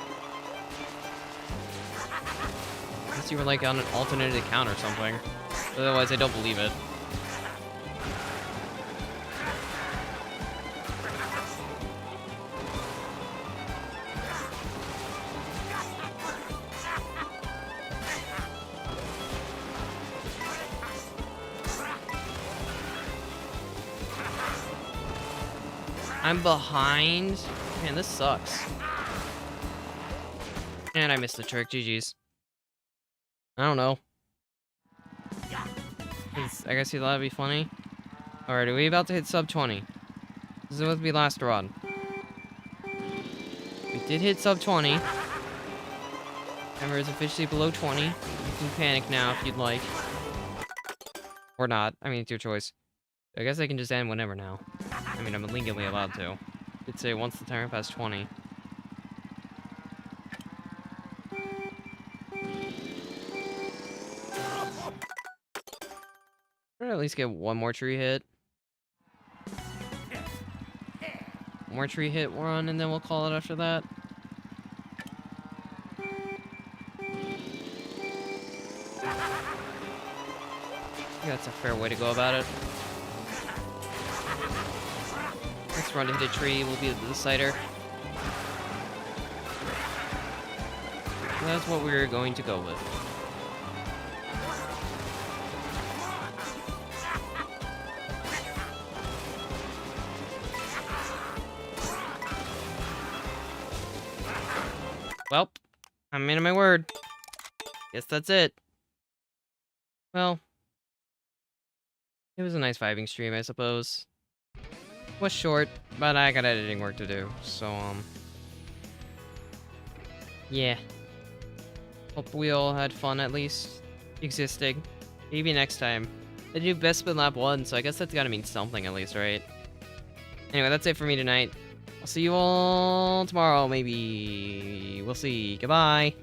Unless you were like on an alternate account or something. Otherwise, I don't believe it. I'm behind. Man, this sucks. And I missed the trick. GG's. I don't know. I guess you thought it'd be funny. Alright, are we about to hit sub 20? This is what we last run. We did hit sub 20. Timer is officially below 20. You can panic now if you'd like. Or not. I mean, it's your choice. I guess I can just end whenever now. I mean, I'm legally allowed to. It'd say once the timer passed 20. Or at least get one more tree hit. One more tree hit run, and then we'll call it after that. I think that's a fair way to go about it. Next run to hit a tree will be the decider. That's what we're going to go with. Well, I'm man of my word. Guess that's it. Well, it was a nice vibing stream, I suppose. Was short, but I got editing work to do, so, yeah. Hope we all had fun, at least, existing. Maybe next time. I do best spin lap 1, so I guess that's gotta mean something at least, right? Anyway, that's it for me tonight. I'll see you all tomorrow, maybe. We'll see. Goodbye.